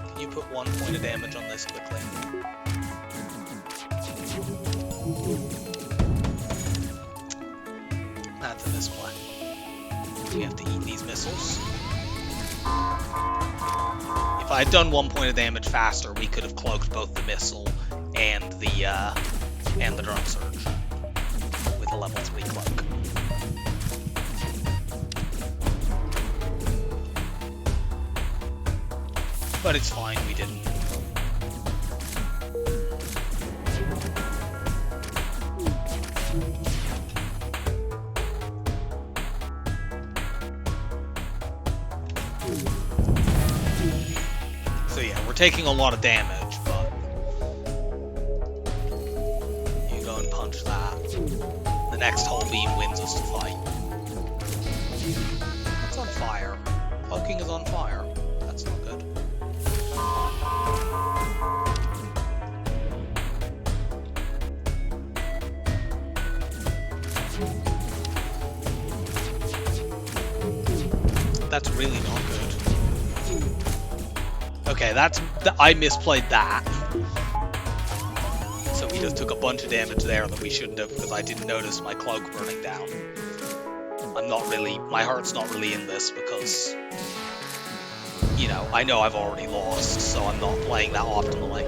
Speaker 1: Can you put 1 point of damage on this quickly? That's a misplay. We have to eat these missiles. If I had done 1 point of damage faster, we could have cloaked both the missile and the drone surge with a level 3 cloak. But it's fine, we didn't. So yeah, we're taking a lot of damage, but you go and punch that. The next whole beam wins us the fight. It's on fire. Cloaking is on fire. That's not good. That's really not good. Okay, I misplayed that. So we just took a bunch of damage there that we shouldn't have because I didn't notice my cloak burning down. My heart's not really in this because, you know I've already lost, so I'm not playing that optimally.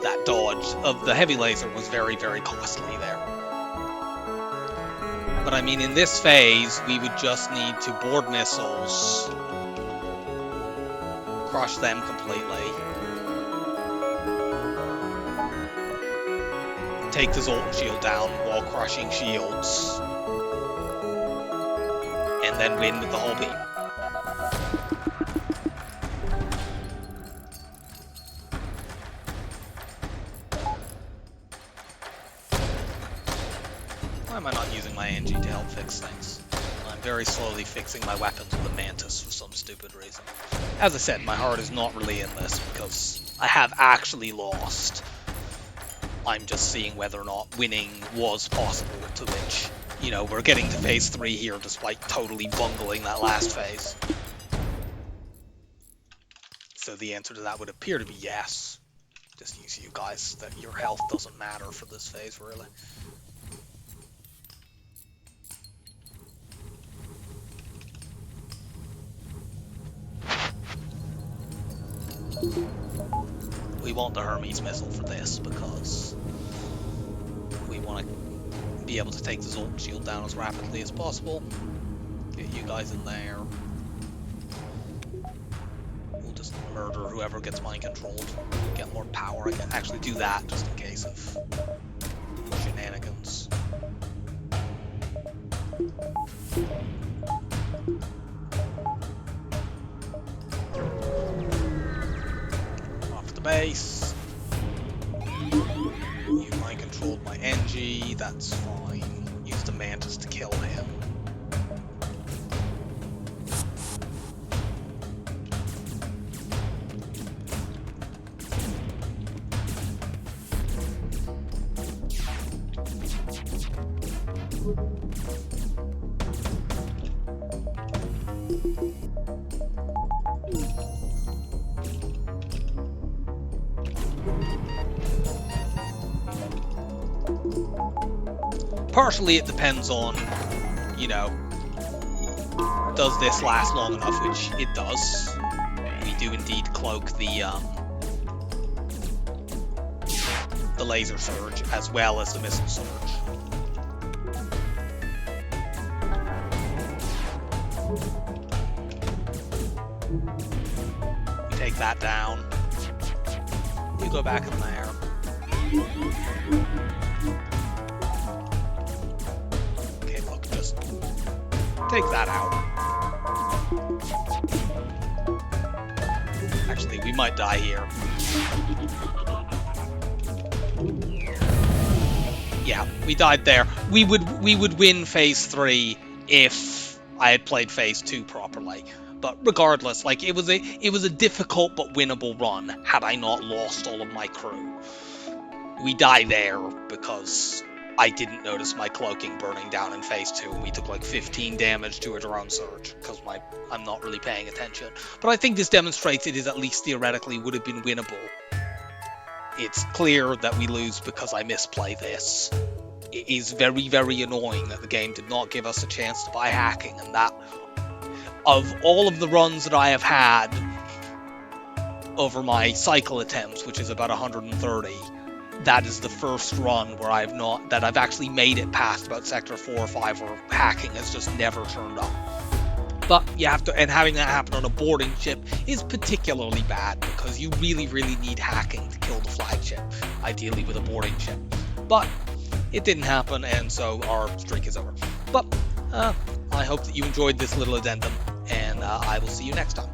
Speaker 1: That dodge of the heavy laser was very, very costly there. But I mean, in this phase, we would just need to board missiles, crush them completely, take the Zoltan shield down while crushing shields, and then win with the whole beam. Why am I not using my NG to help fix things? I'm very slowly fixing my weapons with the Mantis for some stupid reason. As I said, my heart is not really in this because I have actually lost. I'm just seeing whether or not winning was possible, to which, you know, we're getting to phase 3 here despite totally bungling that last phase. So the answer to that would appear to be yes. Just use you guys, that your health doesn't matter for this phase, really. We want the Hermes missile for this because we want to be able to take the Zoltan shield down as rapidly as possible. Get you guys in there. We'll just murder whoever gets mind controlled. Get more power. I can actually do that just in case of shenanigans. mace. You mind controlled my NG, that's fine. Use the Mantis to kill him. Partially it depends on, you know, does this last long enough, which it does. We do indeed cloak the laser surge as well as the missile surge. We take that down. You go back in there. Okay, look, just take that out. Actually, we might die here. Yeah, we died there. We would win phase 3 if I had played phase 2 properly. But regardless, like it was a difficult but winnable run had I not lost all of my crew. We die there because I didn't notice my cloaking burning down in phase 2, and we took like 15 damage to a drone surge because I'm not really paying attention. But I think this demonstrates it is at least theoretically would have been winnable. It's clear that we lose because I misplay this. It is very, very annoying that the game did not give us a chance to buy hacking, and that of all of the runs that I have had over my cycle attempts, which is about 130, that is the first run where I've actually made it past about sector 4 or 5 where hacking has just never turned up. But you have to, and having that happen on a boarding ship is particularly bad because you really, really need hacking to kill the flagship, ideally with a boarding ship. But it didn't happen, and so our streak is over. But I hope that you enjoyed this little addendum, and I will see you next time.